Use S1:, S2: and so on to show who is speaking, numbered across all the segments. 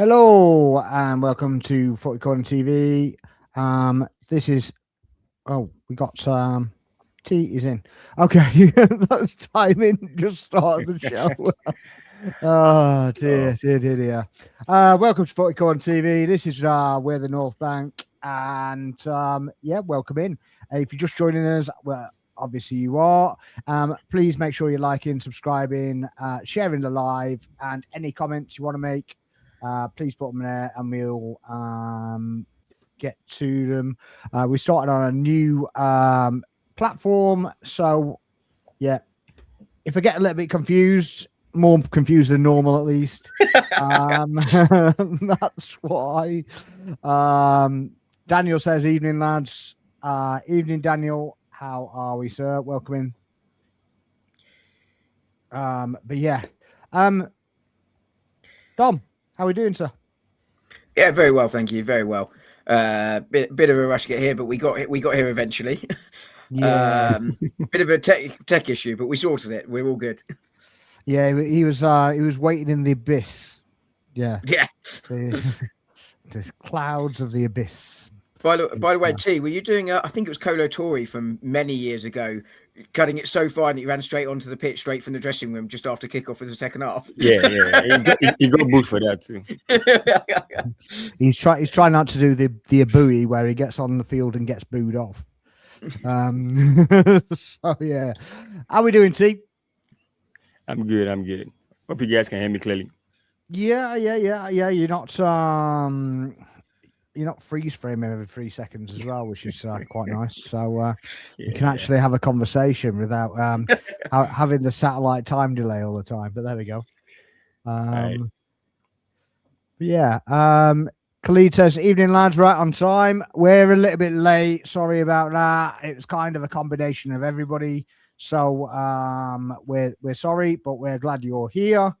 S1: Hello and welcome to Footy Corner TV. This is we got T is in. Okay, that's timing. Just started the show. Oh dear. Welcome to Footy Corner TV. This is we're the North Bank, and welcome in. If you're just joining us, well, obviously you are. Please make sure you're liking, subscribing, sharing the live, and any comments you want to make. Please put them there and we'll get to them. We started on a new platform. So, yeah, if I get a little bit confused, more confused than normal at least, that's why. Daniel says, evening, lads. Evening, Daniel. How are we, sir? Welcome in. Dom. How are we doing, sir?
S2: Yeah, very well, thank you. Very well. Bit of a rush to get here, but we got here eventually.
S1: Yeah.
S2: Bit of a tech issue, but we sorted it. We're all good.
S1: Yeah, he was waiting in the abyss. Yeah.
S2: Yeah.
S1: The clouds of the abyss.
S2: By the way, T, were you doing? I think it was Colo Torre from many years ago, cutting it so fine that you ran straight onto the pitch, straight from the dressing room, just after kickoff of the second half.
S3: Yeah. He got booked for that too.
S1: He's trying not to do the Abui where he gets on the field and gets booed off. So yeah, how are we doing, T?
S3: I'm good. Hope you guys can hear me clearly.
S1: Yeah. You're not freeze framing every 3 seconds as well, which is quite nice. So you can actually have a conversation without having the satellite time delay all the time. But there we go.
S3: Right.
S1: Khalid says, evening, lads, right on time. We're a little bit late. Sorry about that. It was kind of a combination of everybody. So we're sorry, but we're glad you're here.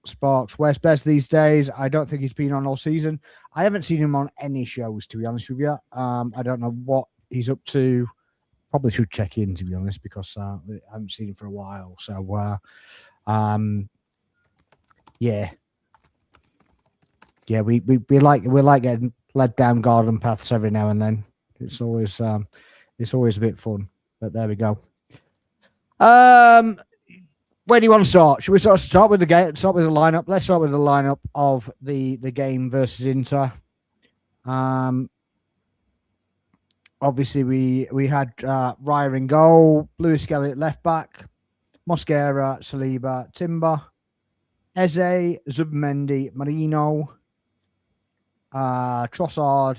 S1: Sparks, where's Bez these days? I don't think he's been on all season. I haven't seen him on any shows, to be honest with you. I don't know what he's up to. Probably should check in, to be honest, because I haven't seen him for a while. So, we like getting led down garden paths every now and then. It's always a bit fun. But there we go. Where do you want to start? Should we start with the game? Start with the lineup. Let's start with the lineup of the game versus Inter. Obviously, we had Raya in goal, Lewis Skelly left back, Mosquera, Saliba, Timber, Eze, Zubmendi, Marino, Trossard,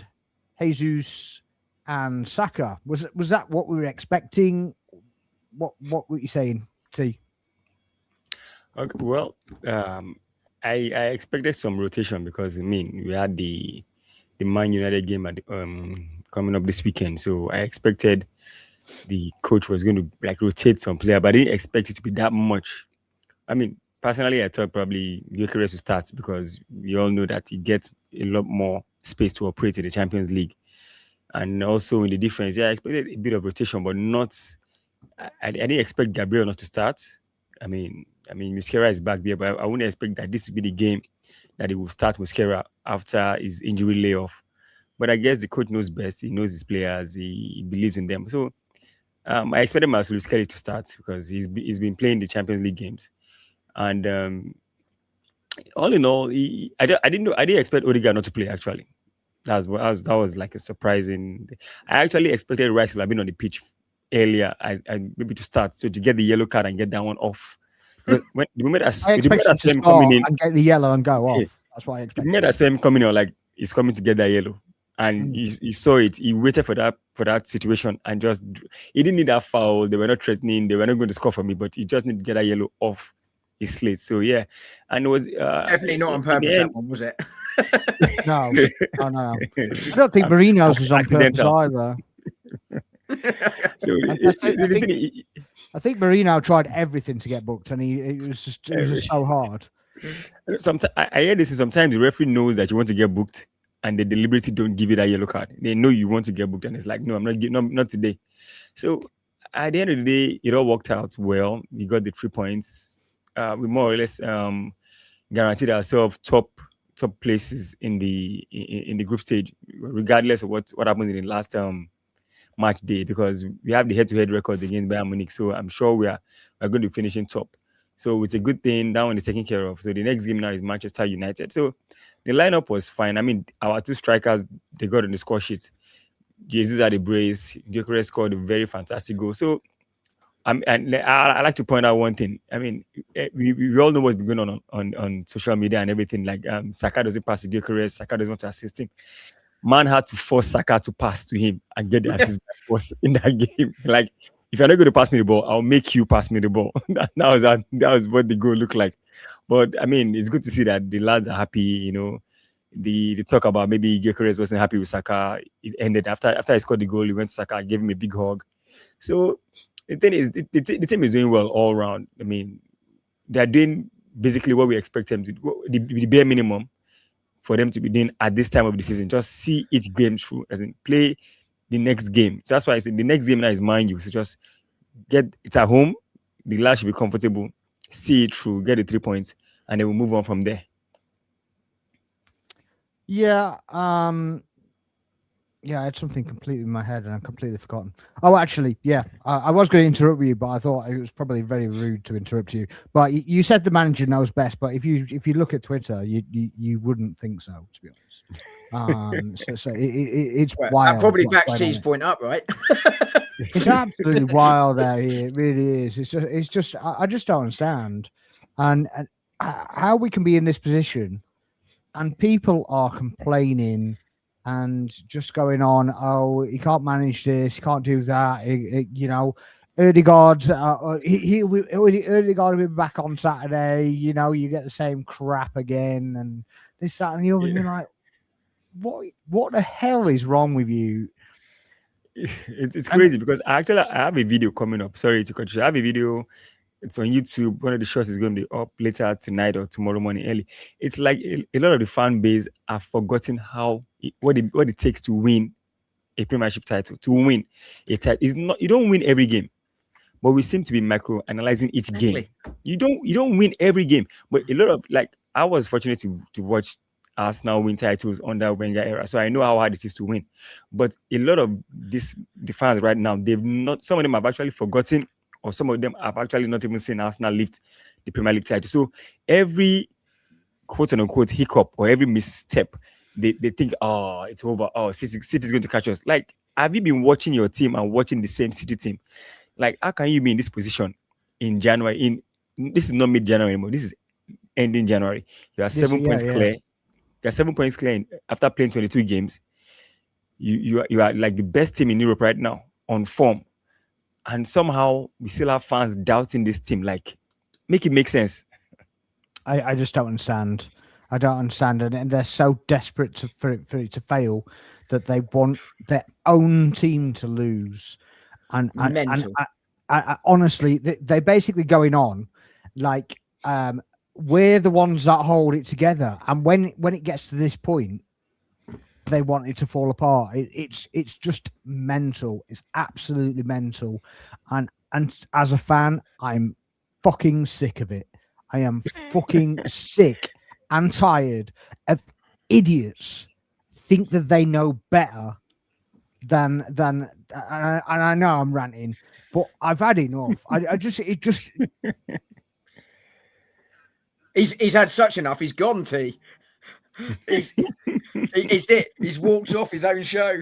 S1: Jesus, and Saka. Was that what we were expecting? What were you saying, T?
S3: Okay, well, I expected some rotation because we had the Man United game at coming up this weekend, so I expected the coach was going to rotate some player, but I didn't expect it to be that much. Personally, I thought probably Gyökeres would start because we all know that he gets a lot more space to operate in the Champions League, and also in the defense. Yeah, I expected a bit of rotation, but not. I didn't expect Gabriel not to start. Mosquera is back there, but I wouldn't expect that this would be the game that he will start Mosquera after his injury layoff. But I guess the coach knows best. He knows his players. He believes in them. So I expected Lewis Kelly to start because he's been playing the Champions League games. And all in all, I didn't expect Odegaard not to play. Actually, that was like a surprising. I actually expected Rice to have been on the pitch earlier. I maybe to start so to get the yellow card and get that one off. The moment I
S1: saw him coming in and get the yellow and go off. That's why I expected.
S3: The moment I saw him coming in, he's coming to get that yellow, and you saw it. He waited for that situation and just he didn't need that foul. They were not threatening. They were not going to score for me, but he just needed to get that yellow off his slate. So yeah, and it was
S2: definitely not on purpose. That one was it?
S1: No. I don't think Marino's was on purpose either.
S3: So
S1: I think Marino tried everything to get booked, and it was just so hard.
S3: Sometimes I hear this. Sometimes the referee knows that you want to get booked, and they deliberately don't give you that yellow card. They know you want to get booked, and it's like, no, I'm not today. So at the end of the day, it all worked out well. We got the 3 points. We more or less guaranteed ourselves top places in the group stage, regardless of what happens in the last match day, because we have the head-to-head record against Bayern Munich. So I'm sure we're going to be finishing top. So it's a good thing that one is taken care of. So the next game now is Manchester United. So the lineup was fine. I mean, our two strikers, they got on the score sheet. Jesus had a brace. Gyökeres scored a very fantastic goal. So I like to point out one thing. I mean, we all know what's been going on social media and everything. Like Saka doesn't pass to Gyökeres. Saka doesn't want to assist him. Man had to force Saka to pass to him and get the assist by force in that game. Like, if you're not going to pass me the ball, I'll make you pass me the ball. that was what the goal looked like. But I mean, it's good to see that the lads are happy. You know, the talk about maybe Gyökeres wasn't happy with Saka. It ended after he scored the goal. He went to Saka, gave him a big hug. So the thing is, the team is doing well all around. I mean, they're doing basically what we expect them to do, the bare minimum for them to be doing at this time of the season. Just see each game through, as in play the next game. So that's why I said the next game now is mind you. So just get it at home. The lad should be comfortable. See it through, get the 3 points, and then we'll move on from there.
S1: Yeah, yeah, I had something completely in my head and I've completely forgotten. Oh, actually, yeah, I was going to interrupt you, but I thought it was probably very rude to interrupt you. But you said the manager knows best, but if you look at Twitter, you wouldn't think so, to be honest. So it's wild.
S2: That probably backs T's point up, right?
S1: It's absolutely wild out here. It really is. It's just I just don't understand, and how we can be in this position, and people are complaining and just going on. Oh, he can't manage this. He can't do that. You know, Erdegaard. Erdegaard will be back on Saturday. You know, you get the same crap again, and this, that, and the other. Yeah. And you're like, what the hell is wrong with you?
S3: It's crazy because I have a video coming up. Sorry to cut you. I have a video. It's on YouTube. One of the shorts is going to be up later tonight or tomorrow morning early. It's like a lot of the fan base have forgotten what it takes to win a Premiership title. To win a title is not, you don't win every game, but we seem to be micro analyzing each game. You don't win every game, but a lot of, like, I was fortunate to watch Arsenal win titles under Wenger era, so I know how hard it is to win. But a lot of the fans right now, some of them have actually forgotten, or some of them have actually not even seen Arsenal lift the Premier League title. So every quote unquote hiccup or every misstep, they think, oh, it's over. Oh, City's going to catch us. Like, have you been watching your team and watching the same City team? Like, how can you be in this position in January? This is not mid-January anymore. This is ending January. You are 7 points clear. You're 7 points clear after playing 22 games. You are like the best team in Europe right now on form. And somehow we still have fans doubting this team. Like, make it make sense.
S1: I just don't understand. I don't understand it. And they're so desperate for it to fail that they want their own team to lose. And honestly, they're basically going on like we're the ones that hold it together. And when it gets to this point, they want it to fall apart. It's just mental. It's absolutely mental. And as a fan, I'm fucking sick of it. I am fucking sick and tired of idiots think that they know better than and I know I'm ranting, but I've had enough.
S2: He's had such enough. He's gone, T. He's it. He's walked off his own show.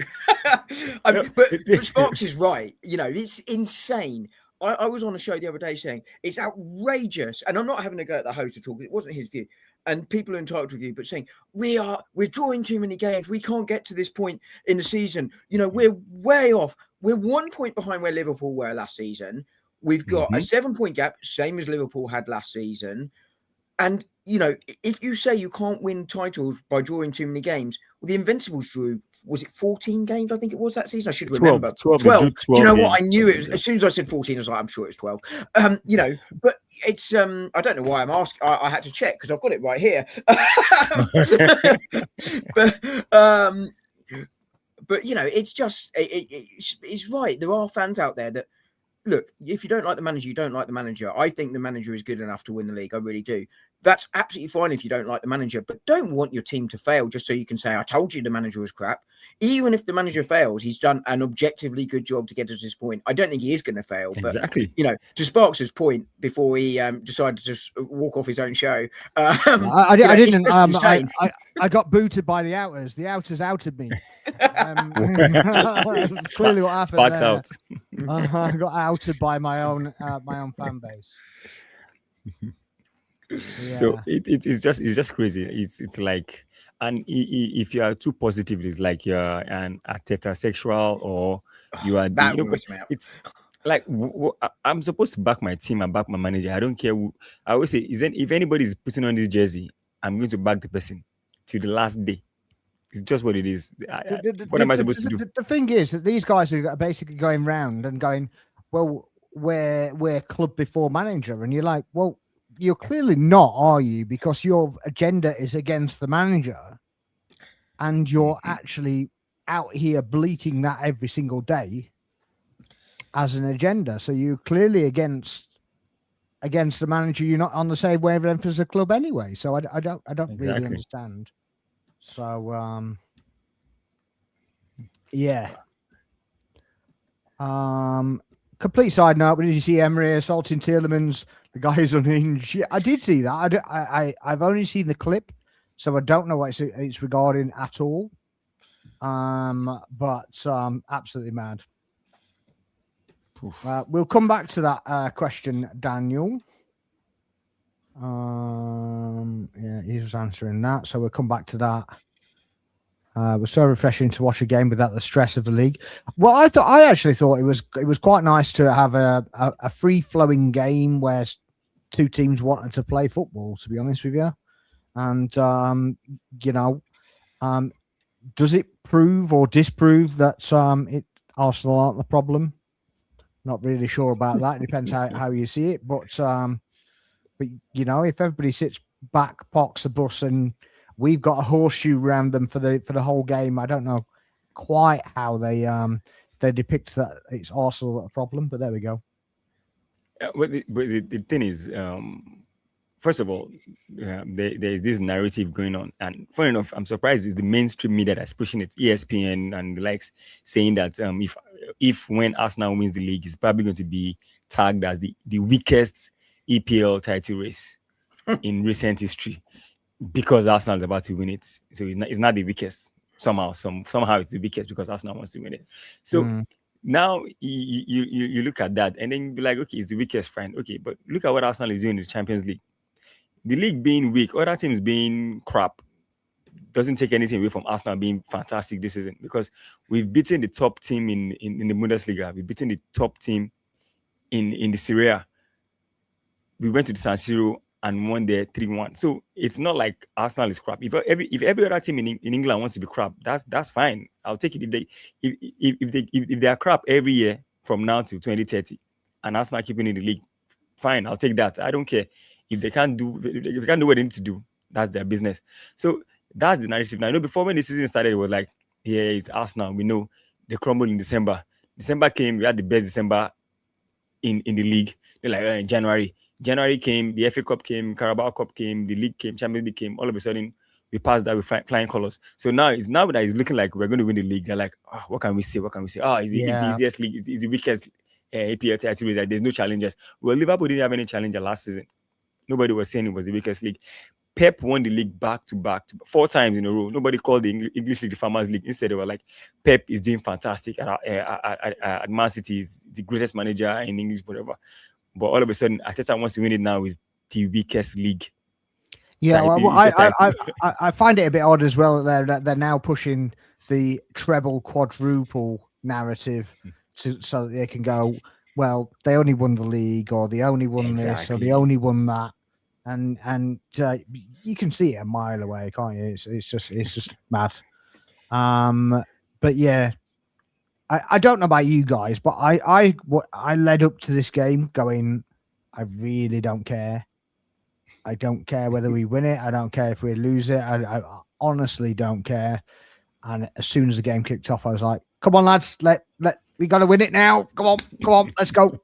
S2: But Sparks is right. You know, it's insane. I was on a show the other day saying it's outrageous, and I'm not having a go at the host at all, because it wasn't his view. And people are entitled to review, but saying we're drawing too many games. We can't get to this point in the season. You know, we're way off. We're 1 point behind where Liverpool were last season. We've got a 7-point gap, same as Liverpool had last season. And, you know, if you say you can't win titles by drawing too many games, well, the Invincibles drew, was it 14 games? I think it was that season. I should remember. 12. Do you know what? I knew it was, as soon as I said 14, I was like, I'm sure it's 12. You know, but it's, I don't know why I'm asking. I had to check because I've got it right here. But you know, it's just, it's right. There are fans out there that, look, if you don't like the manager, you don't like the manager. I think the manager is good enough to win the league. I really do. That's absolutely fine if you don't like the manager, but don't want your team to fail just so you can say, I told you the manager was crap. Even if the manager fails, he's done an objectively good job to get us to this point. I don't think he is going to fail, but
S3: Exactly.
S2: To Sparks' point before he decided to just walk off his own show.
S1: I didn't. I got booted by the Outers. The Outers outed me. That's clearly what happened.
S3: Sparks
S1: there.
S3: out.
S1: I got outed by my own fan base. Yeah.
S3: So it's just crazy. It's like, and if you are too positive, it's like you're an Arteta sexual, or you are.
S2: That wears me out.
S3: It's like I'm supposed to back my team and back my manager. I don't care who. I always say, if anybody is putting on this jersey, I'm going to back the person till the last day. It's just what it is. What am I supposed to do?
S1: The thing is that these guys are basically going round and going, well, we're club before manager, and you're like, well, you're clearly not, are you? Because your agenda is against the manager, and you're actually out here bleating that every single day as an agenda. So you're clearly against the manager. You're not on the same wavelength as the club anyway. So I don't really understand. So yeah. Complete side note, but did you see Emery assaulting Tielemans? The guy is unhinged. Yeah, I did see that. I've only seen the clip, so I don't know what it's regarding at all. But absolutely mad. We'll come back to that question, Daniel. Yeah, he was answering that, so we'll come back to that. It was so refreshing to watch a game without the stress of the league. Well, I actually thought it was quite nice to have a free flowing game where two teams wanted to play football. To be honest with you, and does it prove or disprove that Arsenal aren't the problem? Not really sure about that. It depends how you see it, but if everybody sits back, parks the bus, and we've got a horseshoe around them for the whole game, I don't know quite how they depict that it's Arsenal a problem, but there we go.
S3: But the thing is, first of all, there is this narrative going on, and funny enough, I'm surprised it's the mainstream media that's pushing it, ESPN and the likes, saying that if when Arsenal wins the league, it's probably going to be tagged as the weakest EPL title race in recent history, because Arsenal is about to win it. So it's not the weakest. Somehow it's the weakest because Arsenal wants to win it. So now you look at that and then you be like, okay, it's the weakest, fine. Okay, but look at what Arsenal is doing in the Champions League. The league being weak, other teams being crap, doesn't take anything away from Arsenal being fantastic this season, because we've beaten the top team in the Bundesliga. We've beaten the top team in the Serie A. We went to the San Siro and won there 3-1. So it's not like Arsenal is crap. If every other team in England wants to be crap, that's fine. I'll take it. If they are crap every year from now to 2030, and Arsenal keeping in the league, fine. I'll take that. I don't care if they can't do what they need to do. That's their business. So that's the narrative. Now, I know before when the season started, it was like, yeah, it's Arsenal. We know they crumbled in December. December came. We had the best December in the league. They're like, January came, the FA Cup came, Carabao Cup came, the league came, Champions League came. All of a sudden, we passed that with flying colors. So now that it's looking like we're going to win the league. They're like, oh, what can we say? Oh, it's the easiest league. It's the weakest APL title race. There's no challengers. Well, Liverpool didn't have any challenger last season. Nobody was saying it was the weakest league. Pep won the league back to back 4 times in a row. Nobody called the English League the Farmers League. Instead, they were like, Pep is doing fantastic at Man City. Is the greatest manager in English, whatever. But all of a sudden, Arteta wants to win it now. Is the weakest league.
S1: Yeah, I find it a bit odd as well that they're now pushing the treble quadruple narrative so that they can go, well, they only won the league, or they only won this, or they only won that, and you can see it a mile away, can't you? It's just mad. But yeah. I don't know about you guys, but I led up to this game going, I really don't care. I don't care whether we win it. I don't care if we lose it. I honestly don't care. And as soon as the game kicked off, I was like, come on, lads, we got to win it now. Come on, let's go.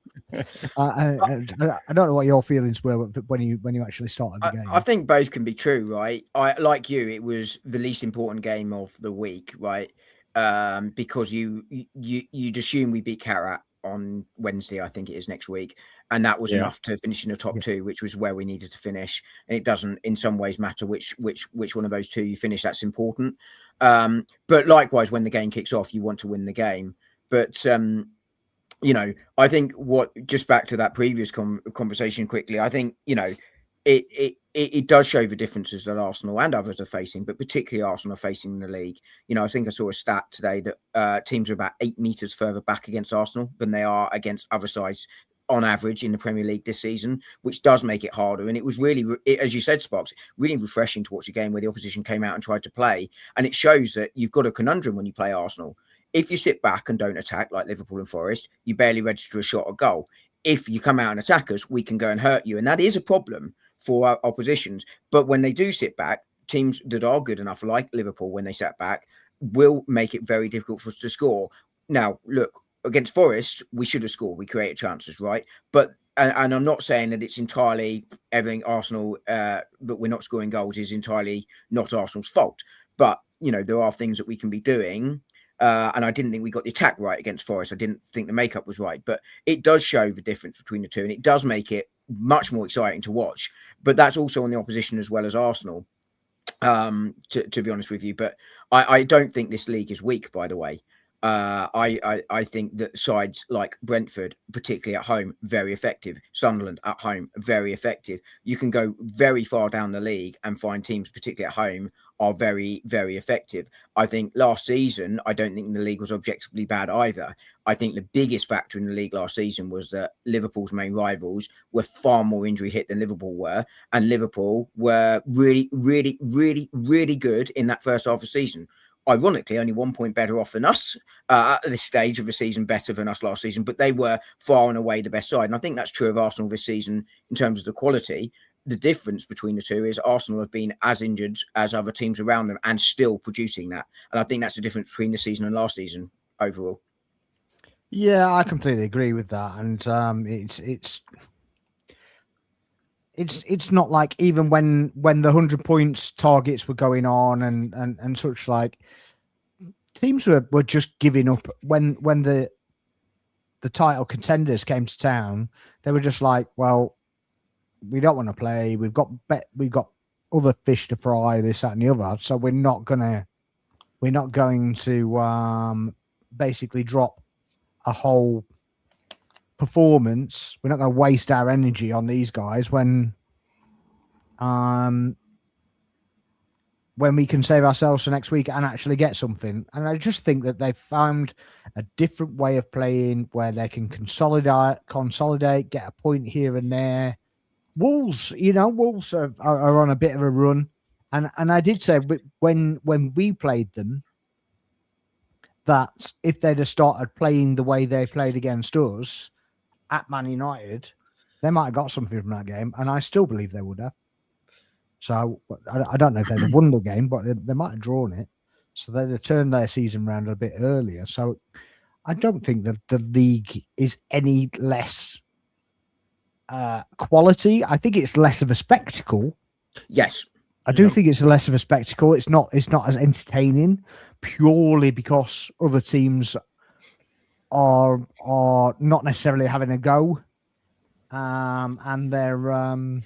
S1: I don't know what your feelings were when you actually started the game.
S2: I think both can be true, right? Like you, it was the least important game of the week, right? Because you'd assume we beat Karat on Wednesday, I think it is next week, and that was enough to finish in the top two, which was where we needed to finish. And it doesn't, in some ways, matter which one of those two you finish. That's important. But likewise, when the game kicks off, you want to win the game. But I think just back to that previous conversation quickly, I think, it does show the differences that Arsenal and others are facing, but particularly Arsenal are facing in the league. I think I saw a stat today that teams are about 8 meters further back against Arsenal than they are against other sides on average in the Premier League this season, which does make it harder. And it was really, as you said, Sparks, really refreshing to watch a game where the opposition came out and tried to play. And it shows that you've got a conundrum when you play Arsenal. If you sit back and don't attack like Liverpool and Forest, you barely register a shot or goal. If you come out and attack us, we can go and hurt you. And that is a problem for our oppositions. But when they do sit back, teams that are good enough, like Liverpool, when they sat back, will make it very difficult for us to score. Now, look, against Forest, we should have scored. We created chances, right? But and I'm not saying that it's entirely everything Arsenal, that we're not scoring goals is entirely not Arsenal's fault. But, there are things that we can be doing. And I didn't think we got the attack right against Forest. I didn't think the makeup was right, but it does show the difference between the two, and it does make it much more exciting to watch. But that's also on the opposition as well as Arsenal, to be honest with you. But I don't think this league is weak, by the way. I think that sides like Brentford, particularly at home, very effective. Sunderland at home, very effective. You can go very far down the league and find teams, particularly at home, are very, very effective. I think last season, I don't think the league was objectively bad either. I think the biggest factor in the league last season was that Liverpool's main rivals were far more injury hit than Liverpool were. And Liverpool were really, really, really, really good in that first half of the season. Ironically, only 1 point better off than us at this stage of the season, better than us last season, but they were far and away the best side. And I think that's true of Arsenal this season in terms of the quality. The difference between the two is Arsenal have been as injured as other teams around them and still producing that. And I think that's the difference between this season and last season overall.
S1: Yeah, I completely agree with that. And it's not like even when the 100 points targets were going on and such, like teams were just giving up when the title contenders came to town. They were just like, well, we don't want to play. We've got other fish to fry, this, that, and the other. So we're not going to basically drop a whole performance. We're not going to waste our energy on these guys when we can save ourselves for next week and actually get something. And I just think that they've found a different way of playing where they can consolidate, get a point here and there. Wolves are on a bit of a run. And I did say when we played them that if they'd have started playing the way they played against us at Man United, they might have got something from that game. And I still believe they would have. So I don't know if they'd have won the game, but they might have drawn it. So they'd have turned their season around a bit earlier. So I don't think that the league is any less quality. I think it's less of a spectacle.
S2: Yes.
S1: I do think it's less of a spectacle. It's not as entertaining purely because other teams are not necessarily having a go. And they're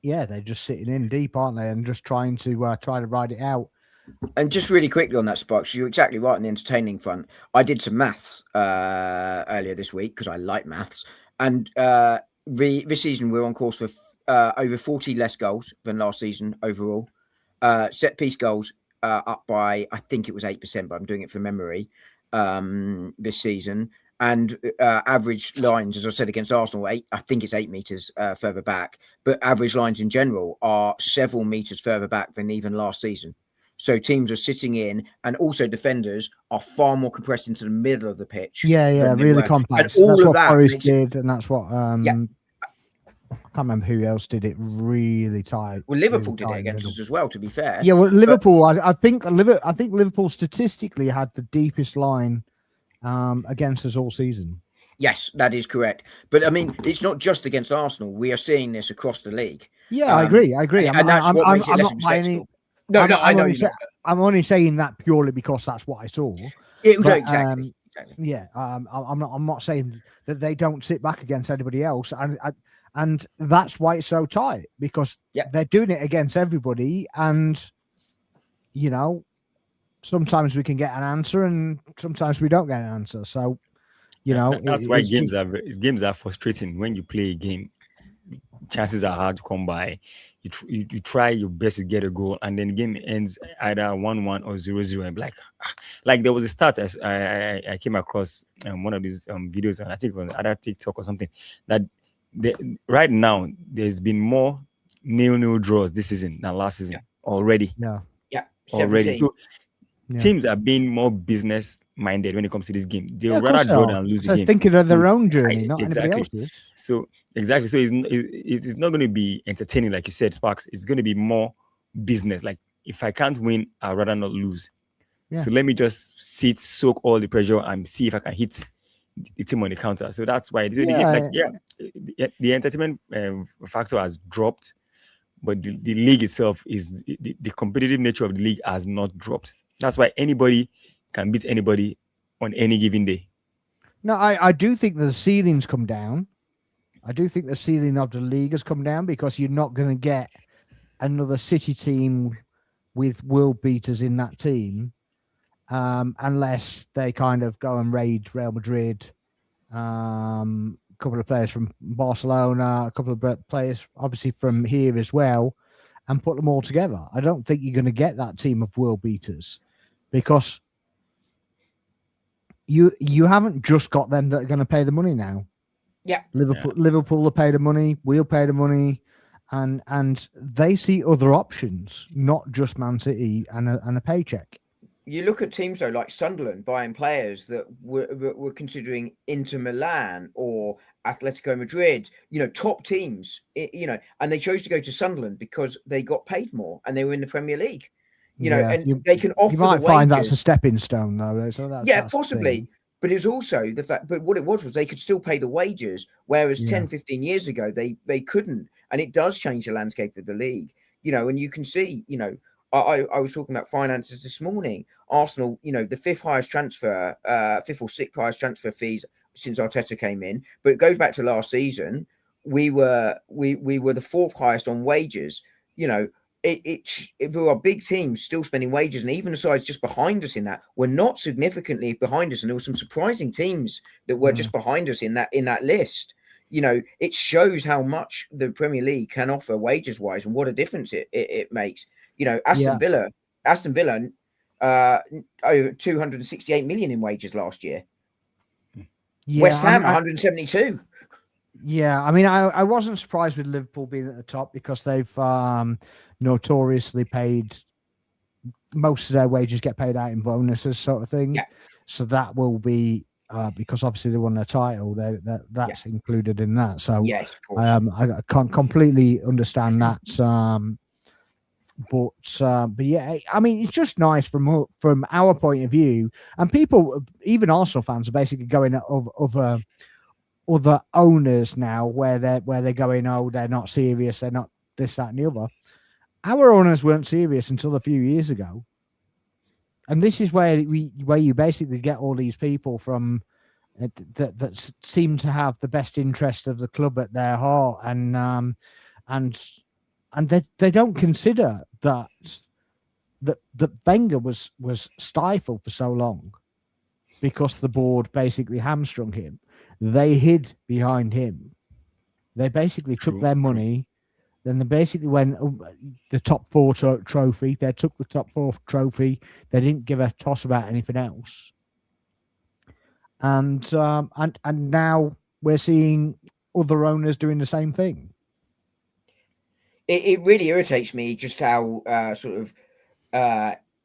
S1: they're just sitting in deep, aren't they? And just trying to ride it out.
S2: And just really quickly on that, Sparks, you're exactly right on the entertaining front. I did some maths earlier this week because I like maths. And this season we're on course for over 40 less goals than last season overall. Set piece goals up by, I think it was 8%, but I'm doing it from memory this season. And average lines, as I said, against Arsenal, I think it's 8 meters further back. But average lines in general are several meters further back than even last season. So teams are sitting in, and also defenders are far more compressed into the middle of the pitch.
S1: Yeah, really compact.
S2: And all
S1: that's
S2: of
S1: what
S2: that
S1: Forest did, and that's what I can't remember who else did it really tight.
S2: Well, Liverpool did it against us as well, to be fair.
S1: Yeah, well, Liverpool, I think Liverpool statistically had the deepest line against us all season.
S2: Yes, that is correct. But I mean, it's not just against Arsenal. We are seeing this across the league.
S1: Yeah, I agree.
S2: And that's what makes it less
S1: not by any.
S2: respectable. No, I know
S1: only
S2: you're not.
S1: I'm only saying that purely because that's what I saw.
S2: No, exactly.
S1: Yeah, I'm not saying that they don't sit back against anybody else, and that's why it's so tight, because they're doing it against everybody, and sometimes we can get an answer, and sometimes we don't get an answer. So,
S3: that's why games are frustrating. When you play a game, chances are hard to come by. You try your best to get a goal, and then the game ends either 1-1 or 0-0. And like there was a stat I came across one of these videos, and I think on other TikTok or something, that right now there's been more 0-0 draws this season than last season already.
S2: Yeah,
S3: already.
S2: 17.
S3: So teams are being more business minded when it comes to this game. They'll rather draw than lose the game.
S1: Thinking of their own journey, not anybody else's.
S3: So exactly. So it's not going to be entertaining, like you said, Sparks. It's going to be more business. Like, if I can't win, I'd rather not lose. So let me just soak all the pressure, and see if I can hit the team on the counter. So that's why the entertainment factor has dropped, but the league itself is the competitive nature of the league has not dropped. That's why anybody can beat anybody on any given day.
S1: No, I do think the ceiling's come down. I do think the ceiling of the league has come down, because you're not going to get another City team with world beaters in that team, unless they kind of go and raid Real Madrid, a couple of players from Barcelona, a couple of players obviously from here as well, and put them all together. I don't think you're going to get that team of world beaters, because you haven't just got them that are going to pay the money now.
S2: Yeah,
S1: Liverpool will pay the money. We'll pay the money, and they see other options, not just Man City and a paycheck.
S2: You look at teams though, like Sunderland, buying players that were considering Inter Milan or Atletico Madrid, top teams, and they chose to go to Sunderland because they got paid more and they were in the Premier League. They can offer.
S1: You might find that's a stepping stone, though. So that's
S2: possibly. But it's also the fact. But what it was they could still pay the wages, whereas 10, 15 years ago they couldn't, and it does change the landscape of the league. And you can see, I was talking about finances this morning. Arsenal, the fifth or sixth highest transfer fees since Arteta came in, but it goes back to last season. We were the fourth highest on wages. If there are big teams still spending wages, and even the sides just behind us in that were not significantly behind us, and there were some surprising teams that were just behind us in that list. It shows how much the Premier League can offer wages wise, and what a difference it makes. Aston Villa, over 268 million in wages last year. West Ham 172.
S1: Yeah, I mean, I wasn't surprised with Liverpool being at the top, because they've notoriously paid most of their wages get paid out in bonuses, sort of thing.
S2: Yeah.
S1: So that will be because obviously they won their title. That's included in that. So
S2: yes, of course.
S1: I can't completely understand that. But yeah, I mean, it's just nice from our point of view, and people, even Arsenal fans, are basically going over other owners now, where they're going, oh, they're not serious, they're not this, that, and the other. Our owners weren't serious until a few years ago, and this is where you basically get all these people from that seem to have the best interest of the club at their heart, and they don't consider that Wenger was stifled for so long because the board basically hamstrung him. They hid behind him. They basically took their money. Then they basically went the top four trophy. They took the top four trophy. They didn't give a toss about anything else. And now we're seeing other owners doing the same thing.
S2: It really irritates me just how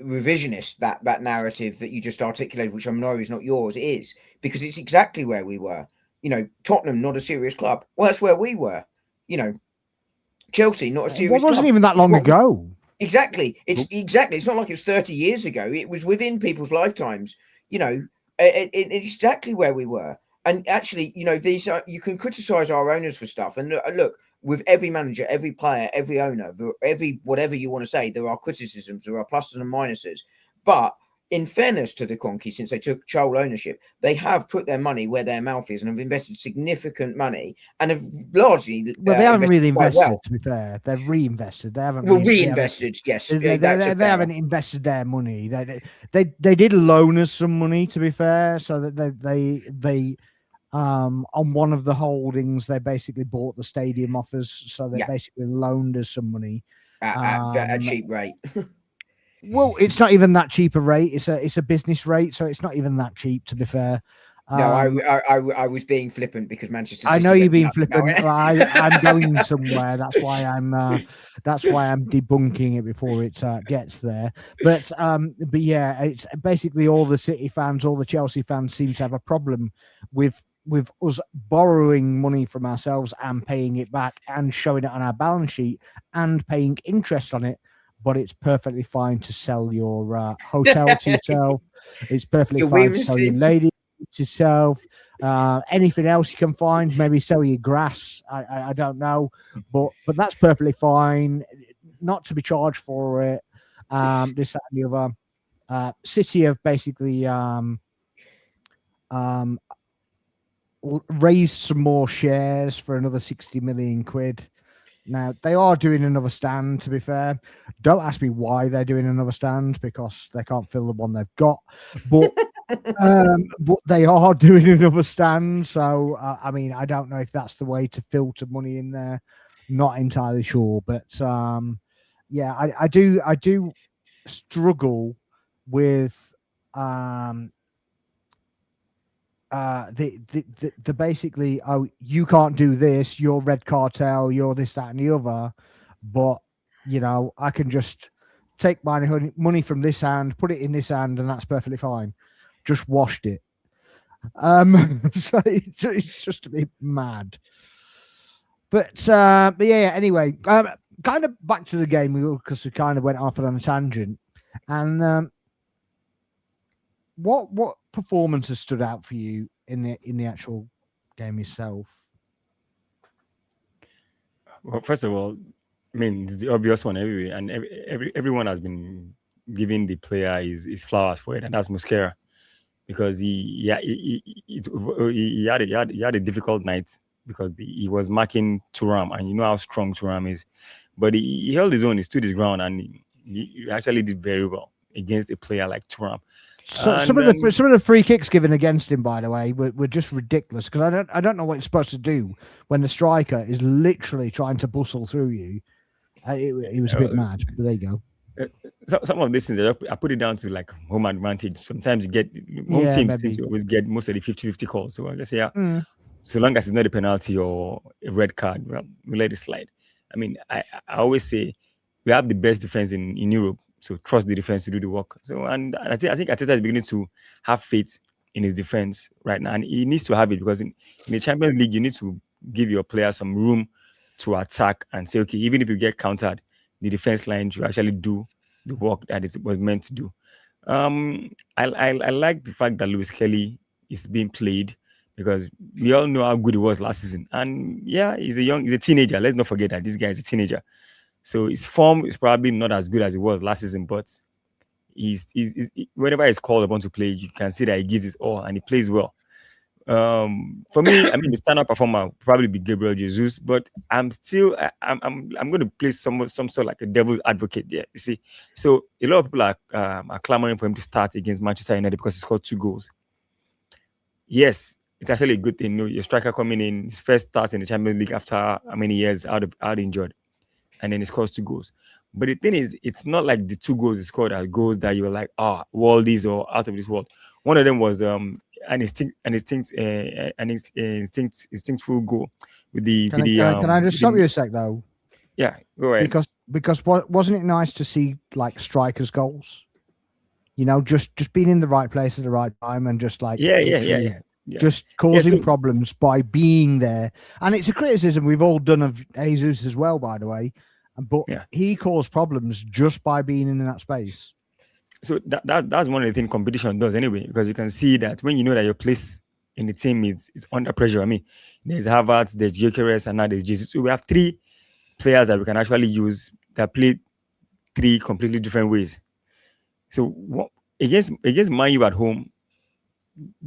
S2: revisionist that narrative that you just articulated, which I know is not yours, is, because it's exactly where we were. Tottenham, not a serious club. Well, that's where we were. Chelsea, not a serious club.
S1: It wasn't even that long ago.
S2: Exactly. It's not like it was 30 years ago. It was within people's lifetimes. It's exactly where we were. And actually, you know, these are, you can criticize our owners for stuff. And look, with every manager, every player, every owner, every whatever you want to say, there are criticisms, there are pluses and minuses. But in fairness to the Conky, since they took sole ownership, they have put their money where their mouth is and have invested significant money and have largely
S1: well, they haven't really invested.
S2: well.
S1: To be fair, they've reinvested. They haven't.
S2: Well, reinvested, yes.
S1: They haven't invested their money. They did loan us some money. To be fair, so that they on one of the holdings, they basically bought the stadium off us. So they basically loaned us some money
S2: at a cheap rate.
S1: Well, it's not even that cheap a rate. It's a business rate, so it's not even that cheap. To be fair.
S2: No, I was being flippant because Manchester City.
S1: I know you're being flippant. I'm going somewhere. That's why I'm debunking it before it gets there. But yeah, it's basically all the City fans, all the Chelsea fans seem to have a problem with us borrowing money from ourselves and paying it back and showing it on our balance sheet and paying interest on it. But it's perfectly fine to sell your hotel to yourself. It's perfectly fine to sell your lady to yourself. Anything else you can find, maybe sell your grass. I don't know, but that's perfectly fine. Not to be charged for it. This, that, and the other. City have basically raised some more shares for another 60 million quid. Now, they are doing another stand, to be fair. Don't ask me why they're doing another stand, because they can't fill the one they've got. But but they are doing another stand. So, I mean, I don't know if that's the way to filter money in there. Not entirely sure. But, yeah, I do struggle with the basically, oh, you can't do this, you're red cartel, you're this, that, and the other, but you know, I can just take my money from this hand, put it in this hand, and that's perfectly fine. Just washed it. So it's just a bit mad. But yeah, anyway, kind of back to the game, because we kind of went off on a tangent. And what performances stood out for you in the actual game itself?
S3: Well, first of all, I mean, it's the obvious one everywhere, and everyone has been giving the player his flowers for it, and that's Mosquera, because he had a difficult night because he was marking Thuram, and you know how strong Thuram is, but he held his own, he stood his ground, and he actually did very well against a player like Thuram.
S1: So some of the free kicks given against him, by the way, were just ridiculous, because I don't know what you're supposed to do when the striker is literally trying to bustle through you. It was a bit mad, but there you
S3: go. Some of these things, I put it down to like home advantage. Sometimes you get home teams seem to always get most of the 50-50 calls. So I just say, so long as it's not a penalty or a red card, well, we let it slide. I mean, I always say we have the best defense in Europe. So trust the defense to do the work. So, and I think Arteta is beginning to have faith in his defense right now, and he needs to have it, because in the Champions League, you need to give your players some room to attack and say, okay, even if you get countered, the defense line should actually do the work that it was meant to do. I like the fact that Lewis Kelly is being played, because we all know how good he was last season, and yeah, he's a teenager. Let's not forget that this guy is a teenager. So his form is probably not as good as it was last season, but he's whenever he's called upon to play, you can see that he gives it all and he plays well. For me, I mean, the standout performer will probably be Gabriel Jesus, but I'm going to play some sort of like a devil's advocate there. You see, so a lot of people are clamoring for him to start against Manchester United because he scored 2 goals. Yes, it's actually a good thing. You know, your striker coming in, his first start in the Champions League after how many years out injured. And then he scores 2 goals. But the thing is, it's not like the 2 goals he scored are goals that you were like, worldies or out of this world. One of them was an instinctful goal with the.
S1: Can I just stop you a sec though?
S3: Yeah, go ahead.
S1: Because wasn't it nice to see like strikers' goals? You know, just being in the right place at the right time and just like just causing problems by being there. And it's a criticism we've all done of Jesus as well, by the way. But he caused problems just by being in that space.
S3: So that's one of the things competition does anyway, because you can see that when you know that your place in the team is under pressure. I mean, there's Havertz, there's Gyökeres, and now there's Jesus. So we have three players that we can actually use that play three completely different ways. So against Man U at home,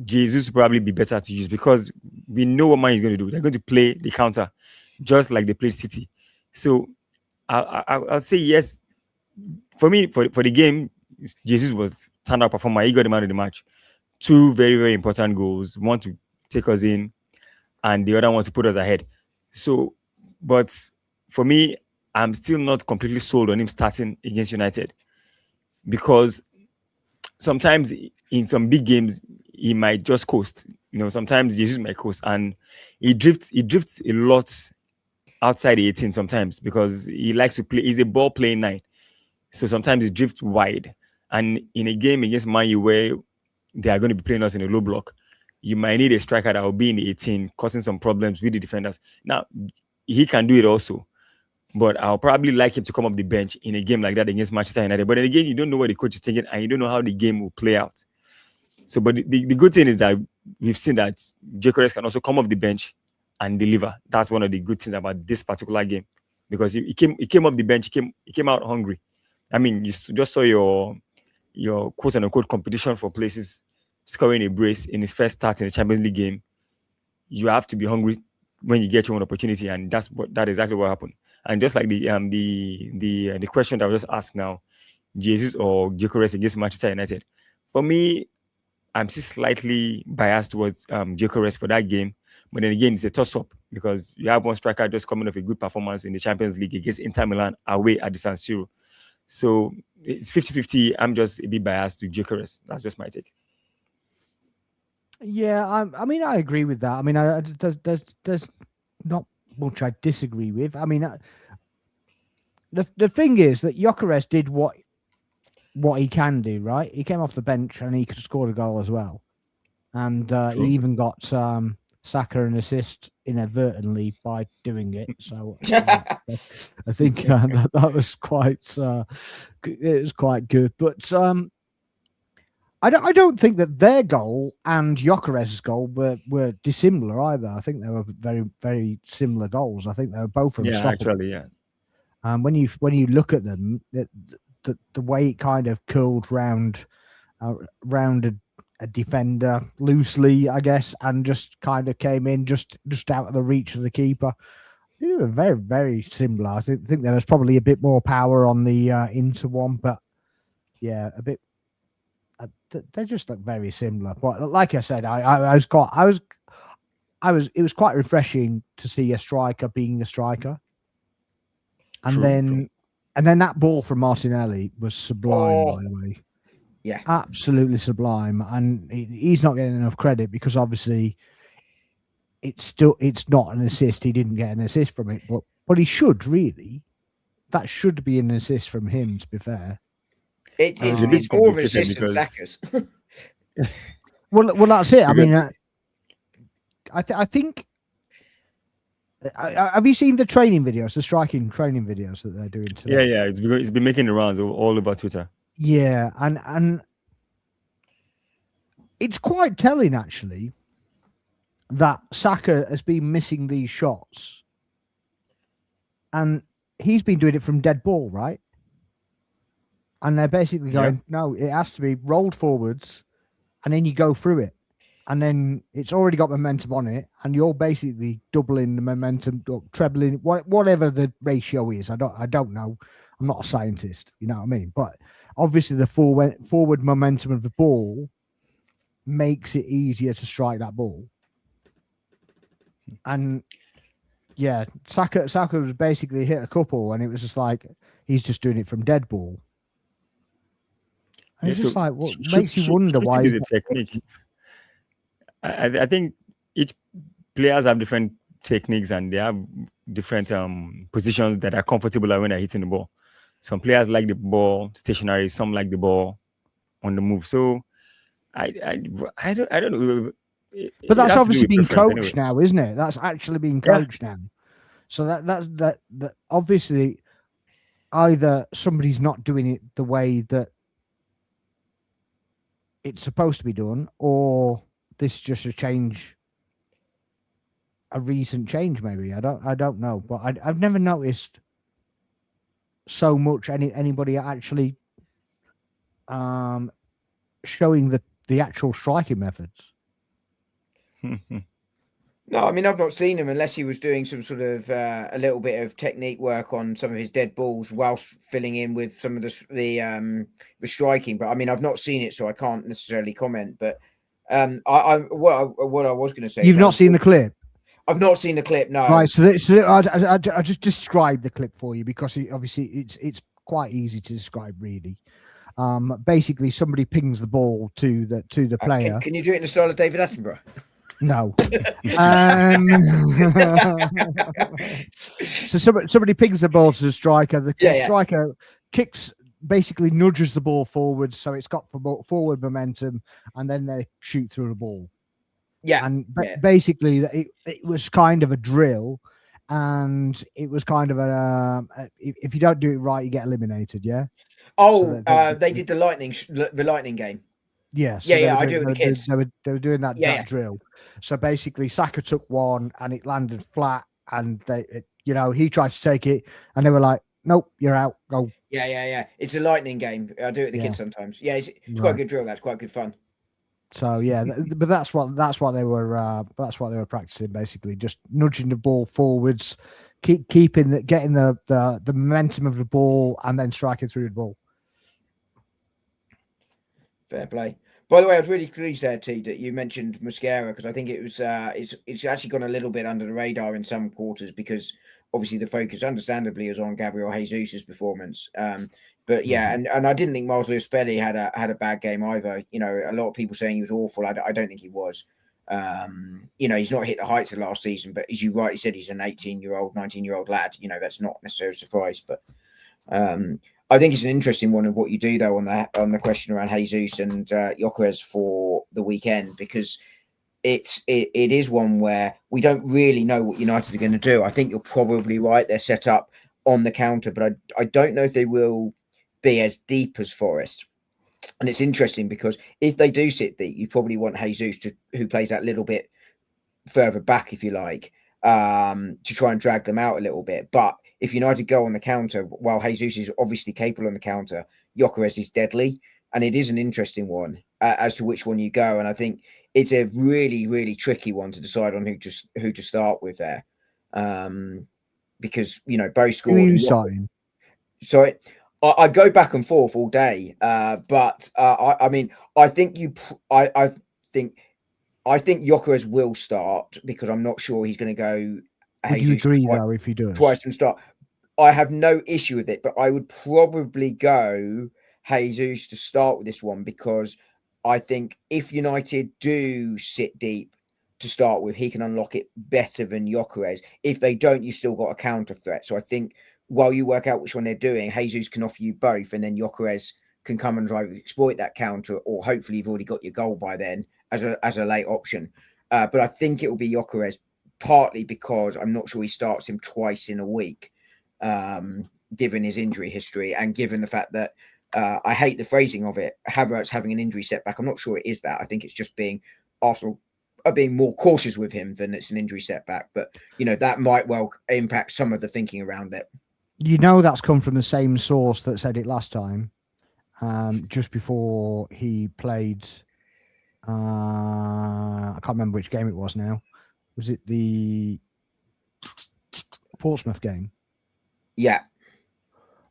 S3: Jesus will probably be better to use because we know what Man U is going to do. They're going to play the counter just like they played City. So I'll say yes. For me, for the game, Jesus was standout performer. He got the man of the match. Two very, very important goals. One to take us in, and the other one to put us ahead. So, but for me, I'm still not completely sold on him starting against United because sometimes in some big games he might just coast. Sometimes Jesus might coast, and he drifts a lot outside the 18 sometimes because he likes to play. He's a ball playing nine, so sometimes he drifts wide. And in a game against Man U where they are going to be playing us in a low block, you might need a striker that will be in the 18, causing some problems with the defenders. Now, he can do it also, but I'll probably like him to come off the bench in a game like that against Manchester United. But then again, you don't know what the coach is thinking, and you don't know how the game will play out. So, but the good thing is that we've seen that Gyökeres can also come off the bench and deliver. That's one of the good things about this particular game, because he came off the bench, he came out hungry. I mean, you just saw your quote unquote competition for places, scoring a brace in his first start in the Champions League game. You have to be hungry when you get your own opportunity, and that exactly what happened. And just like the question that I was just asked now, Jesus or Gyökeres against Manchester United, for me, I'm still slightly biased towards Gyökeres for that game. But then again, it's a toss-up because you have one striker just coming off a good performance in the Champions League against Inter Milan away at the San Siro. So it's 50-50. I'm just a bit biased to Gyökeres. That's just my take.
S1: Yeah, I mean, I agree with that. I mean, there's not much I disagree with. I mean, the thing is that Gyökeres did what he can do, right? He came off the bench and he could score a goal as well, and he even got Saka an assist inadvertently by doing it. So I think that was quite it was quite good. But I don't think that their goal and Gyökeres' goal were dissimilar either. I think they were very, very similar goals. I think they were both unstoppable.
S3: Yeah, actually, yeah.
S1: When you look at them, the way it kind of curled round a defender loosely, I guess, and just kind of came in just out of the reach of the keeper. They were very, very similar. I think there was probably a bit more power on the Inter one, but yeah, a bit. They just look very similar. But like I said, it was quite refreshing to see a striker being a striker. And then that ball from Martinelli was sublime, by the way.
S2: Yeah,
S1: absolutely sublime. And he's not getting enough credit because obviously it's not an assist. He didn't get an assist from it, but he should really. That should be an assist from him, to be fair.
S2: It's more of an assist than Saka's.
S1: well, that's it. I mean, I think. Have you seen the training videos, the striking training videos that they're doing today?
S3: Yeah. It's been making the rounds all over Twitter.
S1: Yeah, and it's quite telling actually that Saka has been missing these shots, and he's been doing it from dead ball, right? And they're basically going, no, it has to be rolled forwards, and then you go through it. And then it's already got momentum on it, and you're basically doubling the momentum, trebling, whatever the ratio is. I don't know. I'm not a scientist, you know what I mean? But obviously the forward momentum of the ball makes it easier to strike that ball. And yeah, Saka was basically hit a couple, and it was just like he's just doing it from dead ball. And it's just like what makes you wonder why
S3: is a technique. I think each players have different techniques and they have different positions that are comfortable when they're hitting the ball. Some players like the ball stationary, some like the ball on the move. So I don't know.
S1: But that's obviously being coached now, isn't it? That's actually being coached now. So that obviously either somebody's not doing it the way that it's supposed to be done, or this is just a change, a recent change, maybe. I don't know, but I've never noticed so much anybody actually showing the actual striking methods.
S2: No, I mean, I've not seen him unless he was doing some sort of a little bit of technique work on some of his dead balls whilst filling in with some of the striking. But I mean, I've not seen it, so I can't necessarily comment. But what I was going to say,
S1: you've not seen the clip.
S2: I've not seen the clip. No.
S1: Right. So I just describe the clip for you because obviously it's quite easy to describe, really. Basically, somebody pings the ball to the player.
S2: Can you do it in the style of David Attenborough?
S1: No. So somebody pings the ball to the striker. The striker kicks, basically nudges the ball forward, so it's got forward momentum, and then they shoot through the ball.
S2: Yeah.
S1: And basically, it was kind of a drill, and it was kind of if you don't do it right, you get eliminated. Yeah.
S2: Oh, so they did the lightning game.
S1: Yes.
S2: Yeah, I do it with the kids.
S1: They were doing that drill. So basically, Saka took one and it landed flat, and he tried to take it, and they were like, "Nope, you're out. Go."
S2: Yeah. It's a lightning game. I do it with the kids sometimes. Yeah, it's quite a good drill. That's quite good fun.
S1: So yeah, but that's what they were practicing, basically, just nudging the ball forwards, getting the momentum of the ball, and then striking through the ball.
S2: Fair play. By the way, I was really pleased there, T, that you mentioned Mosquera, because I think it was it's actually gone a little bit under the radar in some quarters because obviously the focus, understandably, is on Gabriel Jesus' performance. But yeah, and I didn't think Miles Lewis-Belly had a bad game either. A lot of people saying he was awful. I don't think he was. He's not hit the heights of last season, but as you rightly said, he's an 18-year-old, 19-year-old lad. That's not necessarily a surprise, but I think it's an interesting one of what you do though on the question around Jesus and Gyökeres for the weekend, because it is one where we don't really know what United are going to do. I think you're probably right; they're set up on the counter, but I don't know if they will be as deep as Forest. And it's interesting because if they do sit deep, you probably want Jesus who plays that little bit further back, if you like, to try and drag them out a little bit, but if United go on the counter, while Jesus is obviously capable on the counter, Gyökeres is deadly. And it is an interesting one as to which one you go. And I think it's a really, really tricky one to decide on who to start with there. Because, both scored.
S1: Who are you starting?
S2: So I go back and forth all day. But I think Gyökeres will start because I'm not sure he's going to go.
S1: Would you agree, though, if he does?
S2: Twice and start. I have no issue with it, but I would probably go Jesus to start with this one because I think if United do sit deep to start with, he can unlock it better than Gyökeres. If they don't, you still got a counter threat. So I think while you work out which one they're doing, Jesus can offer you both, and then Gyökeres can come and exploit that counter, or hopefully you've already got your goal by then as a late option. But I think it will be Gyökeres. Partly because I'm not sure he starts him twice in a week, given his injury history and given the fact that I hate the phrasing of it, Havertz having an injury setback. I'm not sure it is that. I think it's just Arsenal are being more cautious with him than it's an injury setback. But, that might well impact some of the thinking around it.
S1: That's come from the same source that said it last time, just before he played. I can't remember which game it was now. Was it the Portsmouth game?
S2: Yeah.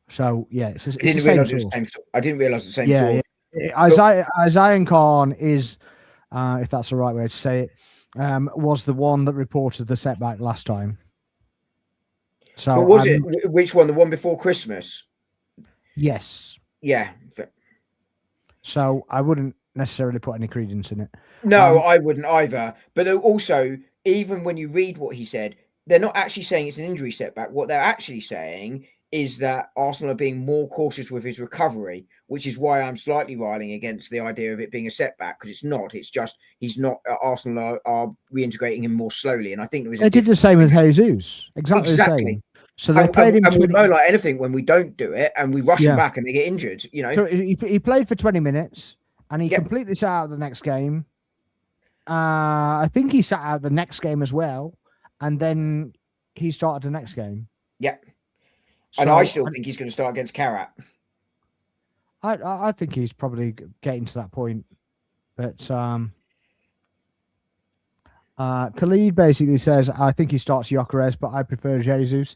S1: So yeah, it's
S2: I didn't realize the same source.
S1: Yeah. Isaiah Khan is, if that's the right way to say it, was the one that reported the setback last time. So
S2: but was it which one? The one before Christmas?
S1: Yes.
S2: Yeah.
S1: So I wouldn't necessarily put any credence in it.
S2: No, I wouldn't either. But also, even when you read what he said, they're not actually saying it's an injury setback. What they're actually saying is that Arsenal are being more cautious with his recovery, which is why I'm slightly riling against the idea of it being a setback, because it's not. It's just he's not. Arsenal are reintegrating him more slowly, and I think
S1: they did the same with Jesus. Exactly. The same. So they played him.
S2: And we know like anything when we don't do it, and we rush him back, and they get injured.
S1: So he played for 20 minutes, and he completely sat out the next game. I think he sat out the next game as well, and then he started the next game.
S2: Yeah. And
S1: So
S2: I still think he's going to start against Karat.
S1: I think he's probably getting to that point, but Khalid basically says I think he starts Gyökeres, but I prefer Jesus.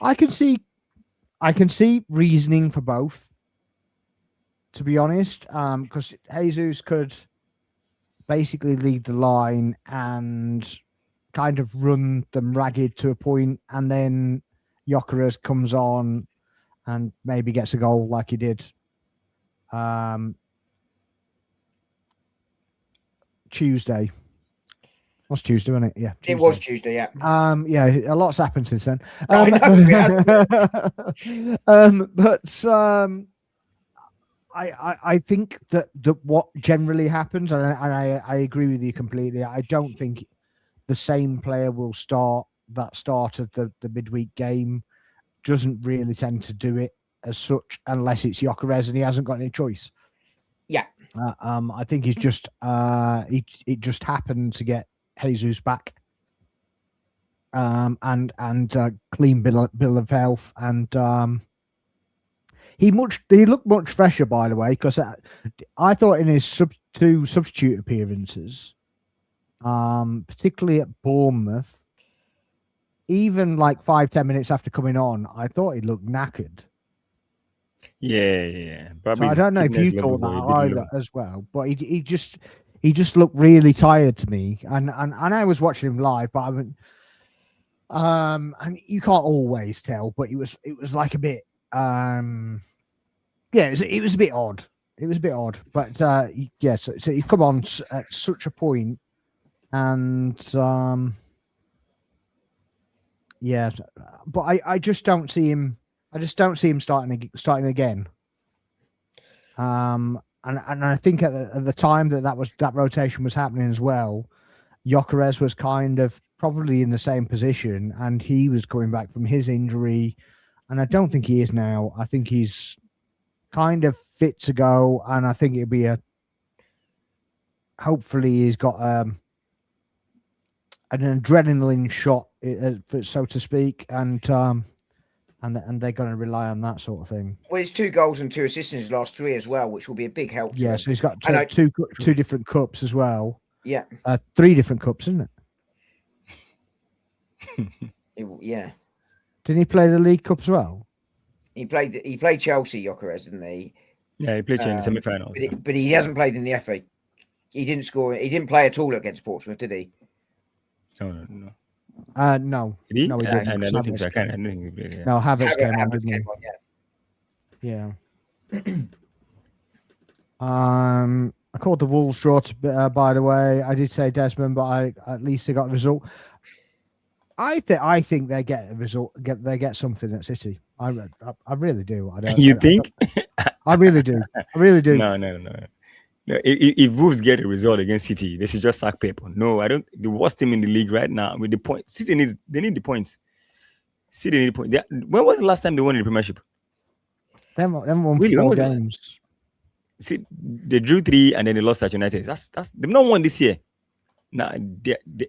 S1: I can see reasoning for both, to be honest, because Jesus could basically lead the line and kind of run them ragged to a point, and then Gyökeres comes on and maybe gets a goal like he did Tuesday. Was Tuesday, wasn't it? Yeah, Tuesday.
S2: It was Tuesday. Yeah.
S1: Yeah, a lot's happened since then.
S2: I
S1: think that what generally happens, and I agree with you completely. I don't think the same player will start at the midweek game. Doesn't really tend to do it as such unless it's Gyökeres and he hasn't got any choice.
S2: Yeah.
S1: I think he's just it just happened to get Jesus back. And clean bill of health, and he looked much fresher, by the way, because I thought in his two substitute appearances, particularly at Bournemouth, even like 5-10 minutes after coming on, I thought he looked knackered.
S3: Yeah.
S1: So I don't know if you thought that either as well, but he just looked really tired to me, and I was watching him live, but I mean, and you can't always tell, but it was like a bit, it was a bit odd. It was a bit odd, but so he's come on at such a point, and but I just don't see him. I just don't see him starting again. And I think at the time that rotation was happening as well, Gyökeres was kind of probably in the same position, and he was coming back from his injury, and I don't think he is now. I think he's kind of fit to go, and I think it'll be hopefully he's got an adrenaline shot, so to speak, and they're going to rely on that sort of thing.
S2: Well, it's 2 goals and 2 assists in his last 3 as well, which will be a big help.
S1: Yeah, so he's got two different cups as well.
S2: Yeah,
S1: 3 different cups, isn't it?
S2: Yeah.
S1: Didn't he play the League Cup as well?
S2: He played Chelsea, Gyökeres, didn't he?
S3: Yeah, he played Chelsea in the semi-final.
S2: But he hasn't played in the FA. He didn't score. He didn't play at all against Portsmouth, did he?
S3: No.
S1: No.
S3: Did he?
S1: No, he didn't.
S3: I don't think so. I don't think he played. Yeah.
S1: No, Havertz came on,
S2: Havertz
S1: didn't he?
S2: Yeah.
S1: I called the Wolves draw, by the way. I did say Desmond, but at least they got a result. I think they get a result. They get something at City. I really do.
S3: You think?
S1: I really do. I really do.
S3: No. If Wolves get a result against City, they should just sack Pep. No, I don't. The worst team in the league right now with the points. City they need the points. City need the points. When was the last time they won in the Premiership?
S1: They won 4 games.
S3: See, they drew 3 and then they lost at United. That's they've not won this year. Now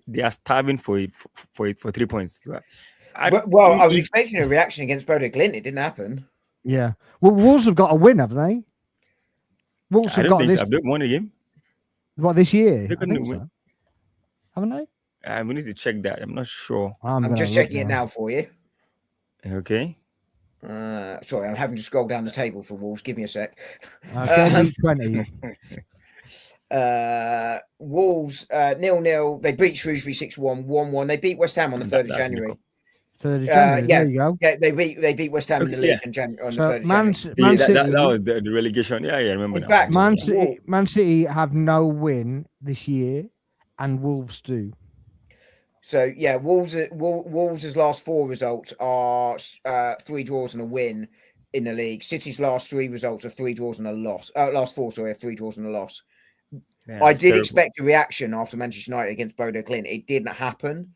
S3: they are starving for 3 points.
S2: I was expecting a reaction against Bodo Glimt. It didn't happen.
S1: Yeah. Well, Wolves have got a win, haven't they? Wolves have got this.
S3: Have they won a game?
S1: What, this year?
S3: I think so.
S1: Haven't they?
S3: We need to check that. I'm not sure.
S2: I'm just checking it now for you.
S3: Okay.
S2: Sorry, I'm having to scroll down the table for Wolves. Give me a sec.
S1: 20.
S2: Wolves 0-0. They beat Shrewsbury 6-1, 1-1. They beat West Ham on the 3rd of January.
S1: 3rd of January. There you go.
S2: Yeah, they beat West Ham in the league on the 3rd of January.
S1: Man City,
S3: that was the relegation. Yeah, I remember.
S2: He's back.
S1: Man City have no win this year, and Wolves do.
S2: So yeah, Wolves' last 4 results are 3 draws and a win in the league. City's last 3 results are 3 draws and a loss. Last 4, sorry, are 3 draws and a loss. Yeah, I did expect a reaction after Manchester United against Bodo Glimt. It didn't happen.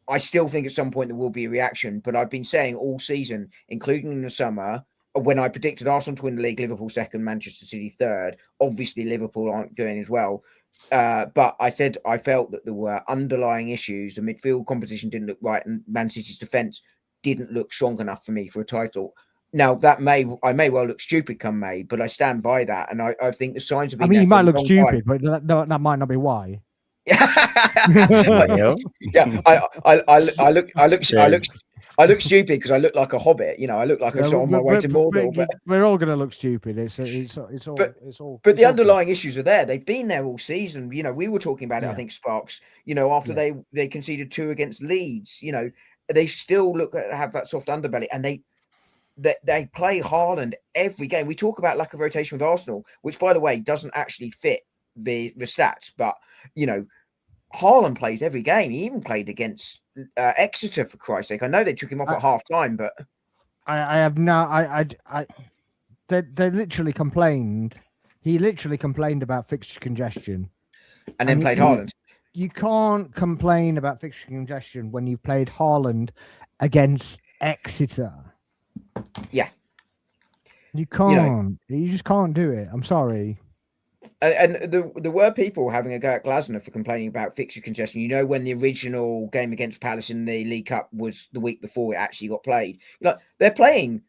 S2: I still think at some point there will be a reaction, but I've been saying all season, including in the summer, when I predicted Arsenal to win the league, Liverpool second, Manchester City third. Obviously, Liverpool aren't doing as well. But I said I felt that there were underlying issues. The midfield composition didn't look right, and Man City's defence didn't look strong enough for me for a title. Now I may well look stupid come May, but I stand by that, and I think the signs have been.
S1: I mean, you
S2: there
S1: might
S2: for a
S1: look
S2: long
S1: stupid,
S2: time.
S1: but that might not be why.
S3: Well,
S2: Yeah, I look stupid because I look like a hobbit. You know, I look like I'm on my way to Mordor. But
S1: we're all going to look stupid. It's all.
S2: But the underlying issues are there. They've been there all season. You know, we were talking about it. I think Sparks. You know, after they conceded 2 against Leeds. You know, they still have that soft underbelly, and they play Haaland every game. We talk about lack of rotation with Arsenal, which, by the way, doesn't actually fit the stats. But you know, Haaland plays every game. He even played against Exeter, for Christ's sake. I know they took him off at half time, but
S1: I have no. They literally complained. He literally complained about fixture congestion,
S2: and then played Haaland.
S1: You can't complain about fixture congestion when you've played Haaland against Exeter.
S2: Yeah,
S1: you can't. You just can't do it. I'm sorry.
S2: And there were people having a go at Glasner for complaining about fixture congestion. You know, when the original game against Palace in the League Cup was the week before it actually got played. Like, they're playing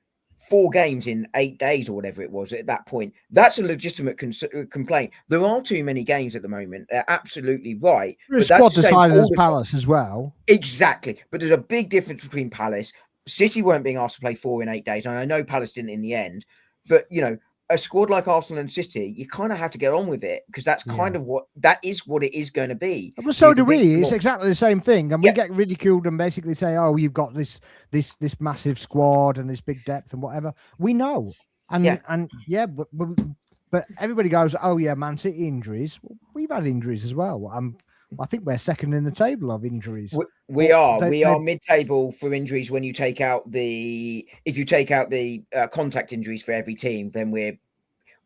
S2: 4 games in 8 days or whatever it was at that point. That's a legitimate complaint. There are too many games at the moment. They're absolutely right.
S1: But squad decided as Palace as well.
S2: Exactly. But there's a big difference between Palace. City weren't being asked to play 4 in 8 days. And I know Palace didn't in the end. But, you know, a squad like Arsenal and City, you kind of have to get on with it because that's kind of what it is going to be.
S1: Well, so do we. It's exactly the same thing, and we get ridiculed and basically say, "Oh, you've got this massive squad and this big depth and whatever." We know, but everybody goes, "Oh yeah, Man City injuries." Well, we've had injuries as well. I think we're second in the table of injuries.
S2: We are mid-table for injuries when you take out the contact injuries for every team. Then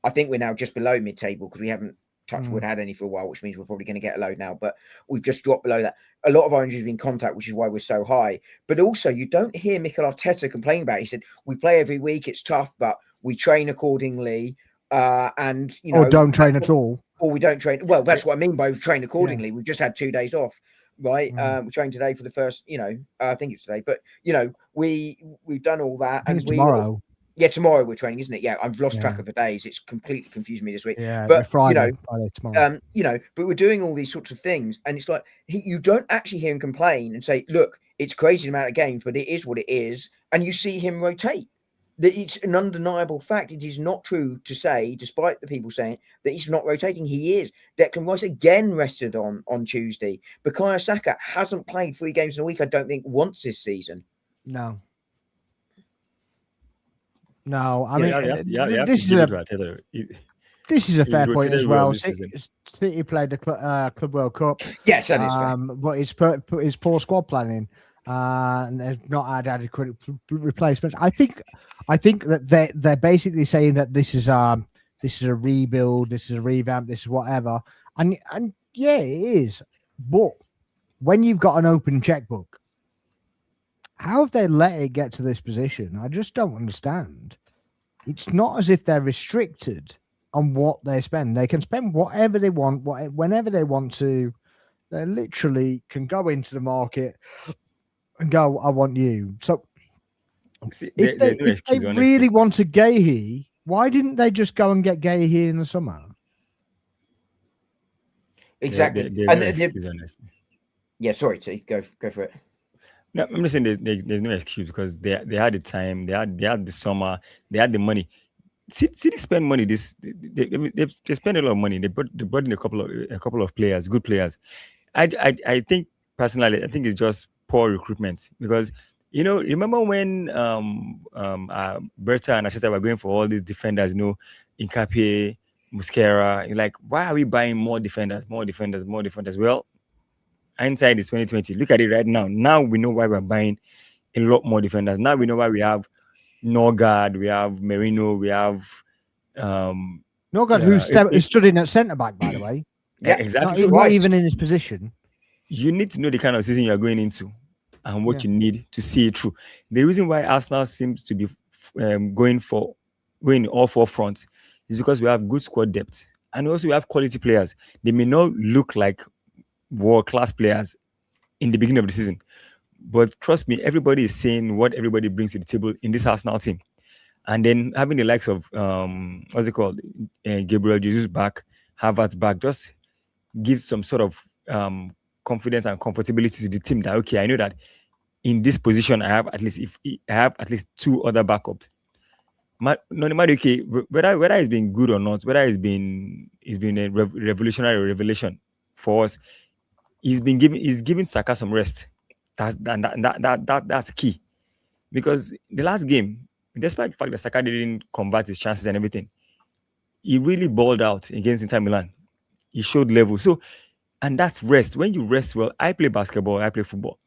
S2: I think we're now just below mid-table because we haven't touched wood had any for a while, which means we're probably going to get a load now. But we've just dropped below that. A lot of our injuries have been contact, which is why we're so high. But also, you don't hear Mikel Arteta complain about it. He said we play every week. It's tough, but we train accordingly. And you know,
S1: or don't train at all.
S2: Or we don't train. Well, that's what I mean by train accordingly. We've just had 2 days off, right? We trained today for the first, I think it's today. But, we've done all that.
S1: And tomorrow.
S2: Tomorrow we're training, isn't it? Yeah, I've lost track of the days. It's completely confused me this week.
S1: Yeah,
S2: but
S1: Friday tomorrow.
S2: But we're doing all these sorts of things. And it's like, you don't actually hear him complain and say, look, it's crazy amount of games, but it is what it is. And you see him rotate. That it's an undeniable fact. It is not true to say, despite the people saying that he's not rotating. He is. Declan Rice again rested on Tuesday. Bukayo Saka hasn't played 3 games in a week, I don't think, once this season.
S1: No. I mean, this is a fair point as well. City played the Club World Cup.
S2: Yes, that is fair.
S1: But it's poor squad planning. And they've not had adequate replacements. I think that they're basically saying that this is a rebuild, this is a revamp, this is whatever. And yeah, it is. But when you've got an open checkbook, how have they let it get to this position? I just don't understand. It's not as if they're restricted on what they spend. They can spend whatever they want, whenever they want to. They literally can go into the market and go, I want you. So if they really wanted Gahey, why didn't they just go and get Gahey in the summer?
S2: Exactly. Sorry, T. Go for it.
S3: No, I'm just saying there's no excuse because they had the time, they had the summer, they had the money. City spend money. They spend a lot of money. They brought in a couple of players, good players. I think personally, I think it's just poor recruitment because remember when Berta and Ashita were going for all these defenders, Incapié, Musquera. You're like, why are we buying more defenders? Well, hindsight is 2020. Look at it right now. Now we know why we're buying a lot more defenders. Now we know why we have Norgard, we have Merino, we have
S1: Norgard, who stood in at centre back, by the way.
S3: Yeah, exactly.
S1: Not even in his position.
S3: You need to know the kind of season you're going into and what you need to see it through. The reason why Arsenal seems to be going all 4 fronts is because we have good squad depth And also we have quality players. They may not look like world-class players in the beginning of the season, but trust me, everybody is saying what everybody brings to the table in this Arsenal team. And then having the likes of what's it called, Gabriel Jesus back, Havertz back, just gives some sort of confidence and comfortability to the team that okay, I know that in this position I have at least if I have at least two other backups. No matter okay, whether it's been good or not, whether it's been a revolutionary revelation for us, he's giving Saka some rest. That's key because the last game, despite the fact that Saka didn't convert his chances and everything, he really balled out against Inter Milan. He showed level. So, and that's rest. When you rest well, I play basketball, I play football.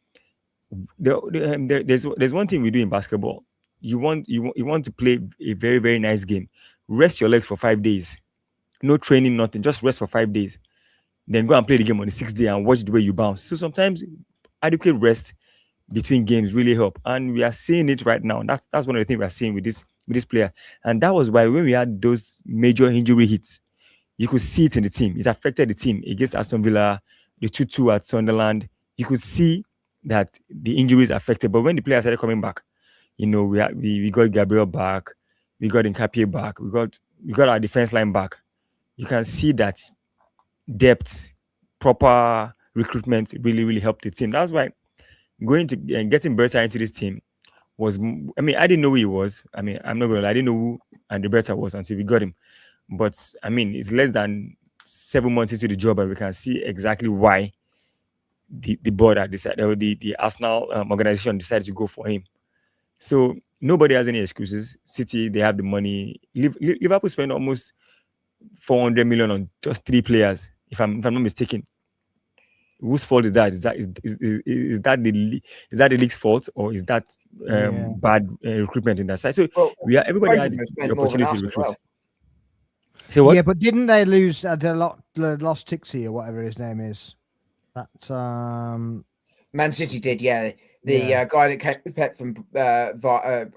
S3: There's one thing we do in basketball. You want to play a very very nice game. Rest your legs for 5 days. No training, nothing. Just rest for 5 days. Then go and play the game on the sixth day and watch the way you bounce. So sometimes adequate rest between games really help, and we are seeing it right now. That's one of the things we are seeing with this player, and that was why when we had those major injury hits, you could see it in the team. It affected the team against Aston Villa, the 2-2 at Sunderland. You could see that the injuries affected. But when the players started coming back, we got Gabriel back, we got Nkapie back, we got our defense line back. You can see that depth, proper recruitment really, really helped the team. That's why going to and getting Berta into this team was, I mean, I didn't know who he was. I mean, I'm not going to lie, I didn't know who Andre Berta was until we got him. But I mean, it's less than 7 months into the job, and we can see exactly why the board had decided, or the Arsenal organization decided to go for him. So nobody has any excuses. City, they have the money. Liverpool spent almost 400 million on just three players, if I'm not mistaken. Whose fault is that? Is that the league's fault, or is that bad recruitment in that side? So everybody had the opportunity to recruit.
S2: Well.
S3: So what?
S1: Yeah, but didn't they lose lost Tixie or whatever his name is? That
S2: Man City did, yeah. The guy that came Pep from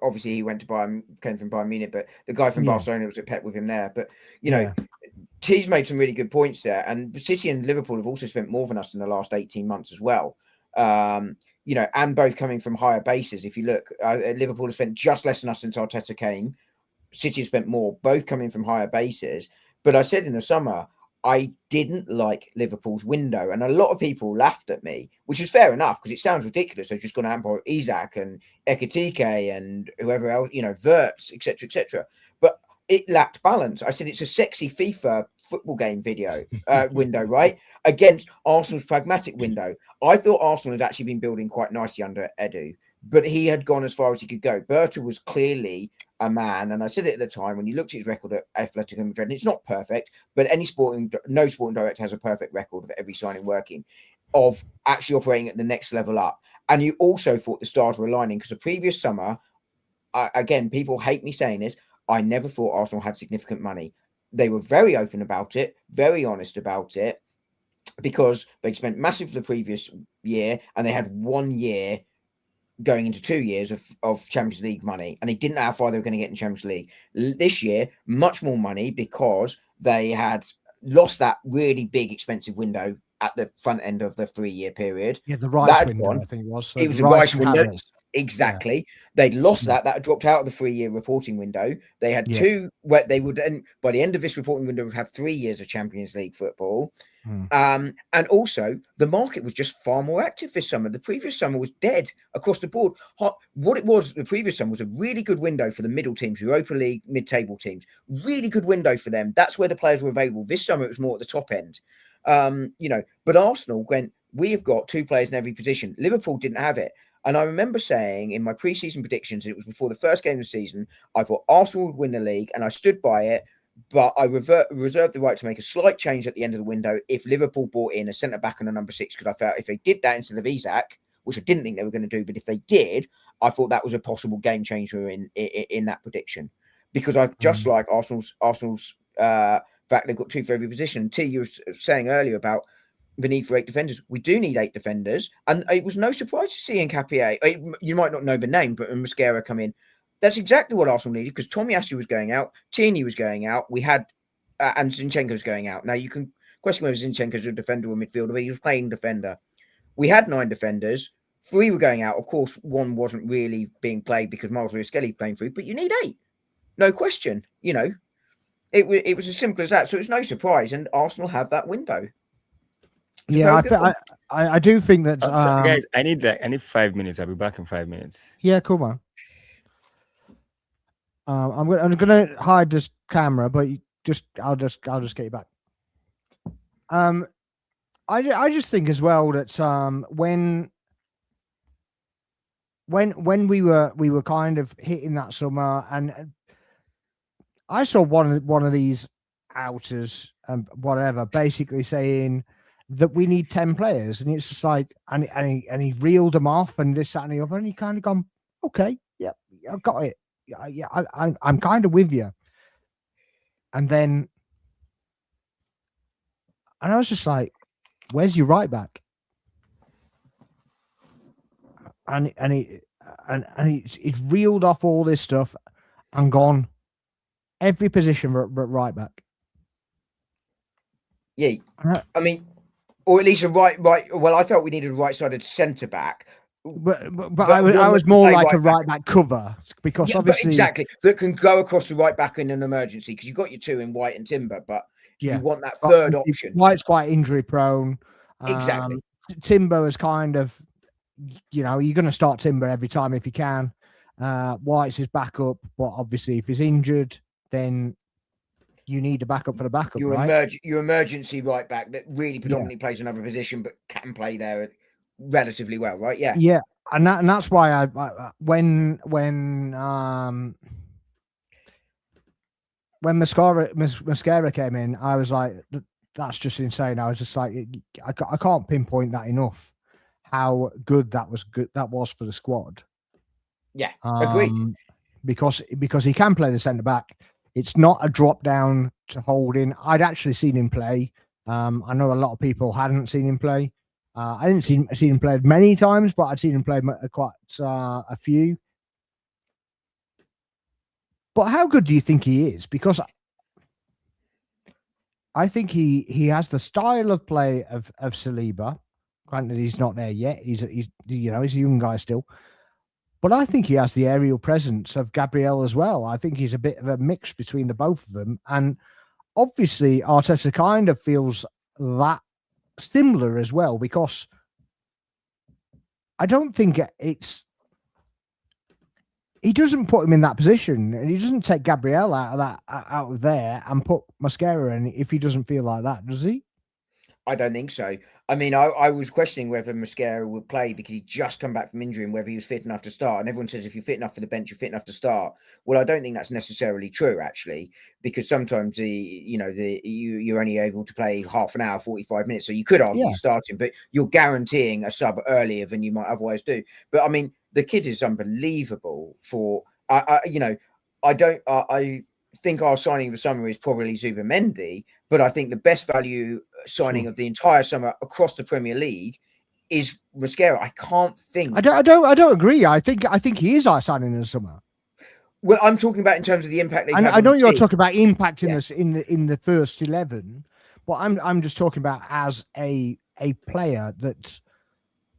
S2: obviously he went to came from Bayern Munich, but the guy from Barcelona was at Pep with him there. But you know, T's made some really good points there, and City and Liverpool have also spent more than us in the last 18 months as well. And both coming from higher bases. If you look, Liverpool have spent just less than us since Arteta came. City has spent more, both coming from higher bases. But I said in the summer, I didn't like Liverpool's window, and a lot of people laughed at me, which is fair enough because it sounds ridiculous. They've just gone out and bought Isaac and Ekitike and whoever else, Verts, etc., etc. But it lacked balance. I said it's a sexy FIFA football game window, right? Against Arsenal's pragmatic window. I thought Arsenal had actually been building quite nicely under Edu, but he had gone as far as he could go. Berta was clearly a man, and I said it at the time when you looked at his record at Atletico Madrid, and it's not perfect, but no sporting director has a perfect record of every signing working, of actually operating at the next level up. And you also thought the stars were aligning because the previous summer, again, people hate me saying this, I never thought Arsenal had significant money. They were very open about it, very honest about it, because they spent massive the previous year, and they had 1 year going into 2 years of Champions League money, and they didn't know how far they were going to get in Champions League. This year, much more money because they had lost that really big expensive window at the front end of the 3-year period.
S1: Yeah, the Rice window, I think it was. So
S2: it was the Rice window.
S1: Havertz.
S2: Exactly. Yeah. They'd lost that had dropped out of the 3-year reporting window. They had two where they would then, by the end of this reporting window, would have 3 years of Champions League football. And also the market was just far more active this summer. The previous summer was dead across the board. What it was the previous summer was a really good window for the middle teams, Europa League mid-table teams. Really good window for them. That's where the players were available. This summer it was more at the top end. But Arsenal went, we have got 2 players in every position. Liverpool didn't have it. And I remember saying in my pre-season predictions, and it was before the first game of the season, I thought Arsenal would win the league, and I stood by it. But I reserved the right to make a slight change at the end of the window if Liverpool brought in a centre-back and a number 6, because I felt if they did that instead of Isaac, which I didn't think they were going to do, but if they did, I thought that was a possible game changer in that prediction. Because I just like Arsenal's fact they've got 2 for every position. T, you were saying earlier about the need for 8 defenders. We do need 8 defenders, and it was no surprise to see Nkapie. You might not know the name, but Mosquera come in. That's exactly what Arsenal needed because Tomiyasu was going out, Tierney was going out. We had and Zinchenko's going out. Now you can question whether Zinchenko's a defender or midfielder, but he was playing defender. We had 9 defenders. 3 were going out. Of course, 1 wasn't really being played because Miles Lewis-Skelly playing through, but you need 8. No question. You know, it was as simple as that. So it's no surprise. And Arsenal have that window.
S1: Yeah, I do think that
S3: guys, I need 5 minutes. I'll be back in 5 minutes.
S1: Yeah, cool, man. I'm gonna hide this camera, but I'll just get you back. I just think as well that when we were kind of hitting that summer, and I saw one of these outers and whatever basically saying that we need 10 players, and it's just like, and he reeled them off and this, that, and the other, and he kind of gone, okay, yeah, I've got it. Yeah, I'm kind of with you. And then, and I was just like, where's your right back? And he's reeled off all this stuff and gone every position but right back.
S2: Yeah, I mean, or at least a right. Well, I felt we needed a right-sided centre back.
S1: But I was more like a right back cover, because obviously
S2: exactly that can go across the right back in an emergency, because you've got your 2 in White and Timber, but you want that third option.
S1: White's quite injury prone.
S2: Exactly.
S1: Timber is kind of, you're going to start Timber every time if you can. White's his backup, but obviously if he's injured, then you need a backup for the backup.
S2: Your emergency right back that really predominantly plays another position, but can play there relatively well, right? Yeah,
S1: and that's why I when Mascara came in, I was like, that's just insane. I was just like, I can't pinpoint that enough how good that was for the squad.
S2: Yeah, agreed.
S1: Because he can play the centre back. It's not a drop down to Holding. I'd actually seen him play. I know a lot of people hadn't seen him play. I didn't see him played many times, but I'd seen him play quite a few. But how good do you think he is? Because I think he has the style of play of Saliba. Granted, he's not there yet. He's a young guy still. But I think he has the aerial presence of Gabriel as well. I think he's a bit of a mix between the both of them. And obviously, Arteta kind of feels that similar as well, because I don't think he doesn't put him in that position, and he doesn't take Gabriel out of there and put Mascara in if he doesn't feel like that, does he?
S2: I don't think so. I mean, I was questioning whether Mascara would play because he'd just come back from injury and whether he was fit enough to start. And everyone says if you're fit enough for the bench, you're fit enough to start. Well, I don't think that's necessarily true, actually, because sometimes you're only able to play half an hour, 45 minutes. So you could argue starting, but you're guaranteeing a sub earlier than you might otherwise do. But I mean, the kid is unbelievable for, I think our signing of the summer is probably Zubimendi, but I think the best value signing of the entire summer across the Premier League is Mascara. I can't think.
S1: I don't agree. I think he is our signing in the summer.
S2: Well, I'm talking about in terms of the impact.
S1: I know you're talking about impact in the first 11, but I'm just talking about as a player that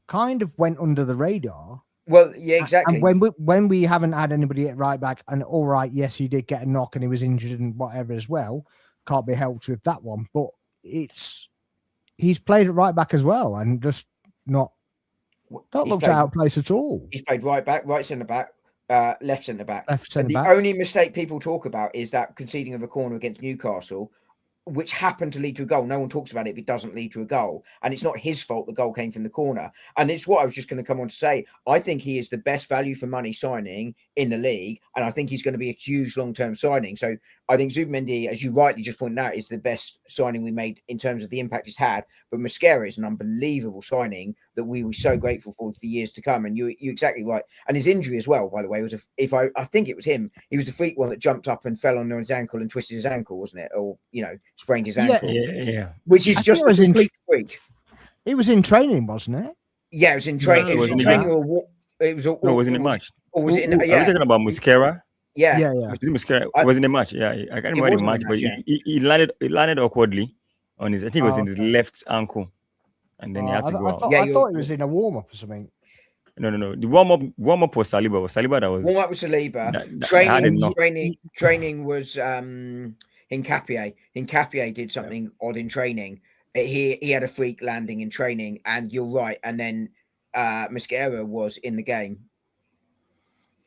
S1: kind of went under the radar.
S2: Well, yeah, exactly.
S1: And when we haven't had anybody at right back, and all right, yes, he did get a knock and he was injured and whatever as well. Can't be helped with that one, but he's played at right back as well, and just not looked out of place at all.
S2: He's played right back, right centre back, left centre back.
S1: The
S2: only mistake people talk about is that conceding of a corner against Newcastle, which happened to lead to a goal. No one talks about it if it doesn't lead to a goal. And it's not his fault the goal came from the corner. And it's what I was just going to come on to say. I think he is the best value for money signing in the league. And I think he's going to be a huge long-term signing. So I think Zubimendi, as you rightly just pointed out, is the best signing we made in terms of the impact he's had. But Mascara is an unbelievable signing that we were so grateful for years to come. And you're exactly right. And his injury as well, by the way, was I think it was him. He was the freak one that jumped up and fell on his ankle and twisted his ankle, wasn't it? Or, sprained his ankle.
S3: Yeah.
S2: Which is just a complete freak.
S1: It was in training, wasn't it?
S2: Yeah, it was in training.
S3: No,
S2: it was in training or it was.
S3: No, wasn't it much?
S2: Or was it in?
S3: Are you talking about Mascara?
S2: Yeah.
S1: Yeah.
S3: Musquera was in the match. Yeah, I can't remember
S2: was
S3: the
S2: in the
S3: match, but
S2: match,
S3: he landed awkwardly on his. I think it was in his
S1: Okay.
S3: left ankle, and then he had to go out.
S2: Yeah,
S1: I thought it was in a warm up or something.
S3: No. The warm up was Saliba. Was Saliba that was
S2: warm up with Saliba.
S3: that had a knock.
S2: Training was Hincapié. Hincapié did something odd in training. He had a freak landing in training, and you're right. And then Mosquera was in the game.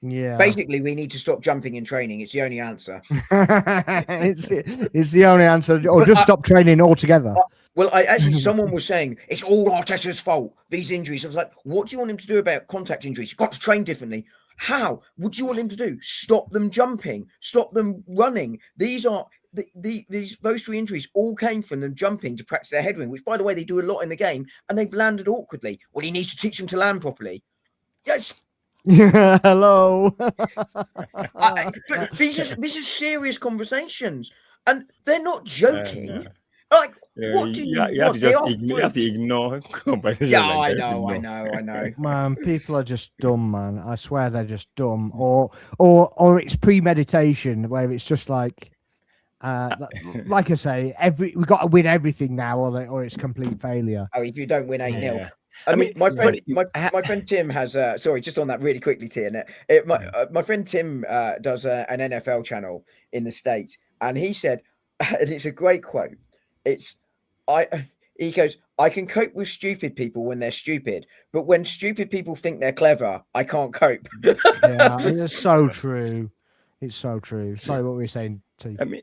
S1: Yeah.
S2: Basically, we need to stop jumping in training. It's the only answer.
S1: it's the only answer, or just stop training altogether.
S2: Well, someone was saying it's all Arteta's fault. These injuries. I was like, what do you want him to do about contact injuries? You've got to train differently. How would you want him to do? Stop them jumping, stop them running. These are those 3 injuries all came from them jumping to practice their headwind, which, by the way, they do a lot in the game, and they've landed awkwardly. Well, he needs to teach them to land properly. Yes.
S1: Hello.
S2: But these are serious conversations, and they're not joking. Like, what do you
S3: have
S2: want?
S3: you have to ignore conversations.
S2: Yeah,
S3: like
S2: I know.
S1: Man, people are just dumb, man. I swear they're just dumb, or it's premeditation, where it's just like I say, we got to win everything now, or it's complete failure.
S2: Oh, if you don't win 8-0. Yeah. I mean, my friend Tim has sorry, just on that really quickly, Tier. My friend Tim does an NFL channel in the States, and he said, and it's a great quote. He goes, I can cope with stupid people when they're stupid, but when stupid people think they're clever, I can't cope.
S1: Yeah, it's so true. It's so true. Sorry, what were you saying, T?
S3: I mean,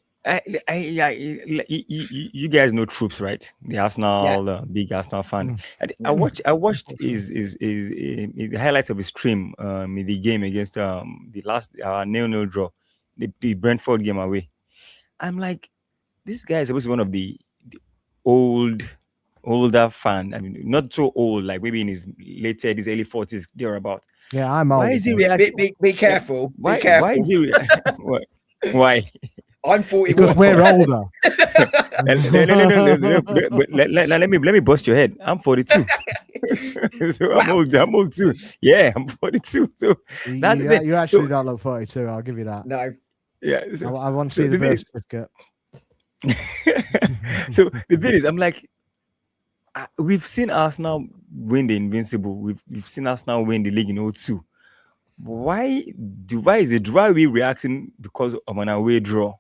S3: you guys know Troops, right? The Arsenal, big Arsenal fan. I watched his the highlights of his stream in the game against the last 0-0 draw, the Brentford game away. I'm like, this guy is supposed to be one of the older fan. I mean, not so old, like maybe in his late 30s, early 40s, thereabout.
S1: Yeah, I'm old.
S2: Why is he reacting? Be careful. Be careful.
S3: Why is he? Why?
S2: I'm 41.
S1: Because we're older.
S3: Let me bust your head. I'm 42. So I'm old too. Yeah, I'm 42. So that's the thing.
S1: You actually don't look 42. I'll give you that.
S2: No.
S3: Yeah. So,
S1: I want to see the birth certificate.
S3: So the thing is, I'm like, we've seen Arsenal win the Invincible. We've seen Arsenal win the league in 2002. Why are we reacting because of an away draw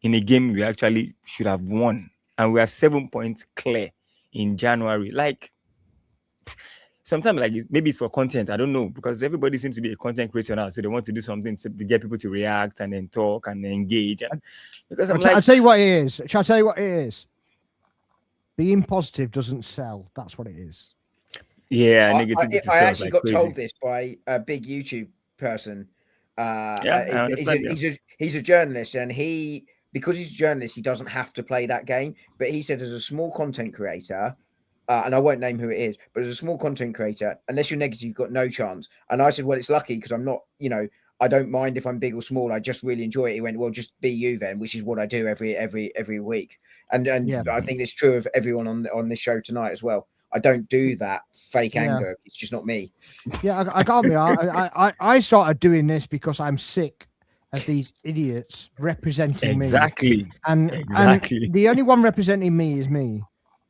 S3: in a game we actually should have won, and we are 7 points clear in January? Like, sometimes, like, maybe it's for content. I don't know, because everybody seems to be a content creator now, so they want to do something to get people to react and then talk and engage. Because
S1: I'll tell you what it is. Shall I tell you what it is? Being positive doesn't sell. That's what it is.
S3: Yeah, negativity.
S2: I actually got told this by a big YouTube person. He's a journalist, and because he's a journalist, he doesn't have to play that game. But he said, as a small content creator, and I won't name who it is, but as a small content creator, unless you're negative, you've got no chance. And I said, well, it's lucky because I'm not, I don't mind if I'm big or small. I just really enjoy it. He went, well, just be you then, which is what I do every week. And yeah. I think it's true of everyone on this show tonight as well. I don't do that fake anger. It's just not me.
S1: Yeah, I can't be. I started doing this because I'm sick of these idiots representing me. And the only one representing me is me.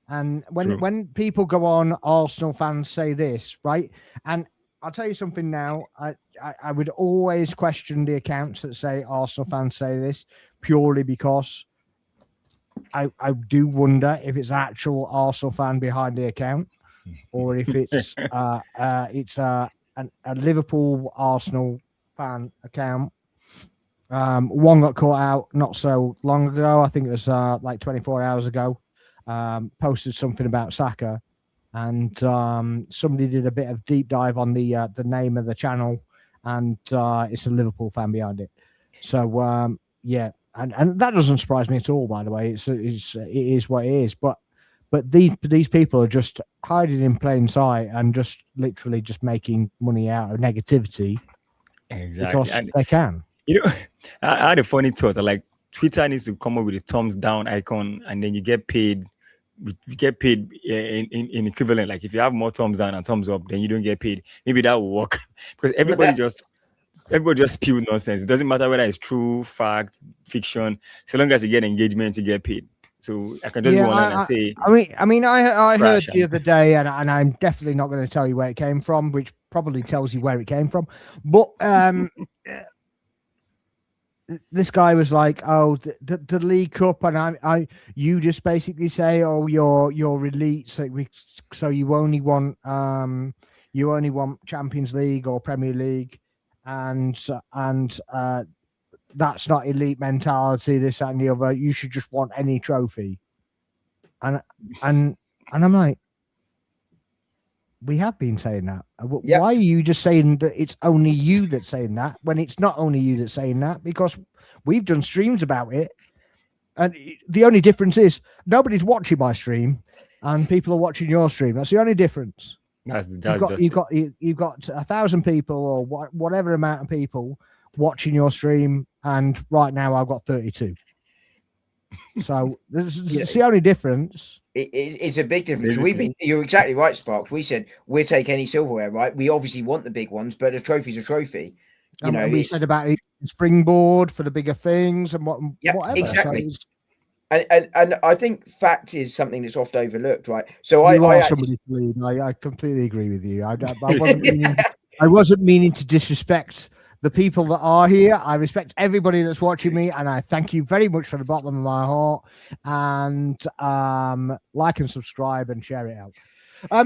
S1: And when people go on, Arsenal fans say this, right? And I'll tell you something now. I would always question the accounts that say Arsenal fans say this, purely because I do wonder if it's an actual Arsenal fan behind the account, or if it's a Liverpool Arsenal fan account. One got caught out not so long ago. I think it was like 24 hours ago. Posted something about Saka, and somebody did a bit of deep dive on the name of the channel, and it's a Liverpool fan behind it. So yeah. And that doesn't surprise me at all, by the way. It is what it is. But these people are just hiding in plain sight and just literally just making money out of negativity. Exactly. Because they can.
S3: I had a funny thought. Like, Twitter needs to come up with a thumbs down icon, and then you get paid. You get paid in equivalent. Like, if you have more thumbs down and thumbs up, then you don't get paid. Maybe that will work because everybody just everybody just spew nonsense. It doesn't matter whether it's true, fact, fiction. So long as you get engagement, you get paid. So I can just go online and say,
S1: I heard
S3: trash
S1: the
S3: and-
S1: other day, and I'm definitely not going to tell you where it came from, which probably tells you where it came from. But this guy was like, "Oh, the League Cup," and you just basically say, "Oh, you're elite, so you only want Champions League or Premier League, and that's not elite mentality. This that, and the other. You should just want any trophy." And I'm like, we have been saying that.
S2: Yep.
S1: Why are you just saying that it's only you that's saying that when it's not only you that's saying that? Because we've done streams about it, and the only difference is nobody's watching my stream, and people are watching your stream. That's the only difference. You've got 1,000 people or whatever amount of people watching your stream, and right now I've got 32. So it's the only difference.
S2: It's a big difference. You're exactly right, Sparks. We said we'll take any silverware, right? We obviously want the big ones, but a trophy's a trophy.
S1: We said about it, springboard for the bigger things and whatever.
S2: Exactly. So and I think fact is something that's often overlooked, right? So
S1: somebody to lead. I completely agree with you. I wasn't meaning to disrespect the people that are here. I respect everybody that's watching me, and I thank you very much from the bottom of my heart. And like and subscribe and share it out. It's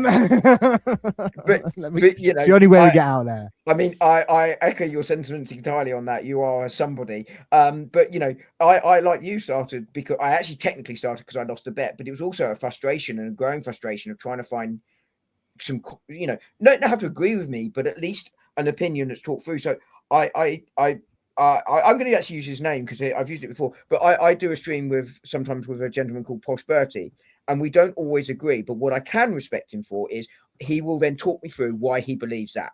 S1: the only way we get out there.
S2: I mean, I echo your sentiments entirely on that. You are somebody, but I like you started because I actually technically started because I lost a bet, but it was also a frustration and a growing frustration of trying to find some, don't have to agree with me, but at least an opinion that's talked through. So I'm going to actually use his name because I've used it before, but I do a stream sometimes with a gentleman called Posh Bertie, and we don't always agree. But what I can respect him for is he will then talk me through why he believes that.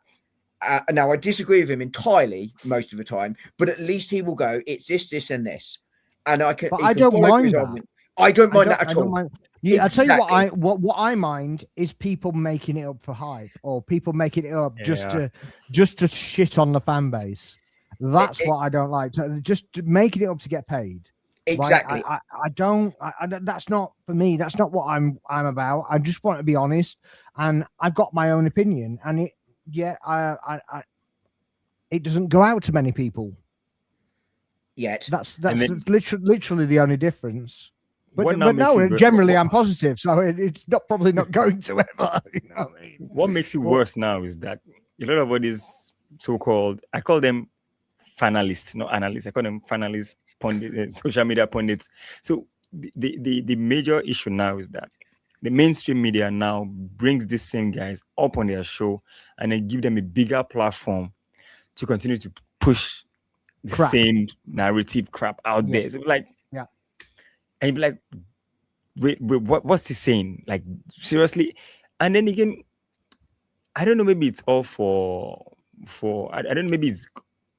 S2: Now I disagree with him entirely most of the time, but at least he will go, it's this, this, and this, and I can.
S1: But I don't mind that.
S2: I don't mind that at all.
S1: Yeah, exactly. I'll tell you what I mind is people making it up for hype or people making it up just to shit on the fan base. That's what I don't like. Just making it up to get paid.
S2: Exactly.
S1: Right? I don't. That's not for me. That's not what I'm about. I just want to be honest, and I've got my own opinion, and it doesn't go out to many people
S2: yet.
S1: That's literally the only difference. But no, generally I'm positive, so it's probably not going to ever. You know what I mean?
S3: What makes it worse now is that a lot of what is so-called, I call them finalists, not analysts. I call them finalists, pundits, social media pundits. So the major issue now is that the mainstream media now brings these same guys up on their show and then give them a bigger platform to continue to push the same narrative crap out there. So and you'd be like, wait, what's he saying? Like, seriously? And then again, I don't know, maybe it's all for I don't know, maybe it's,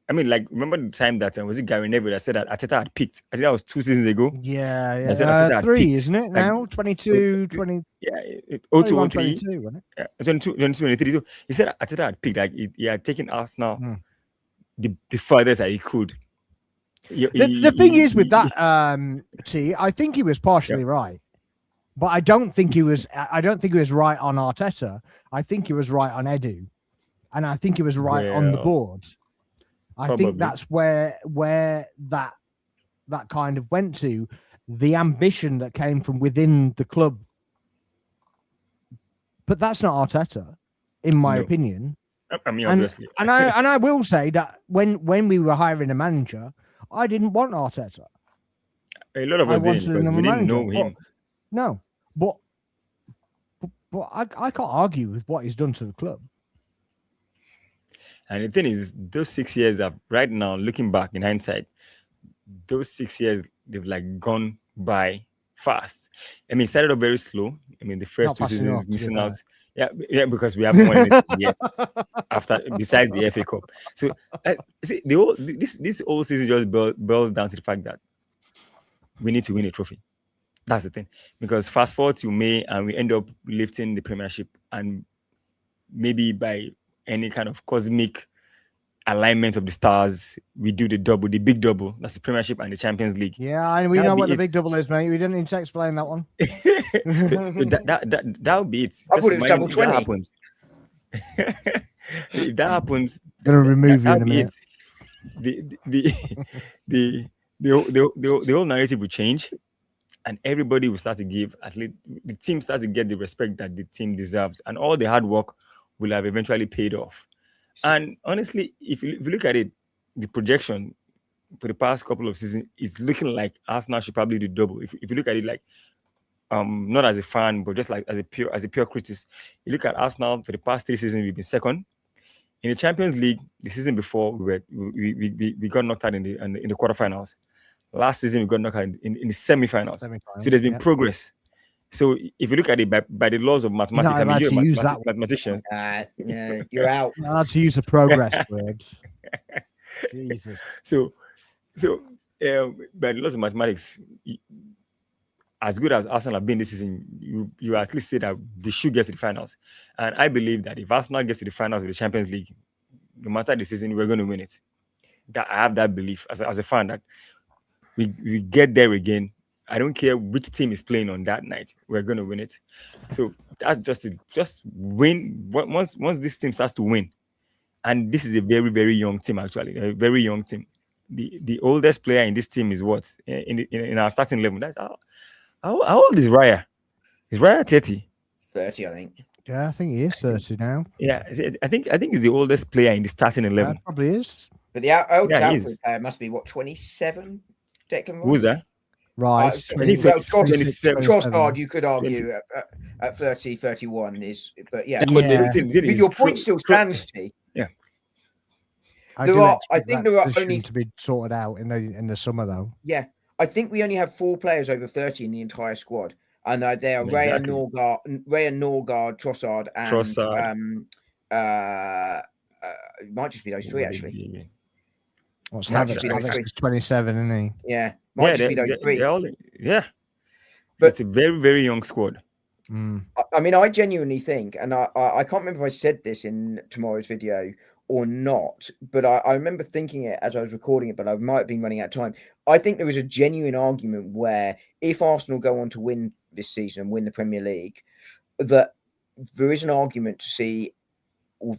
S3: I mean, like, remember the time that, was it Gary Neville that said that Arteta had picked? I think that was 2 seasons ago.
S1: Yeah. 3, isn't it now? 22, 20.
S3: Yeah,
S1: 21, 22, wasn't it?
S3: Yeah, 22, 23. So he said Arteta had picked, like, he had taken Arsenal the furthest that he could.
S1: The thing is with that, I think he was partially right, but I don't think he was right on Arteta. I think he was right on Edu, and I think he was right on the board. I think that's where that kind of went to, the ambition that came from within the club. But that's not Arteta, in my opinion.
S3: I mean, obviously.
S1: And I will say that when we were hiring a manager, I didn't want Arteta.
S3: A lot of us didn't, because we didn't know him.
S1: But I can't argue with what he's done to the club.
S3: And the thing is, those 6 years have, right now, looking back in hindsight, those 6 years, they've like gone by fast. I mean, it started off very slow. I mean, the first 2 seasons missing out. Yeah, because we haven't won anything yet besides the FA Cup. So see, this whole season just boils down to the fact that we need to win a trophy. That's the thing. Because fast forward to May and we end up lifting the Premiership, and maybe by any kind of cosmic alignment of the stars. We do the double, the big double. That's the Premiership and the Champions League.
S1: Yeah, and we
S3: That'll
S1: know
S3: be
S1: what the
S3: it.
S1: big double is, mate. We didn't need to explain that one.
S3: That'll be it.
S2: I thought it was double
S3: If that
S2: 20.
S3: happens. So if that happens,
S1: Gonna remove you in a
S3: that'll be
S1: minute.
S3: it. The whole narrative will change, and everybody will start to give, at least the team starts to get the respect that the team deserves, and all the hard work will have eventually paid off. And honestly, if you look at it, the projection for the past couple of seasons is looking like Arsenal should probably do double. If you look at it like not as a fan, but just like as a pure critic, you look at Arsenal for the past 3 seasons, we've been second. In the Champions League, the season before we got knocked out in the quarterfinals. Last season we got knocked out in the semi-finals. So there's been progress. So if you look at it by the laws of mathematics,
S1: You're not allowed to use that
S3: mathematician.
S2: Yeah, you're out.
S1: You're not allowed to use the progress word. Jesus.
S3: So by the laws of mathematics, as good as Arsenal have been this season, you at least say that they should get to the finals. And I believe that if Arsenal gets to the finals of the Champions League, no matter the season, we're going to win it. That I have that belief as a fan that we get there again. I don't care which team is playing on that night, we're going to win it. So that's just win. Once this team starts to win, and this is a very, very young team, actually, a very young team. The oldest player in this team is what? In our starting 11. That's how old is Raya? Is Raya 30?
S2: 30, I think.
S1: Yeah, I think he is 30 now.
S3: Yeah, I think he's the oldest player in the starting 11.
S1: Probably is.
S2: But the oldest
S3: Yeah, he
S2: Alfred
S3: is.
S2: player must be, what, 27? Declan Rice?
S3: Who's that?
S1: Right.
S3: I think so. 27.
S2: Trossard, you could argue at 30, 31 is, but yeah.
S3: But
S1: Yeah.
S2: But your point still stands, T.
S3: Yeah.
S1: I
S2: think there are only
S1: to be sorted out in the summer though.
S2: Yeah, I think we only have 4 players over 30 in the entire squad, and they are Ray and Norgard, Trossard, and it might just be those 3 actually.
S1: What's
S2: Might
S1: Havertz?
S2: just be those 3.
S1: Havertz is 27, isn't he?
S2: Yeah, might just be those 3.
S3: But it's a very, very young squad.
S2: I mean, I genuinely think, and I can't remember if I said this in tomorrow's video or not, but I remember thinking it as I was recording it, but I might have been running out of time. I think there is a genuine argument where if Arsenal go on to win this season and win the Premier League, that there is an argument to see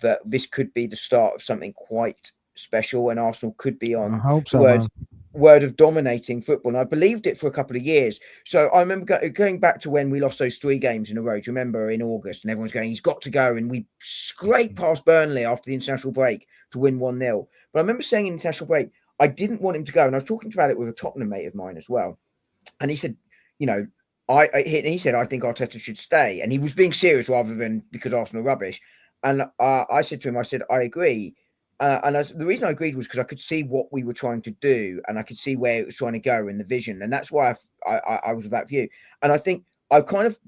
S2: that this could be the start of something quite special, and Arsenal could be on word of dominating football. And I believed it for a couple of years. So I remember going back to when we lost those 3 games in a row. Do you remember in August? And everyone's going, he's got to go. And we scraped past Burnley after the international break to win 1-0. But I remember saying in the international break, I didn't want him to go. And I was talking about it with a Tottenham mate of mine as well. And he said, you know, he said, I think Arteta should stay. And he was being serious rather than because Arsenal are rubbish. And I said to him, I agree. The reason I agreed was because I could see what we were trying to do, and I could see where it was trying to go in the vision, and that's why I was of that view. And I think I've kind of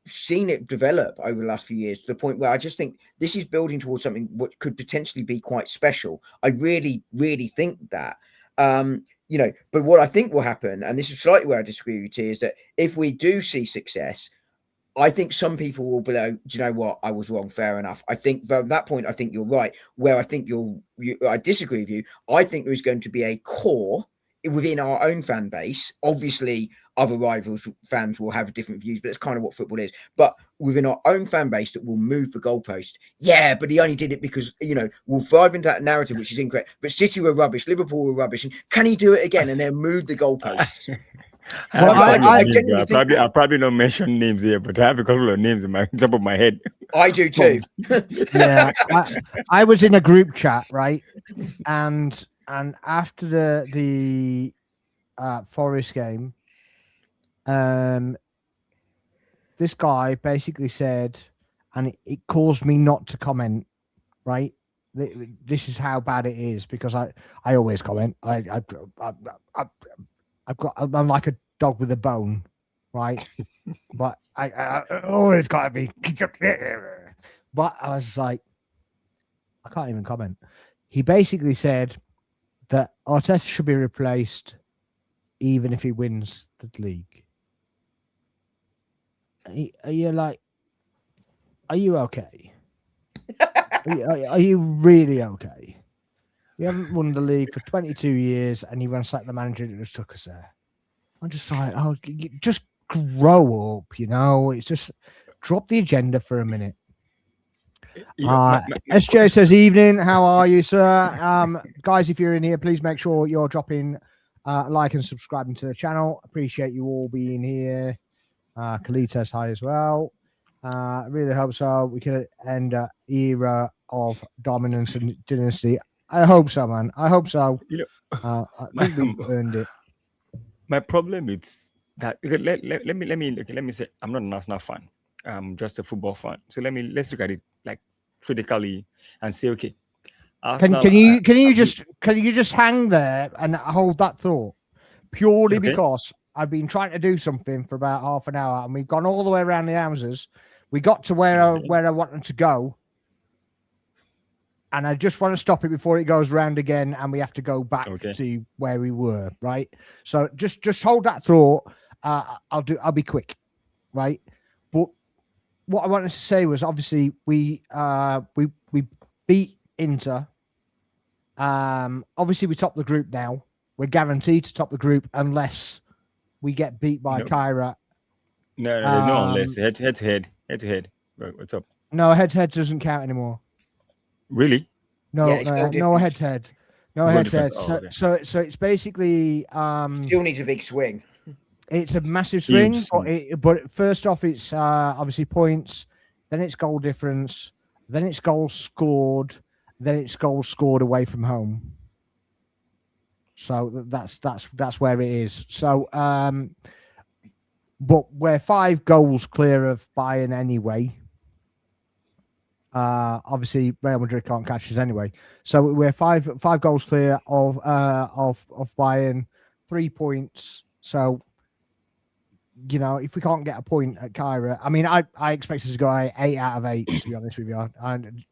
S2: seen it develop over the last few years to the point where I just think this is building towards something what could potentially be quite special. I really, really think that. But what I think will happen, and this is slightly where I disagree with you, is that if we do see success, I think some people will be like, do you know what? I was wrong. Fair enough. I think from that point, I think you're right. Where I think I disagree with you. I think there is going to be a core within our own fan base. Obviously, other rivals fans will have different views, but it's kind of what football is. But within our own fan base that will move the goalpost. Yeah, but he only did it because, we'll thrive into that narrative, which is incorrect. But City were rubbish. Liverpool were rubbish. And can he do it again? And then move the goalposts.
S3: I probably don't mention names here, but I have a couple of names in my top of my head.
S2: I do too.
S1: Yeah, I was in a group chat, right, and after the Forest game, this guy basically said, and it caused me not to comment, right. This is how bad it is because I always comment. I'm like a dog with a bone, right? But I always got to be. But I was like, I can't even comment. He basically said that Arteta should be replaced even if he wins the league. Are you okay? Are you really okay? We haven't won the league for 22 years, and you want to sack the manager that just took us there. I'm just like, oh, just grow up, It's just drop the agenda for a minute. SJ says, evening. How are you, sir? Guys, if you're in here, please make sure you're dropping like and subscribing to the channel. Appreciate you all being here. Khalid says hi as well. I really hope so. We can end an era of dominance and dynasty. I hope so, man. I hope so. I think we've earned it.
S3: My problem is that let me say I'm not an Arsenal fan. I'm just a football fan. So let's look at it like critically and say, okay, Arsenal,
S1: can you just hang there and hold that thought purely because I've been trying to do something for about half an hour and we've gone all the way around the houses. We got to where I wanted to go. And I just want to stop it before it goes round again and we have to go back to where we were, right? So just hold that thought. I'll be quick, right? But what I wanted to say was obviously we beat Inter. Obviously we top the group now. We're guaranteed to top the group unless we get beat by Kyra.
S3: No, there's no unless. Head to head. What's up?
S1: No, head to head doesn't count anymore.
S3: Really?
S1: No head to head. No head to head. So it's basically
S2: still needs a big swing.
S1: It's a massive swing, but first off, it's obviously points, then it's goal difference, then it's goals scored, then it's goals scored away from home. So that's where it is. So but we're 5 goals clear of Bayern anyway. Obviously Real Madrid can't catch us anyway. So we're five goals clear of Bayern, 3 points. So if we can't get a point at Kyra, I mean, I expect us to go 8 out of 8. To be honest with you, and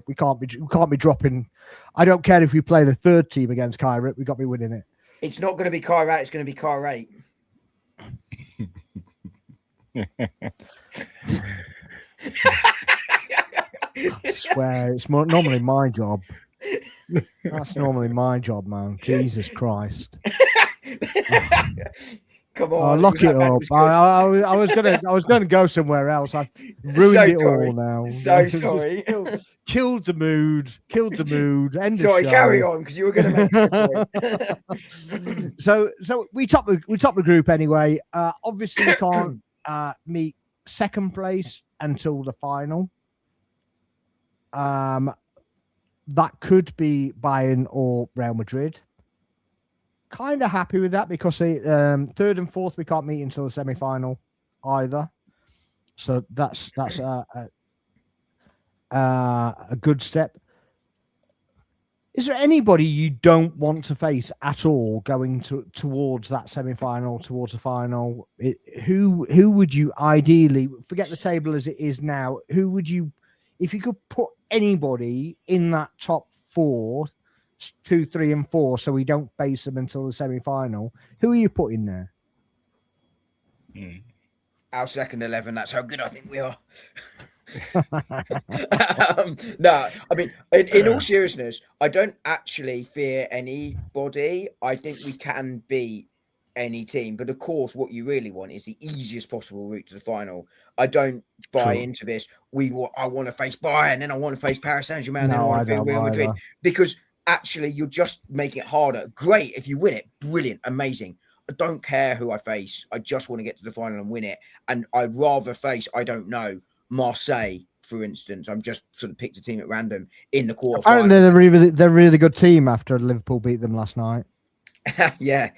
S1: we can't be dropping. I don't care if we play the third team against Kyra, we got to be winning it.
S2: It's not going to be Kyra. It's going to be Kyra 8.
S1: I swear, it's normally my job. That's normally my job, man. Jesus Christ.
S2: Come on,
S1: lock it up. I was gonna go somewhere else. I've ruined all now.
S2: So sorry.
S1: Killed the mood. End
S2: sorry,
S1: of show.
S2: Carry on because you were gonna make a point.
S1: So we top the group anyway. Obviously we can't meet second place until the final. That could be Bayern or Real Madrid. Kind of happy with that because the third and fourth we can't meet until the semi-final either. So that's a good step. Is there anybody you don't want to face at all going towards that semi-final, towards the final? Who would you ideally, forget the table as it is now, who would you, if you could put anybody in that top 4, 2, 3, and 4, so we don't face them until the semi-final, who are you putting there?
S2: Our second 11, that's how good I think we are. No, I mean, in all seriousness, I don't actually fear anybody. I think we can beat any team, but of course, what you really want is the easiest possible route to the final. I don't buy into this. I want to face Bayern, then I want to face Paris Saint-Germain, then I want to face Real Madrid, because actually you're just making it harder. Great if you win it, brilliant, amazing. I don't care who I face. I just want to get to the final and win it. And I'd rather face, I don't know, Marseille, for instance. I'm just sort of picked a team at random in the quarterfinal.
S1: Apparently, they're a really good team after Liverpool beat them last night.
S2: Yeah.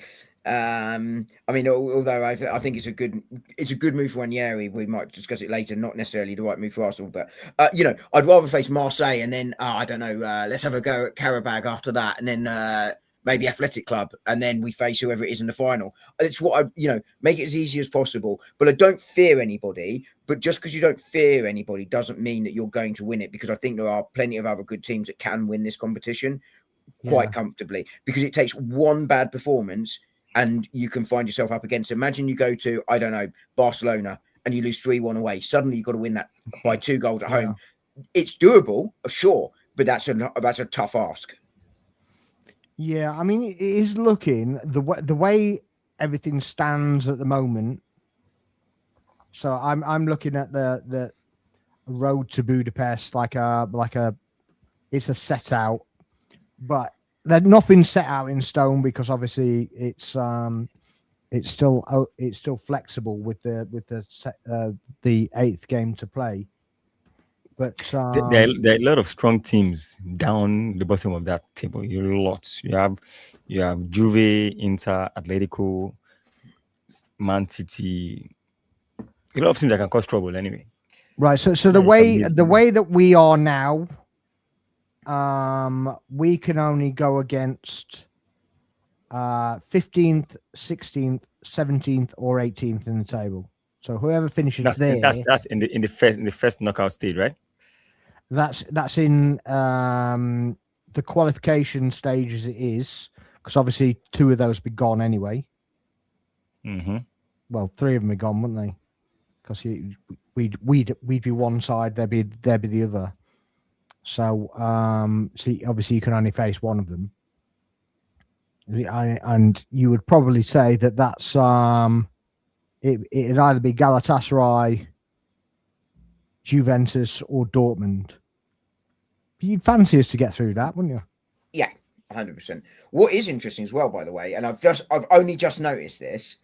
S2: I mean, although I think it's a good move for Ranieri. We might discuss it later. Not necessarily the right move for Arsenal, but I'd rather face Marseille and then I don't know. Let's have a go at Karabag after that, and then maybe Athletic Club, and then we face whoever it is in the final. It's what make it as easy as possible. But I don't fear anybody. But just because you don't fear anybody doesn't mean that you're going to win it, because I think there are plenty of other good teams that can win this competition quite comfortably, because it takes one bad performance and you can find yourself up against it. Imagine you go to, I don't know, Barcelona and you lose 3-1 away. Suddenly you've got to win that by 2 goals at home. It's doable, sure, but that's a tough ask.
S1: Yeah, I mean, it is looking the way everything stands at the moment. So I'm looking at the road to Budapest like a it's a set out, but there's nothing set out in stone because obviously it's still flexible with the eighth game to play. But
S3: There are a lot of strong teams down the bottom of that table. Lots. You have Juve, Inter, Atletico, Man City. A lot of teams that can cause trouble anyway.
S1: right, so
S3: Yeah,
S1: the way that we are now, we can only go against 15th, 16th, 17th, or 18th in the table. So whoever finishes
S3: that's in the first knockout stage, right?
S1: that's in the qualification stage as it is, because obviously 2 of those be gone anyway.
S3: Mm-hmm.
S1: Well, 3 of them are gone, wouldn't they? Because we'd be one side, they'd be the other. So see, obviously you can only face one of them. And you would probably say that's it'd either be Galatasaray, Juventus, or Dortmund. You'd fancy us to get through that, wouldn't you?
S2: Yeah, 100%. What is interesting as well, by the way, and I've only just noticed this.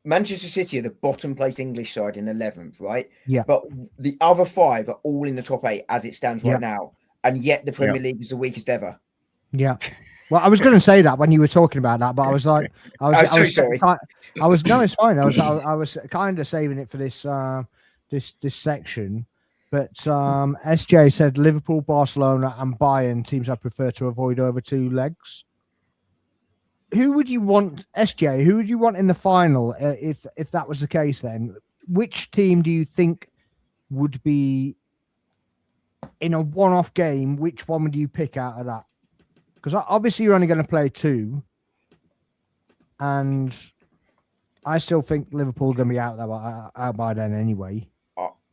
S2: Manchester City are the bottom placed English side in 11th, right?
S1: Yeah.
S2: But the other 5 are all in the top 8 as it stands right now, and yet the Premier League is the weakest ever.
S1: Yeah. Well, I was going to say that when you were talking about that, but I was like,
S2: sorry.
S1: No, it's fine. I was kind of saving it for this this section. But SJ said Liverpool, Barcelona, and Bayern teams I prefer to avoid over 2 legs. Who would you want, SJ? Who would you want in the final if that was the case? Then, which team do you think would be in a one-off game? Which one would you pick out of that? Because obviously you're only going to play 2, and I still think Liverpool are going to be out by then anyway.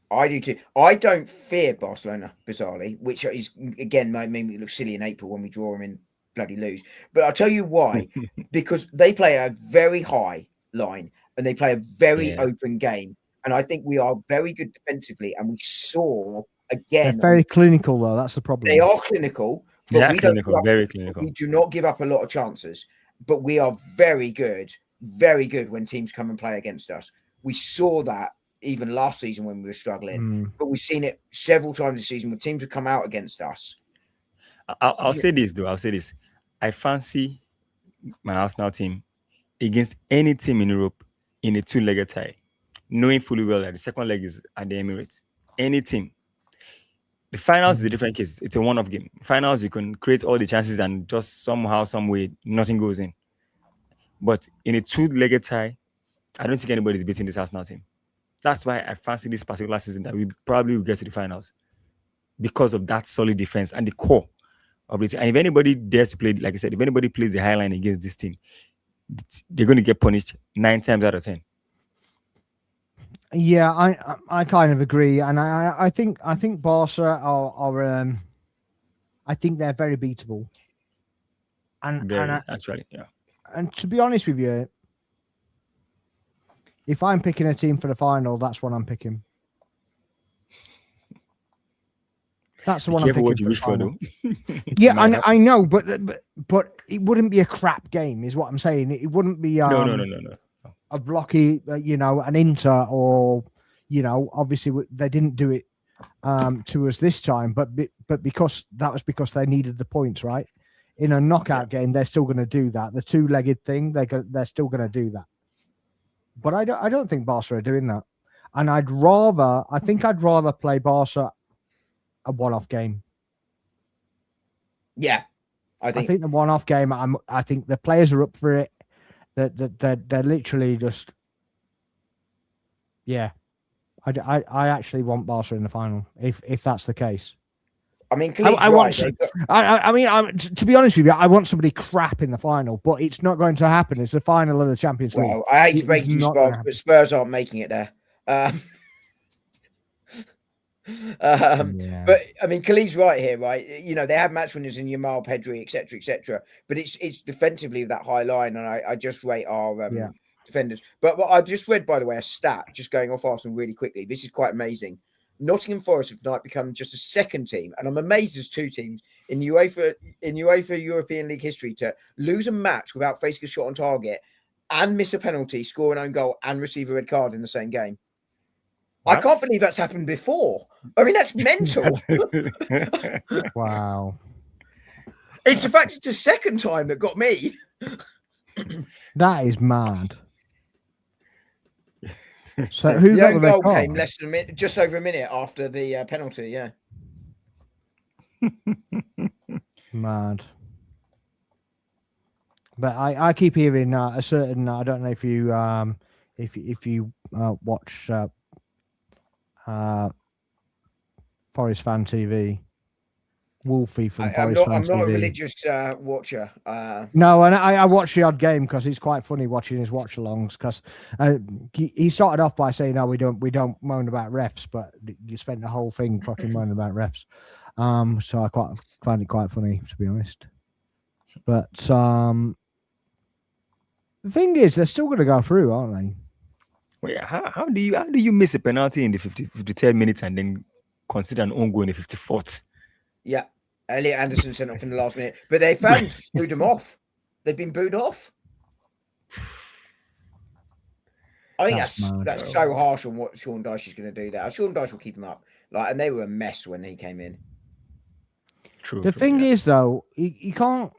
S2: I do too. I don't fear Barcelona, bizarrely, which is, again, might make me look silly in April when we draw them in bloody lose. But I'll tell you why. Because they play a very high line and they play a very open game. And I think we are very good defensively. And we saw, again...
S1: They're very clinical, though. That's the problem.
S2: They are clinical. But
S3: very clinical.
S2: We do not give up a lot of chances. But we are very good when teams come and play against us. We saw that even last season when we were struggling, but we've seen it several times this season when teams have come out against us.
S3: I'll say this though. I fancy my Arsenal team against any team in Europe in a 2-legged tie, knowing fully well that the second leg is at the Emirates. Any team. The finals is a different case. It's a one-off game. Finals, you can create all the chances and just somehow, some way, nothing goes in. But in a 2-legged tie, I don't think anybody's beating this Arsenal team. That's why I fancy this particular season that we probably will get to the finals because of that solid defense and the core of it. And if anybody dares to play, like I said, if anybody plays the high line against this team, they're going to get punished 9 times out of 10.
S1: Yeah, I kind of agree, and I think Barca are I think they're very beatable. And
S3: Actually, yeah.
S1: And to be honest with you, if I'm picking a team for the final, that's what I'm picking. That's the one I'm picking.
S3: What you wish for, though.
S1: Yeah, I know, but it wouldn't be a crap game, is what I'm saying. It wouldn't be
S3: no.
S1: A blocky, an Inter, or obviously they didn't do it to us this time, but because they needed the points, right? In a knockout game, they're still going to do that. The 2-legged thing, they're still going to do that. But I don't think Barca are doing that, and I'd rather play Barca a one-off game.
S2: Yeah, I think
S1: the one-off game. I think the players are up for it. They're literally just, yeah. I actually want Barca in the final if that's the case.
S2: I mean, to
S1: be honest with you, I want somebody crap in the final, but it's not going to happen. It's the final of the Champions League.
S2: Well, I hate to break you, Spurs, but Spurs aren't making it there.
S1: Yeah.
S2: But I mean, Khalid's right here, right? You know, they have match winners in Yamal, Pedri, etc., etc. But it's defensively that high line, and I just rate our
S1: Yeah.
S2: defenders. But I've just read, by the way, a stat just going off Arsenal really quickly. This is quite amazing. Nottingham Forest have tonight become just a second team, and I'm amazed there's two teams in UEFA European League history to lose a match without facing a shot on target and miss a penalty, score an own goal, and receive a red card in the same game.
S3: What?
S2: I can't believe that's happened before. I mean, that's mental.
S1: Wow.
S2: It's the fact it's the second time that got me.
S1: That is mad. So who
S2: The
S1: got the
S2: own
S1: red
S2: goal
S1: card?
S2: came less than a minute, just over a minute after the penalty. Yeah.
S1: Mad. But I keep hearing a certain. I don't know if you watch Forest Fan TV. Wolfie from
S2: I'm
S1: Forest Fan
S2: not
S1: TV.
S2: a religious watcher.
S1: No, and I watch the odd game because it's quite funny watching his watch-alongs. Because he started off by saying, "No, we don't moan about refs," but you spent the whole thing fucking moaning about refs. So I find it quite funny, to be honest. But the thing is, they're still going to go through, aren't they?
S3: Wait, how do you miss a penalty in the 53rd minute and then consider an own goal in the 54th?
S2: Yeah, Elliot Anderson sent off in the last minute, but their fans booed them off. They've been booed off. I think that's so harsh on what Sean Dyche is going to do. That Sean Dyche will keep him up, and they were a mess when he came in.
S3: True.
S1: The thing is, though, you can't.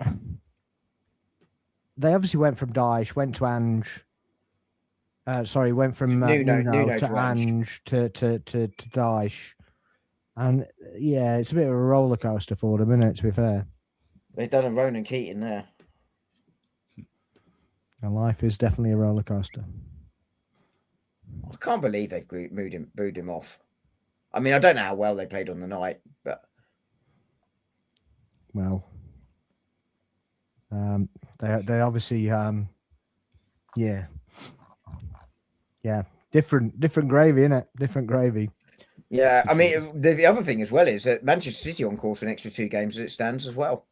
S1: They obviously went from Dyche, went to Ange. Went from Nuno to Ange to Dyche. And yeah, it's a bit of a roller coaster for them, isn't it? To be fair,
S2: they've done a Ronan Keating there.
S1: And life is definitely a roller coaster.
S2: I can't believe they've booed him off. I mean, I don't know how well they played on the night, but
S1: well, they obviously different gravy, innit? Different gravy.
S2: Yeah, I mean, the other thing as well is that Manchester City on course for an extra 2 games as it stands as well.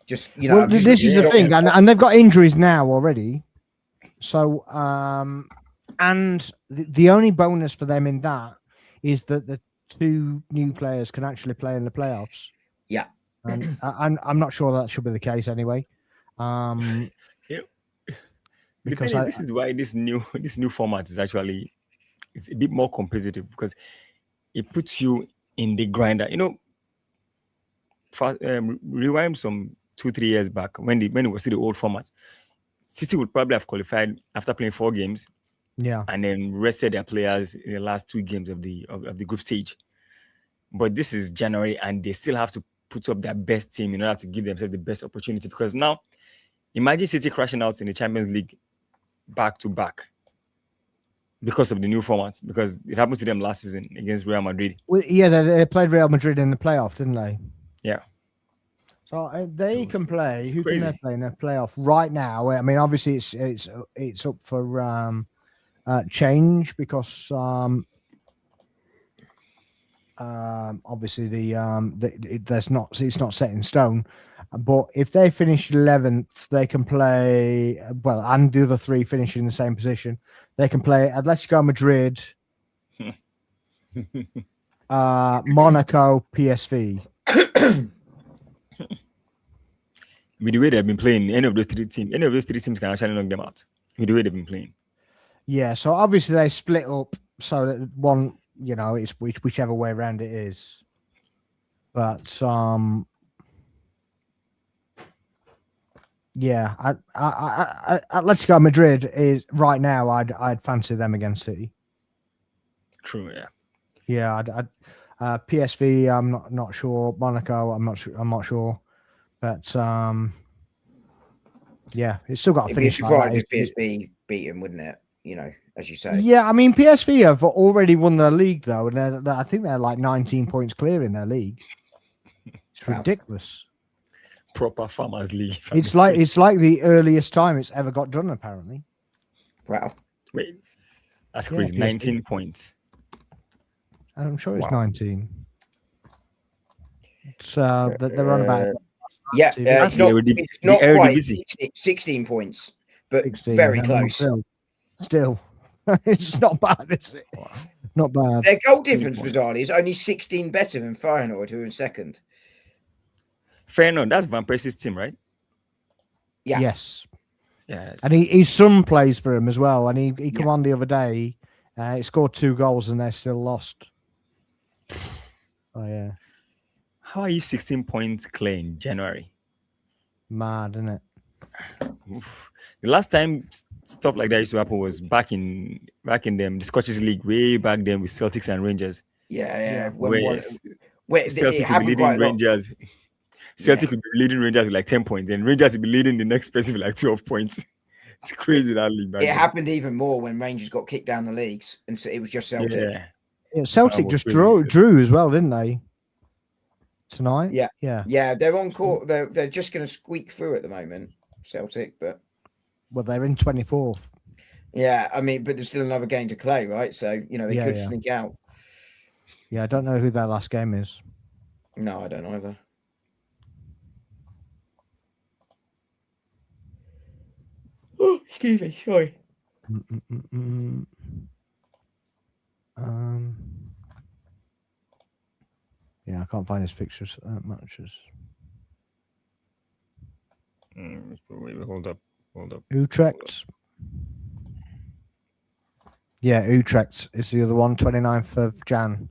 S2: Just,
S1: well, this is the thing, and they've got injuries now already. So, and the only bonus for them in that is that the 2 new players can actually play in the playoffs.
S2: Yeah,
S1: and I'm not sure that should be the case anyway.
S3: Because this is why this new format is actually it's a bit more competitive because it puts you in the grinder. Rewind some 2-3 years back when it was still the old format. City would probably have qualified after playing 4 games, and then rested their players in the last 2 games of the group stage. But this is January, and they still have to put up their best team in order to give themselves the best opportunity. Because now, imagine City crashing out in the Champions League back to back because of the new format. Because it happened to them last season against Real Madrid.
S1: Well, yeah, they played Real Madrid in the playoff, didn't they?
S3: Yeah.
S1: So they can play. Who can they play in a playoff right now? I mean, obviously it's up for change because obviously it's not set in stone. But if they finish 11th, they can play and the other 3 finish in the same position. They can play Atletico Madrid, Monaco, PSV.
S3: With the way they've been playing, any of those 3 teams can actually knock them out. With the way they've been playing.
S1: Yeah, so obviously they split up so that one, it's whichever way around it is. But yeah, Let's Go Madrid is right now. I'd fancy them against City.
S3: True. Yeah.
S1: Yeah. PSV. I'm not sure. Monaco. I'm not sure. But yeah, it's still got to finish.
S2: It'd be surprised if PSV beat him, wouldn't it? As you say.
S1: Yeah, I mean PSV have already won their league though, and I think they're like 19 points clear in their league. It's ridiculous.
S3: Proper farmers league.
S1: It's like the earliest time it's ever got done, apparently.
S2: Wow.
S3: Wait, that's crazy. 19 points.
S1: I'm sure it's 19. They're on about.
S2: It's not quite 16 points, but
S1: 16,
S2: very close.
S1: Still, it's not bad, is it? Not bad.
S2: Their goal difference, bizarrely, is only 16 better than Feyenoord, who are in second.
S3: Feyenoord, that's Van Persie's team, right?
S2: Yeah.
S1: Yes.
S3: Yeah.
S1: And his son plays for him as well. And he came on the other day. He scored 2 goals and they're still lost. Oh, yeah.
S3: How are you 16 points clear in January?
S1: Mad, isn't it?
S3: Oof. The last time stuff like that used to happen was back in the Scottish League, way back then with Celtics and Rangers.
S2: Yeah.
S3: Where
S2: Celtic
S3: would be leading Rangers. Celtic would be leading Rangers with like 10 points, and Rangers would be leading the next person with like 12 points. It's crazy that league.
S2: It happened even more when Rangers got kicked down the leagues, and so it was just Celtic.
S1: Yeah, Celtic just drew as well, didn't they? Tonight. Yeah. They're
S2: on court. They're just going to squeak through at the moment, Celtic, but
S1: they're in 24th.
S2: Yeah, I mean, but there's still another game to play, right? So they could sneak out.
S1: Yeah, I don't know who their last game is.
S2: No, I don't either. Oh, excuse me, sorry.
S1: Yeah, I can't find his fixtures matches.
S3: Hold up.
S1: Utrecht. Yeah, Utrecht is the other one, 29th of Jan.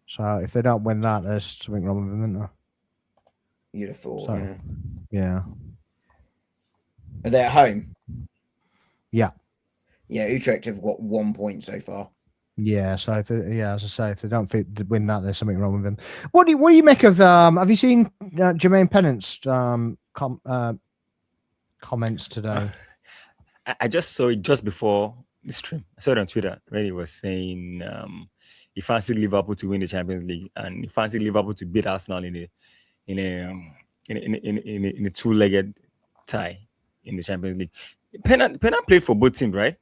S1: So if they don't win that, there's something wrong with them, isn't there?
S2: You'd have thought,
S1: yeah.
S2: Are they at home?
S1: Yeah.
S2: Yeah, Utrecht have got 1 point so far.
S1: Yeah, so as I say, if they don't win that, there's something wrong with them. What do you make of? Have you seen Jermaine Pennant's comments today?
S3: I just saw it just before the stream. I saw it on Twitter where he was saying he fancied Liverpool to win the Champions League and he fancied Liverpool to beat Arsenal in a two-legged tie in the Champions League. Pennant played for both teams, right?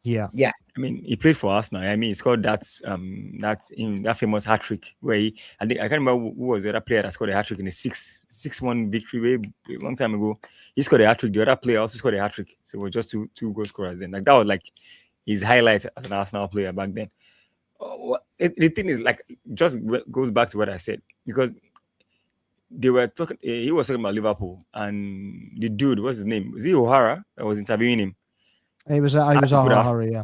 S1: Yeah.
S3: I mean, he played for Arsenal. I mean, he scored that famous hat trick where I can't remember who was the other player that scored a hat trick in a 6-1 victory way a long time ago. He scored a hat trick. The other player also scored a hat trick. So it was just two goal scorers then. Like that was like his highlight as an Arsenal player back then. The thing is, like, just goes back to what I said because they were talking. He was talking about Liverpool and the dude, what's his name? Was he O'Hara that was interviewing him?
S1: He was O'Hara, yeah.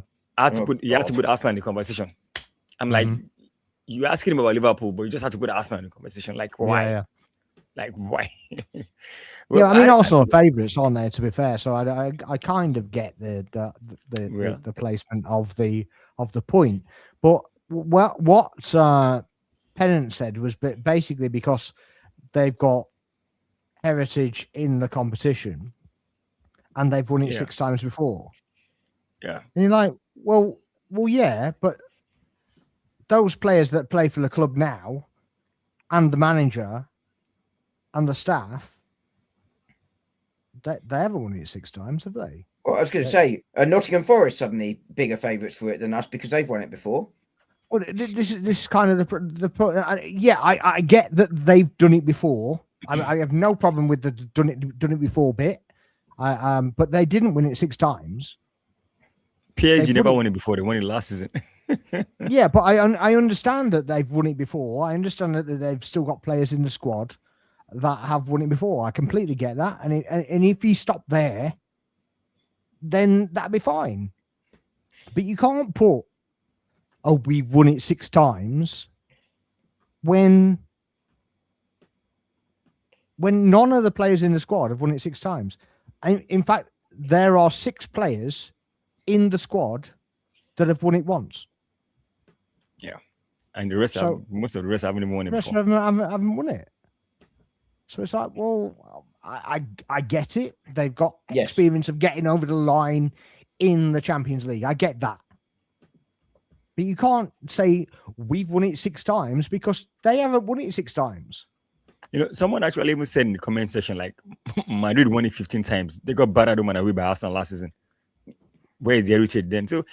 S3: You had to put Arsenal in the conversation. I'm like, you're asking him about Liverpool, but you just had to put Arsenal in the conversation. Like, why?
S1: Yeah.
S3: Like, why?
S1: Well, I mean, Arsenal are favourites on there, to be fair. So I kind of get the placement of the point. But what Pennant said was basically because they've got heritage in the competition and they've won it 6 times before.
S3: Yeah.
S1: And you're like, well, yeah, but those players that play for the club now and the manager and the staff, they haven't won it 6 times, have they?
S2: Well, I was going to say, Nottingham Forest suddenly bigger favourites for it than us because they've won it before.
S1: Well, this is kind of I get that they've done it before. I have no problem with the done it before bit. But they didn't win it 6 times.
S3: PSG never won it before. They won it last season.
S1: Yeah, but I understand that they've won it before. I understand that they've still got players in the squad that have won it before. I completely get that. And if you stop there, then that'd be fine. But you can't put, we've won it 6 times when none of the players in the squad have won it 6 times. In fact, there are 6 players in the squad that have won it once.
S3: Yeah. And the rest, most of the rest haven't even won it before.
S1: The rest of them haven't won it. So it's like, well, I get it. They've got experience of getting over the line in the Champions League. I get that. But you can't say we've won it 6 times because they haven't won it 6 times.
S3: You know, someone actually even said in the comment section, like, Madrid won it 15 times. They got battered home and away by Arsenal last season. Where is the heritage then? So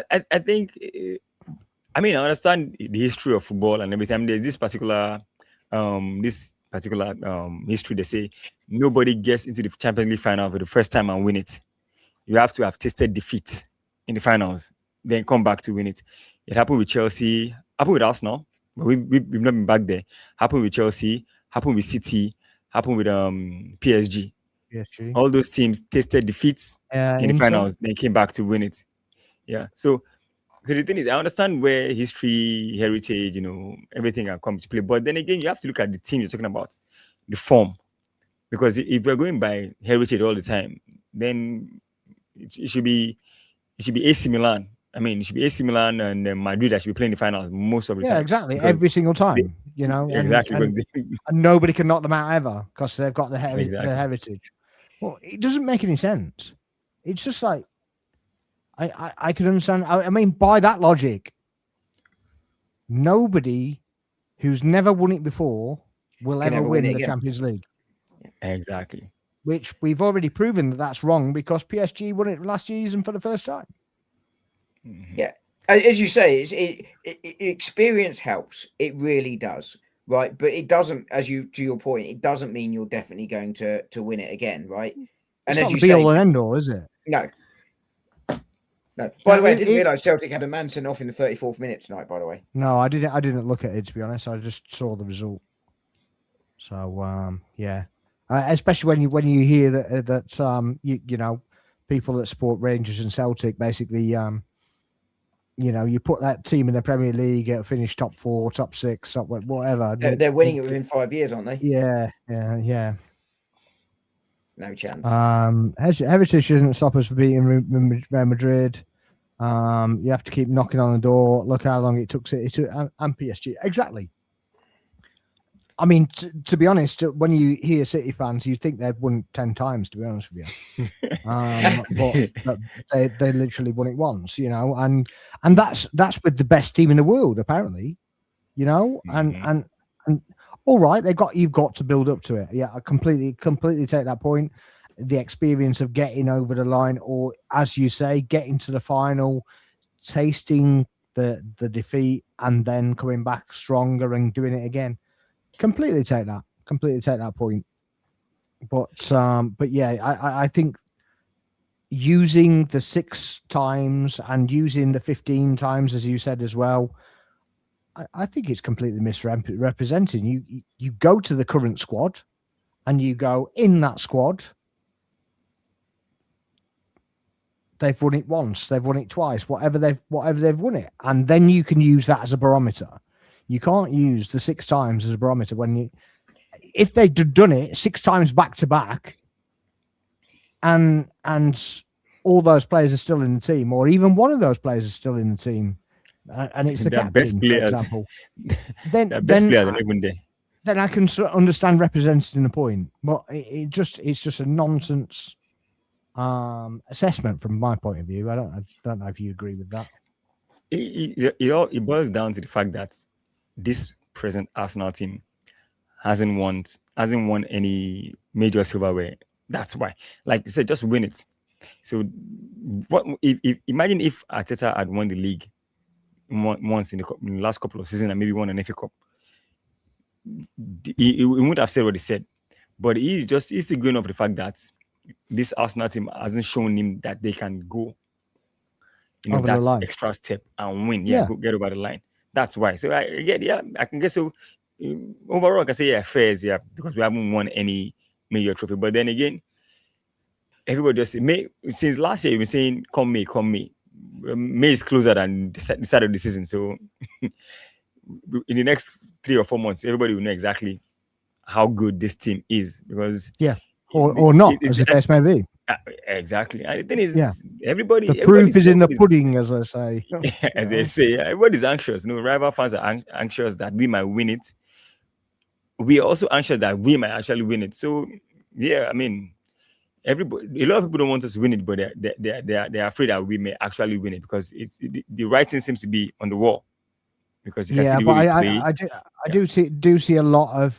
S3: I think I mean, I understand the history of football and everything. I mean, there's this particular history. They say nobody gets into the Champions League final for the first time and win it. You have to have tasted defeat in the finals, then come back to win it. It happened with Chelsea, happened with Arsenal, but we've not been back there. Happened with Chelsea, happened with City, happened with PSG.
S1: PSG.
S3: All those teams tasted defeats in the
S1: Inter.
S3: finals, then came back to win it. Yeah. So the thing is, I understand where history, heritage, everything can come to play. But then again, you have to look at the team you're talking about, the form. Because if we're going by heritage all the time, then it should be AC Milan. I mean, it should be AC Milan and Madrid that should be playing the finals most of the time.
S1: Yeah, exactly. Every single time,
S3: Exactly.
S1: And nobody can knock them out ever because they've got the
S3: Exactly.
S1: heritage. Well, it doesn't make any sense. It's just like, I can understand. I mean, by that logic, nobody who's never won it before will ever win the Champions League.
S3: Exactly.
S1: Which we've already proven that that's wrong because PSG won it last season for the first time.
S2: Yeah, as you say, experience helps. It really does, right? But it doesn't, to your point, it doesn't mean you're definitely going to win it again, right?
S1: And it's not the be all and end all, is it?
S2: No. By the way, I didn't realise Celtic had a man sent off in the 34th minute tonight. By the way,
S1: no, I didn't look at it, to be honest. I just saw the result. So yeah, especially when you hear that people that support Rangers and Celtic basically you put that team in the Premier League, finish top 4, top 6, top whatever.
S2: They're winning it within 5 years, aren't they?
S1: Yeah.
S2: No chance.
S1: Heritage doesn't stop us from beating Real Madrid. You have to keep knocking on the door. Look how long it took City and PSG. Exactly. I mean, to be honest, when you hear City fans, you think they've won 10 times, to be honest with you. But they literally won it once, and that's with the best team in the world, apparently, and all right, you've got to build up to it. Yeah, I completely take that point. The experience of getting over the line, or as you say, getting to the final, tasting the defeat, and then coming back stronger and doing it again. Completely take that point. But yeah, I think using the 6 times and using the 15 times, as you said as well, I think it's completely misrepresenting. You go to the current squad and you go, in that squad, they've won it once, they've won it twice, whatever they've won it. And then you can use that as a barometer. You can't use the 6 times as a barometer if they'd done it 6 times back to back and all those players are still in the team, or even one of those players is still in the team, and it's the captain, for example, then I can understand representing the point. But it's just a nonsense assessment from my point of view. I don't know if you agree with that.
S3: It boils down to the fact that this present Arsenal team hasn't won any major silverware. That's why, like you said, just win it. So, imagine if Arteta had won the league once in the last couple of seasons and maybe won an FA Cup. He wouldn't have said what he said, but he's still going off the fact that this Arsenal team hasn't shown him that they can go, that extra step and win. Yeah, get over the line. That's why. So I can guess. So overall, I can say fair, because we haven't won any major trophy. But then again, everybody just since last year, you've been saying, come May. May is closer than the start of the season. So in the next 3 or 4 months, everybody will know exactly how good this team is, because
S1: or not, as the case may be.
S3: Exactly. And the thing is, everybody.
S1: The proof is in the pudding, as I say.
S3: As they say, everybody's anxious. Rival fans are anxious that we might win it. We are also anxious that we might actually win it. So, yeah, I mean, a lot of people don't want us to win it, but they're afraid that we may actually win it, because the writing seems to be on the wall. Because you can see the way
S1: I do see a lot of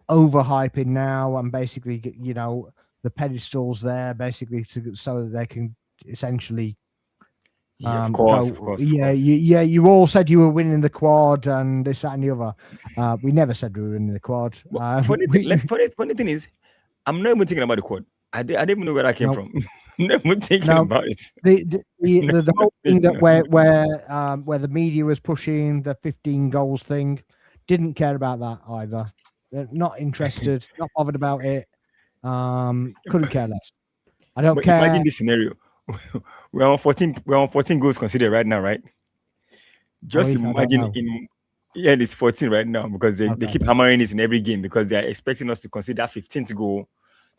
S1: overhyping now, and basically, the pedestals there, basically, so that they can essentially
S3: Yeah, of course, of course.
S1: You all said you were winning the quad and this, that, and the other. We never said we were winning the quad.
S3: Funny thing is, I'm not even thinking about the quad. I didn't even know where that came from. I'm not even thinking about it.
S1: The whole thing that where the media was pushing the 15 goals thing, didn't care about that either. They're not interested, not bothered about it. Couldn't care less. I don't care.
S3: Imagine this scenario. We're on 14 goals considered right now, right? Just imagine it's 14 right now because they keep hammering it in every game because they are expecting us to consider 15th goal.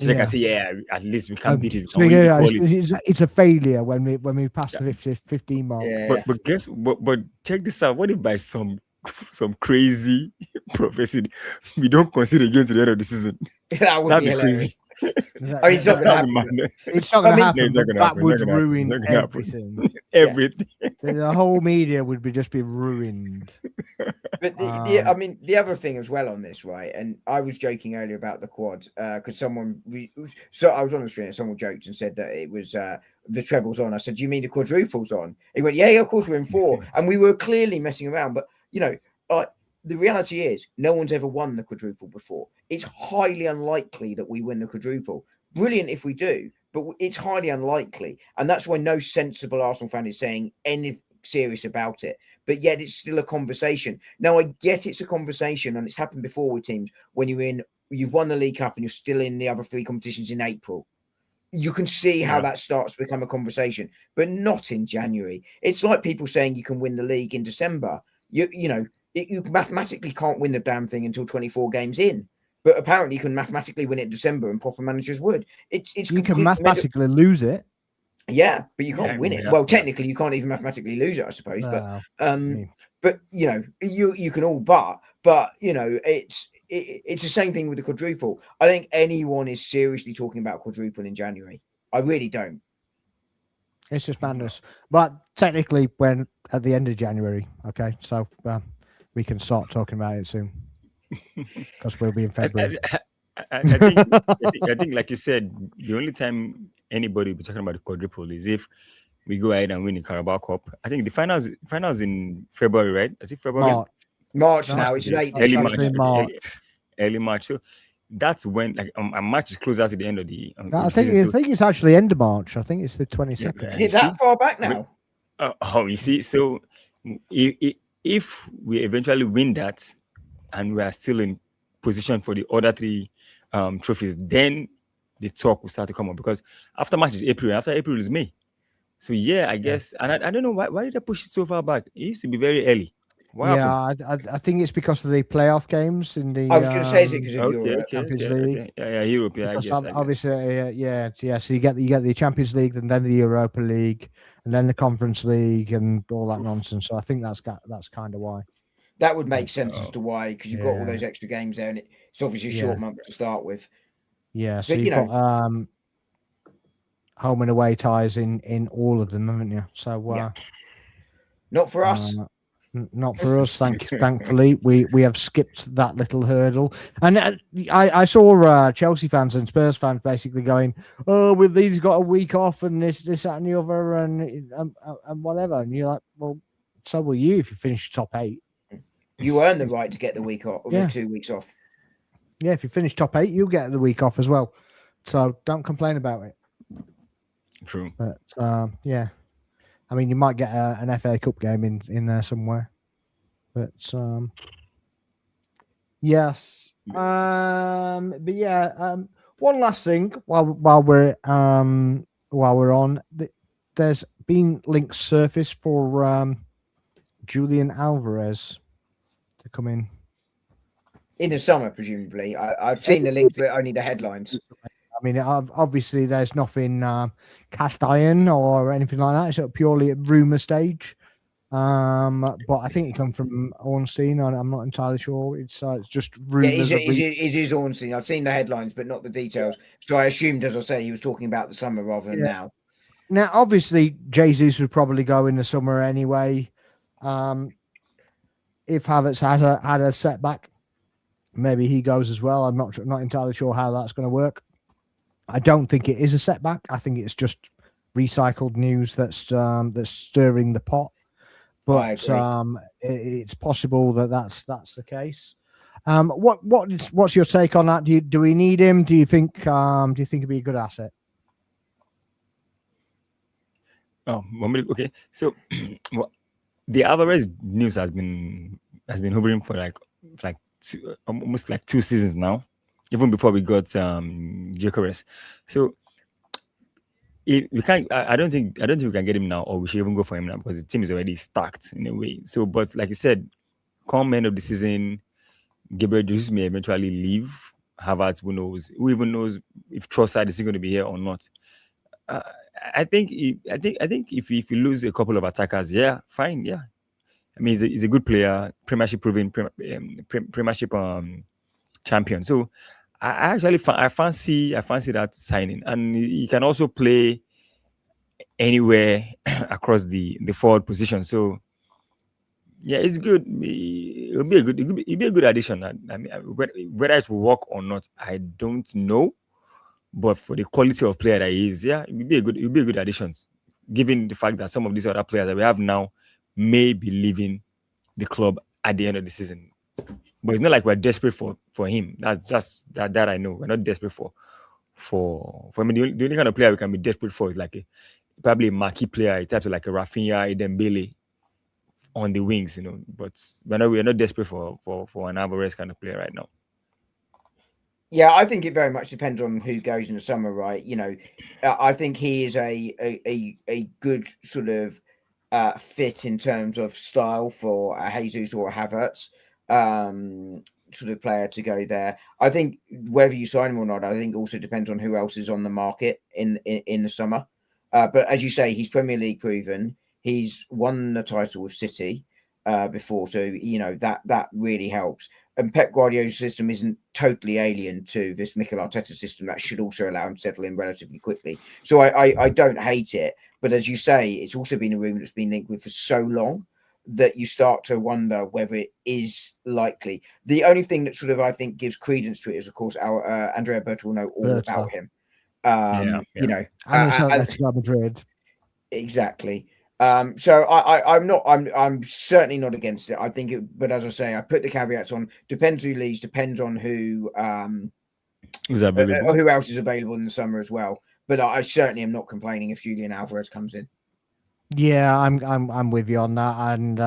S3: So they can say, at least we can beat it.
S1: It's a failure when we pass the 15 mark.
S2: Yeah.
S3: But check this out. What if by some crazy prophecy we don't consider games to the end of the season?
S2: That'd be hilarious.
S3: Crazy.
S2: It's not going to happen.
S1: It's not going to happen. That would ruin everything.
S3: Everything.
S1: The whole media would just be ruined.
S2: But the other thing as well on this, right? And I was joking earlier about the quad because I was on the stream and someone joked and said that it was the treble's on. I said, "Do you mean the quadruple's on?" He went, "Yeah, of course we're in 4," and we were clearly messing around. But the reality is, no one's ever won the quadruple before. It's highly unlikely that we win the quadruple. Brilliant if we do, but it's highly unlikely. And that's why no sensible Arsenal fan is saying anything serious about it. But yet it's still a conversation. Now, I get it's a conversation, and it's happened before with teams when you've won the League Cup and you're still in the other 3 competitions in April. You can see how that starts to become a conversation, but not in January. It's like people saying you can win the league in December. You mathematically can't win the damn thing until 24 games in, but apparently you can mathematically win it in December, and proper managers would.
S1: You can mathematically lose it.
S2: Yeah, but you can't win it. Well, technically, you can't even mathematically lose it, I suppose. But you can all but it's the same thing with the quadruple. I think anyone is seriously talking about quadruple in January. I really don't.
S1: It's just madness. But technically, when at the end of January, okay, so we can start talking about it soon because we'll be in February.
S3: I think, like you said, the only time anybody will be talking about the quadruple is if we go ahead and win the Carabao Cup. I think the finals in February, right? I think February.
S2: March now. It's late.
S3: Early March. So that's when a match is closer to the end of the.
S1: I think it's actually end of March. I think it's the 22nd.
S2: Is it that far back now?
S3: You see, so if we eventually win that, and we are still in position for the other 3 trophies, then the talk will start to come up because after March is April, after April is May. So I guess, and I don't know why did I push it so far back? It used to be very early.
S1: I think it's because of the playoff games in the.
S2: I was going to say, is it because of Europe?
S1: Champions League?
S3: Yeah, Europe. Yeah, I guess.
S1: Obviously, So you get the Champions League, and then the Europa League, and then the Conference League, and all that nonsense. So I think that's kind of why.
S2: That would make sense as to why, because you've got all those extra games there, and it's obviously a short month to start with.
S1: Yeah, so you've got home and away ties in all of them, haven't you? So
S2: not for us.
S1: Not for us, thankfully. We have skipped that little hurdle. And I saw Chelsea fans and Spurs fans basically going, "Oh, with these got a week off and this, that, and the other, and whatever." And you're like, "Well, so will you if you finish top 8.
S2: You earn the right to get the week off, or the 2 weeks off.
S1: Yeah, if you finish top 8, you'll get the week off as well. So don't complain about it."
S3: True.
S1: But I mean, you might get an FA Cup game in there somewhere. But yes. But yeah, one last thing while we're on, there's been links surfaced for Julian Alvarez to come in
S2: the summer, presumably. I've seen the link, but only the headlines.
S1: I mean, obviously, there's nothing cast iron or anything like that. It's purely at rumor stage. But I think it comes from Ornstein. I'm not entirely sure. It's just rumors.
S2: It is Ornstein. I've seen the headlines, but not the details. So I assumed, as I say, he was talking about the summer rather than now.
S1: Now, obviously, Jesus would probably go in the summer anyway. If Havertz had a setback, maybe he goes as well. I'm not entirely sure how that's going to work. I don't think it is a setback. I think it's just recycled news that's stirring the pot. But it's possible that that's the case. What's your take on that? Do we need him? Do you think he'd be a good asset?
S3: Oh, okay. So, the Alvarez news has been hovering for almost like 2 seasons now, even before we got Gyökeres. So we can't. I don't think we can get him now, or we should even go for him now because the team is already stacked in a way. So, but like you said, come end of the season, Gabriel Jesus may eventually leave. Havertz, who knows? Who even knows if Trossard is going to be here or not? I think if you lose a couple of attackers, yeah, fine, yeah. I mean, he's a good player, Premiership proven, Premiership champion. So I actually I fancy that signing, and he can also play anywhere across the forward position. So yeah, it's good. It'll be a good addition. I mean, whether it will work or not, I don't know. But for the quality of player that he is, yeah, it'll be a good addition. Given the fact that some of these other players that we have now may be leaving the club at the end of the season. But it's not like we're desperate for him. That's just that I know. We're not desperate for I mean, the only kind of player we can be desperate for is like probably a marquee player, types of like a Rafinha, Dembele on the wings, But we're not desperate for an Alvarez kind of player right now.
S2: Yeah, I think it very much depends on who goes in the summer, right? I think he is a good sort of fit in terms of style for a Jesus or a Havertz sort of player to go there. I think whether you sign him or not, I think also depends on who else is on the market in the summer. But as you say, he's Premier League proven. He's won the title with City before, so that really helps. And Pep Guardiola's system isn't totally alien to this Mikel Arteta system. That should also allow him to settle in relatively quickly. So I don't hate it. But as you say, it's also been a rumor that's been linked with for so long that you start to wonder whether it is likely. The only thing that sort of, I think, gives credence to it is, of course, our Andrea Berta will know all about him.
S1: And it's Atletico Madrid.
S2: Exactly. So I'm certainly not against it. I think but as I say, I put the caveats on. Depends who leaves. Depends on who
S3: who's available,
S2: who else is available in the summer as well. But I certainly am not complaining if Julian Alvarez comes in.
S1: Yeah, I'm with you on that, and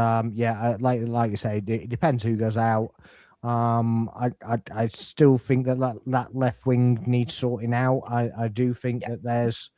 S1: like you say, it depends who goes out. I still think that left wing needs sorting out. I do think that there's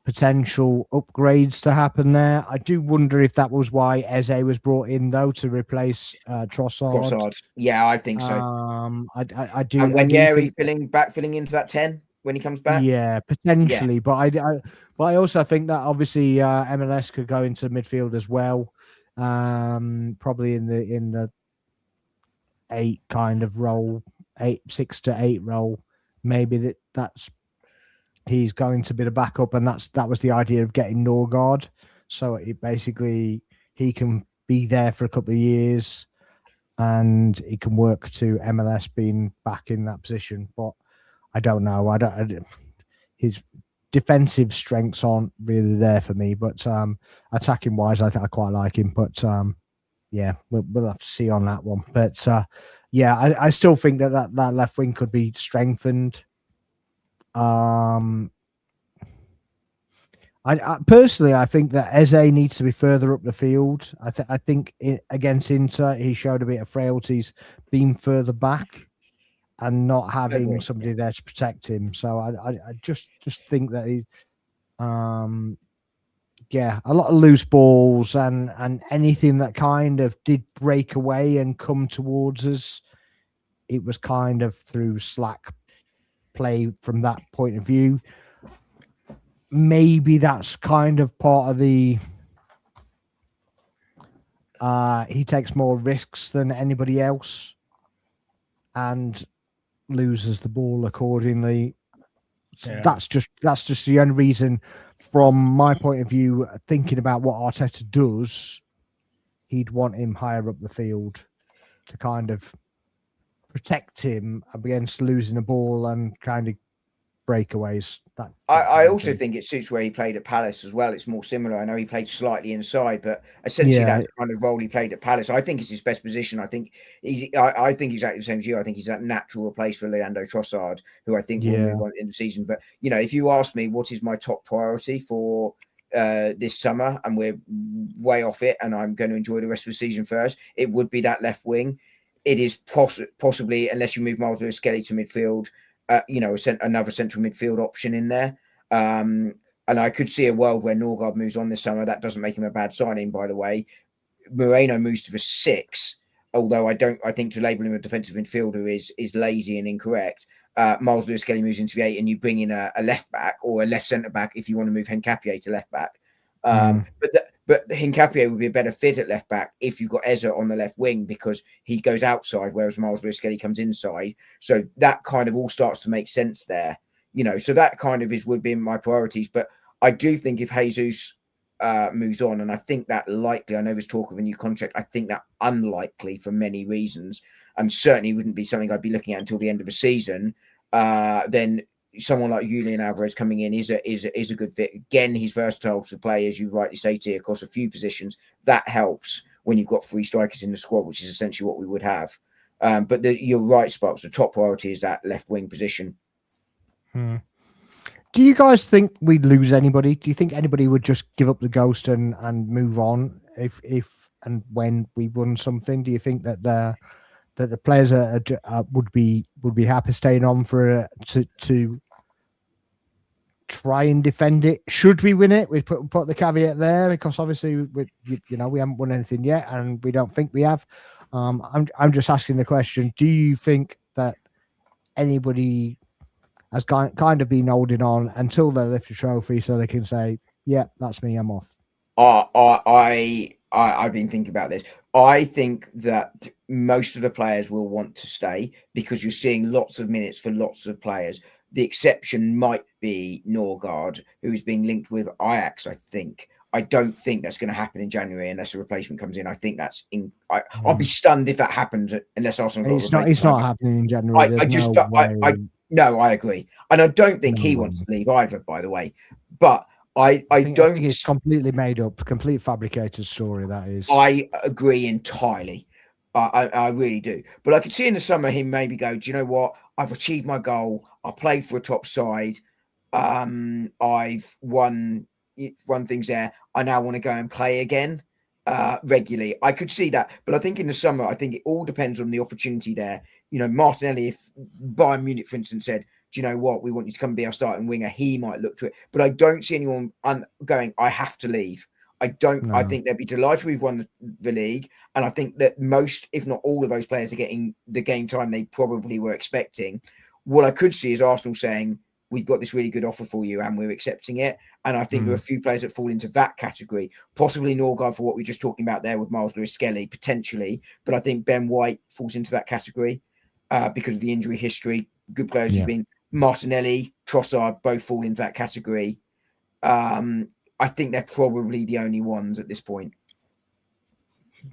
S1: potential upgrades to happen there. I do wonder if that was why Eze was brought in, though, to replace Trossard.
S2: Yeah, I think so.
S1: I do.
S2: And when Gary's filling into that 10 when he comes back.
S1: Yeah, potentially. Yeah. But I also think that obviously MLS could go into midfield as well. Probably in the 8 kind of role, 6 to 8 role. Maybe that's. He's going to be the backup, and that was the idea of getting Norgard. So it basically he can be there for a couple of years, and he can work to MLS being back in that position. But I don't know. His defensive strengths aren't really there for me, but attacking wise, I quite like him. But yeah, we'll have to see on that one. But yeah, I still think that left wing could be strengthened. I personally, I think that Eze needs to be further up the field. I think against Inter, he showed a bit of frailties being further back and not having somebody there to protect him. So I just think that he, a lot of loose balls and anything that kind of did break away and come towards us, it was kind of through slack play from that point of view. Maybe that's kind of part of the he takes more risks than anybody else and loses the ball accordingly. Yeah. That's just the only reason from my point of view, thinking about what Arteta does, he'd want him higher up the field to kind of protect him against losing a ball and kind of breakaways.
S2: I also think it suits where he played at Palace as well. It's more similar. I know he played slightly inside, but essentially that's the kind of role he played at Palace. I think it's his best position. I think I think exactly the same as you. I think he's that natural replace for Leandro Trossard, who I think will move on in the season. But if you ask me what is my top priority for this summer, and we're way off it, and I'm going to enjoy the rest of the season first, it would be that left wing. It is possibly, unless you move Miles Lewis-Skelly to midfield, another central midfield option in there. And I could see a world where Norgard moves on this summer. That doesn't make him a bad signing, by the way. Moreno moves to the 6, although I think to label him a defensive midfielder is lazy and incorrect. Miles Lewis-Skelly moves into the 8, and you bring in a left back or a left centre back if you want to move Hincapié to left back. But Hincapié would be a better fit at left back if you've got Eza on the left wing, because he goes outside, whereas Miles Lewis-Skelly comes inside. So that kind of all starts to make sense there. So that kind of would be my priorities. But I do think if Jesus moves on, and I think that likely, I know there's talk of a new contract, I think that unlikely for many reasons, and certainly wouldn't be something I'd be looking at until the end of the season, then someone like Julian Alvarez coming in is a good fit. Again, he's versatile to play, as you rightly say, to across a few positions. That helps when you've got 3 strikers in the squad, which is essentially what we would have. But you're right, Sparks. The top priority is that left wing position.
S1: Do you guys think we'd lose anybody? Do you think anybody would just give up the ghost and move on if and when we won something? Do you think that the players would be happy staying on for to try and defend it? Should we win it? We put the caveat there, because obviously we haven't won anything yet, and we don't think we have. I'm just asking the question: do you think that anybody has kind of been holding on until they lift the trophy, so they can say, "Yeah, that's me. I'm off."
S2: I've been thinking about this. I think that most of the players will want to stay because you're seeing lots of minutes for lots of players. The exception might be Norgard, who's being linked with Ajax, I think. I don't think that's going to happen in January unless a replacement comes in. I think that's I'll be stunned if that happens unless Arsenal.
S1: It's not happening in January.
S2: No, I agree, and I don't think he wants to leave either. By the way, but I think
S1: it's completely made up, complete fabricated story. That is.
S2: I agree entirely. I really do. But I could see in the summer him maybe go, do you know what? I've achieved my goal. I played for a top side. I've won things there. I now want to go and play again regularly. I could see that. But I think in the summer, I think it all depends on the opportunity there. Martinelli, if Bayern Munich, for instance, said, do you know what? We want you to come and be our starting winger. He might look to it. But I don't see anyone going, I have to leave. I don't. No. I think they'd be delighted we've won the league, and I think that most, if not all, of those players are getting the game time they probably were expecting. What I could see is Arsenal saying, "We've got this really good offer for you, and we're accepting it." And I think there are a few players that fall into that category. Possibly Norgard for what we were just talking about there with Miles Lewis-Skelly potentially, but I think Ben White falls into that category because of the injury history. Good players he's been. Martinelli, Trossard both fall into that category. I think they're probably the only ones at this point.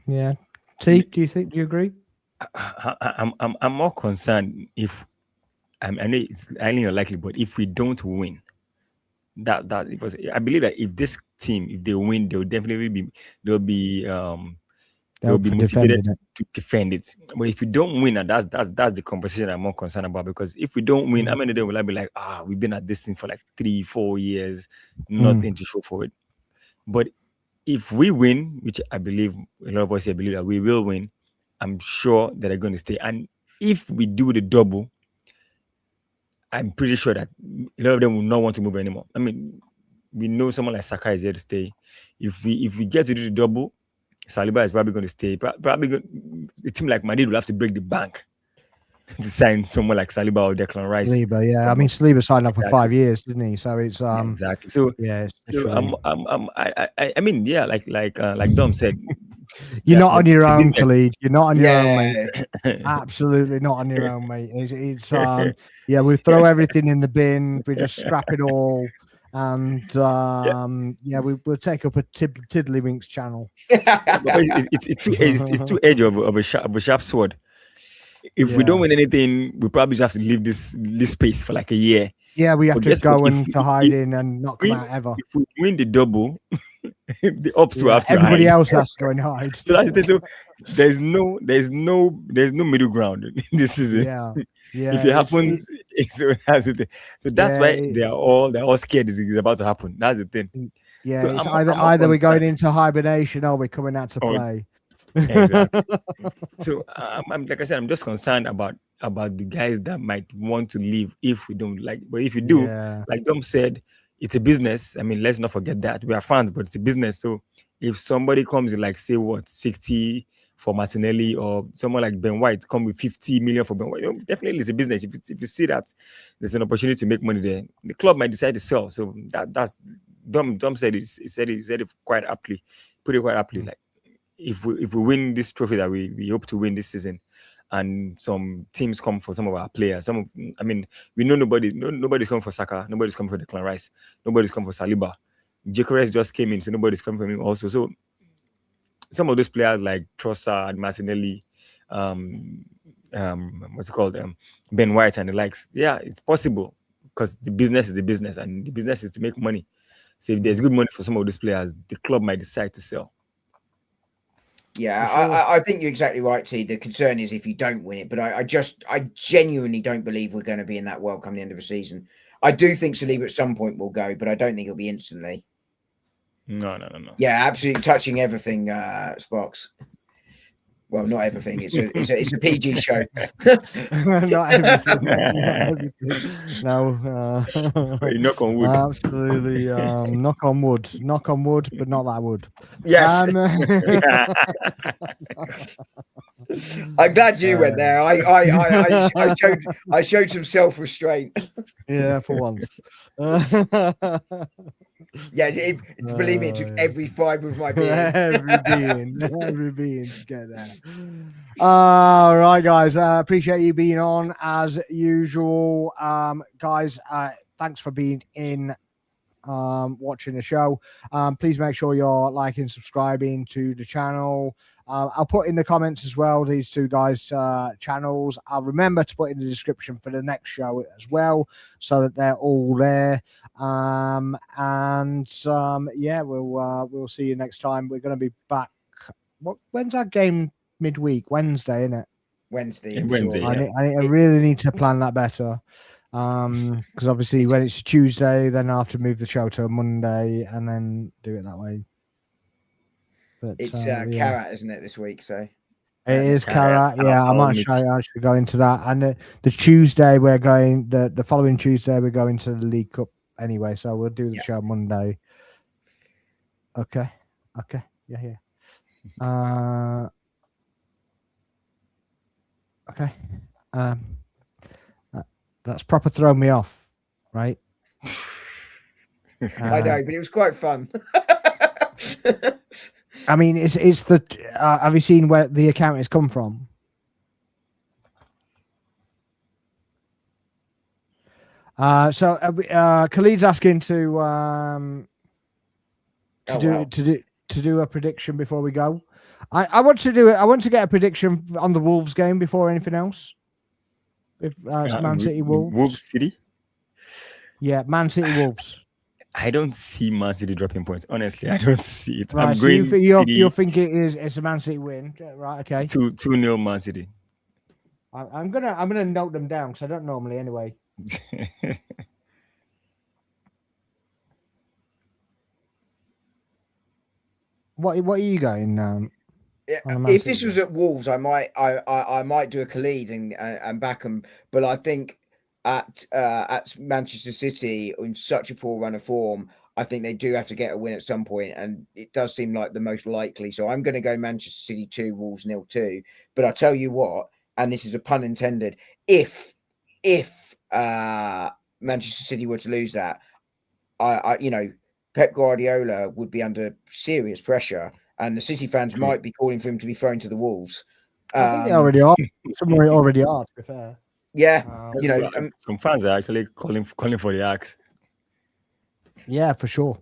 S1: Yeah. T, do you agree?
S3: I'm more concerned if I know it's highly unlikely, but if we don't win, I believe that if this team, if they win, they'll be motivated to defend it. But if we don't win, and that's the conversation I'm more concerned about, because if we don't win, how many days will I be like, we've been at this thing for like 3-4 years, nothing to show for it. But if we win, which I believe a lot of us here believe that we will win, I'm sure that they're going to stay. And if we do the double, I'm pretty sure that a lot of them will not want to move anymore. I mean, we know someone like Saka is here to stay. If we get to do the double, Saliba is probably going to stay. A team like Madrid will have to break the bank to sign someone like Saliba or Declan Rice.
S1: Saliba, yeah. I mean, Saliba signed up for 5 years, didn't he? So it's
S3: exactly. So
S1: yeah.
S3: I mean, yeah, like Dom said,
S1: you're not on your own, Khalid. You're not on your own, mate. Absolutely not on your own, mate. It's we throw everything in the bin. We just scrap it all. And we'll take up a Tiddlywinks channel.
S3: It's two edge of a sharp sword. If we don't win anything, we probably just have to leave this space for like a year
S1: Yeah, we have
S3: But
S1: to
S3: guess what?
S1: go into hiding and not come
S3: win,
S1: out ever.
S3: if we win the double, the ops will
S1: Yeah,
S3: have to
S1: everybody
S3: hide.
S1: else has to go and hide.
S3: So that's the thing. So there's no middle ground in this season.
S1: Yeah,
S3: If
S1: yeah,
S3: it happens, so that's the thing. So that's
S1: yeah,
S3: why they're all scared it's about to happen. That's the thing.
S1: yeah.
S3: So
S1: It's
S3: I'm not
S1: either we're going
S3: concerned.
S1: into hibernation or we're coming out to
S3: Or
S1: play.
S3: exactly. So I'm like I said, I'm just concerned about the guys that might want to leave if we don't like. But if you do,
S1: Yeah,
S3: like Dom said, it's a business. I mean, let's not forget that we are fans, but it's a business. So if somebody comes in like say what 60 for Martinelli or someone like Ben White come with 50 million for Ben White, definitely it's a business. If you see that there's an opportunity to make money there, the club might decide to sell. So that's Dom said it. He said it quite aptly, put it quite aptly. Like if we win this trophy that we hope to win this season, and some teams come for some of our players, I mean, we know nobody's coming for Saka, nobody's coming for Declan Rice, nobody's coming for Saliba. Gyökeres just came in, so nobody's coming for him also. So some of those players like Trossard, Martinelli, what's it called, Ben White and the likes. Yeah, it's possible because the business is the business, and the business is to make money. So if there's good money for some of those players, the club might decide to sell.
S2: Yeah,
S1: sure.
S2: I think you're exactly right, T. The concern is if you don't win it, but I genuinely don't believe we're going to be in that world come the end of the season. I do think Saliba at some point will go, but I don't think it'll be instantly.
S3: No.
S2: Yeah, absolutely touching everything, Sparks. Well, not everything. It's a PG show.
S1: not everything. Not everything. No.
S3: Knock on wood.
S1: Absolutely. Knock on wood, but not that wood.
S2: Yes. I'm glad you went there. I showed some self-restraint.
S1: Yeah, for once.
S2: Yeah, believe me, it took every fibre of my being.
S1: every being to get there. All right, guys. Appreciate you being on as usual. Guys, thanks for being in, watching the show. Please make sure you're liking, subscribing to the channel. I'll put in the comments as well these two guys' channels. I'll remember to put in the description for the next show as well, so that they're all there. Yeah, we'll see you next time. We're going to be back. When's our game? Midweek, Wednesday, isn't it?
S2: Wednesday.
S3: Yeah.
S1: I really need to plan that better. Because obviously when it's Tuesday, then I have to move the show to a Monday and then do it that way. But
S2: it's Karat, isn't it, this week? So
S1: it is Karat. Yeah, I might actually go into that. And the Tuesday we're going. The following Tuesday we're going to the League Cup anyway. So we'll do the show Monday. Okay. Yeah. Okay. That's proper thrown me off, right?
S2: I know, but it was quite fun.
S1: I mean, it's the. Have you seen where the account has come from? So Khalid's asking to do a prediction before we go. I want to do it. I want to get a prediction on the Wolves game before anything else. If Man City Wolves.
S3: Wolves City?
S1: Yeah, Man City Wolves.
S3: I don't see Man City dropping points. Honestly, I don't see it.
S1: Right,
S3: I'm
S1: so
S3: going
S1: you're thinking it's a Man City win, right? Okay.
S3: 2-0 Man City.
S1: I'm gonna note them down because I don't normally anyway. What are you going?
S2: If this was at Wolves, I might do a Khalid and back them, but I think at Manchester City in such a poor run of form, I think they do have to get a win at some point, and it does seem like the most likely. So I'm going to go Manchester City 2, Wolves 0-2. But I'll tell you what, and this is a pun intended, if Manchester City were to lose that, I Pep Guardiola would be under serious pressure. And the City fans might be calling for him to be thrown to the Wolves.
S1: I think they already are. Some already are, to be fair.
S2: Yeah,
S3: some fans are actually calling for the axe.
S1: Yeah, for sure.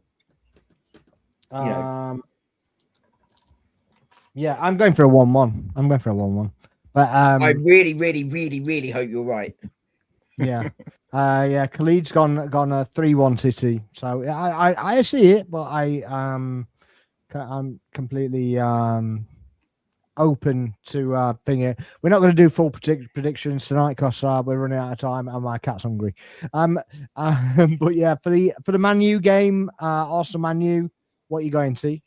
S1: Yeah, I'm going for a 1-1. But
S2: I really, really, really, really hope you're right.
S1: Yeah. Yeah, Khalid's gone a 3-1 City. So I see it, but I'm completely open to thing it. We're not going to do full predictions tonight because we're running out of time and my cat's hungry. But yeah, for the Man U game, Arsenal Man U, what are you going to see?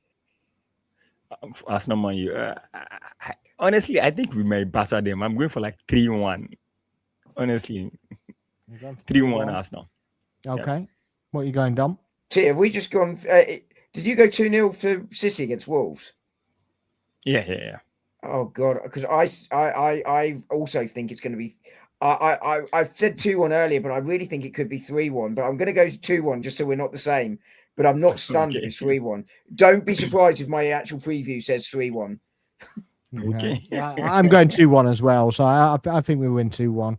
S3: Arsenal Man U. Honestly, I think we might batter them. I'm going for like 3-1. Honestly, 3-1 Arsenal.
S1: Okay. Yeah. What are you going, Dom?
S2: T, have we just gone? Did you go 2-0 for City against Wolves?
S3: Yeah.
S2: Oh God, because I also think it's going to be. I've said 2-1 earlier, but I really think it could be 3-1. But I'm going to go 2-1 just so we're not the same. But I'm not stunned if it's 3-1. Don't be surprised if my actual preview says 3-1.
S3: Okay.
S1: I'm going 2-1 as well. So I think we win 2-1.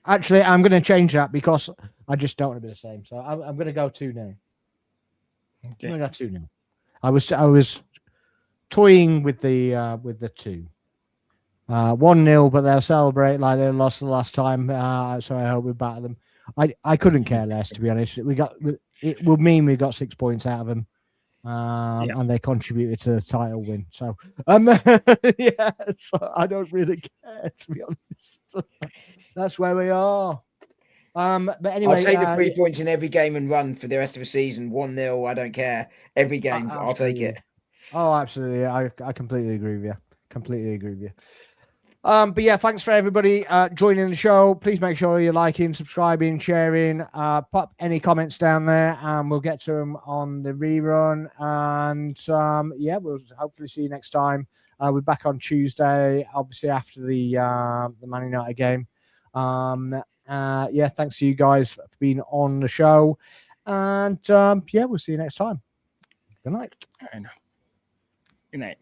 S1: Actually, I'm going to change that because I just don't want to be the same. So I'm going to go 2-0.
S3: Okay.
S1: I'm going to go 2-0. I was toying with the 2. 1-0, but they'll celebrate like they lost the last time. So I hope we batter them. I couldn't care less, to be honest. It will mean we got 6 points out of them. And they contributed to the title win. So, yeah, so I don't really care, to be honest. That's where we are. But anyway,
S2: I'll take the 3 points in every game and run for the rest of the season. 1-0, I don't care. Every game, I'll take it.
S1: Oh, absolutely. I completely agree with you. But yeah, thanks for everybody joining the show. Please make sure you're liking, subscribing, sharing. Pop any comments down there, and we'll get to them on the rerun. And yeah, we'll hopefully see you next time. We're back on Tuesday, obviously after the Man United game. Yeah, thanks to you guys for being on the show, and yeah, we'll see you next time. Good night.
S3: Good night.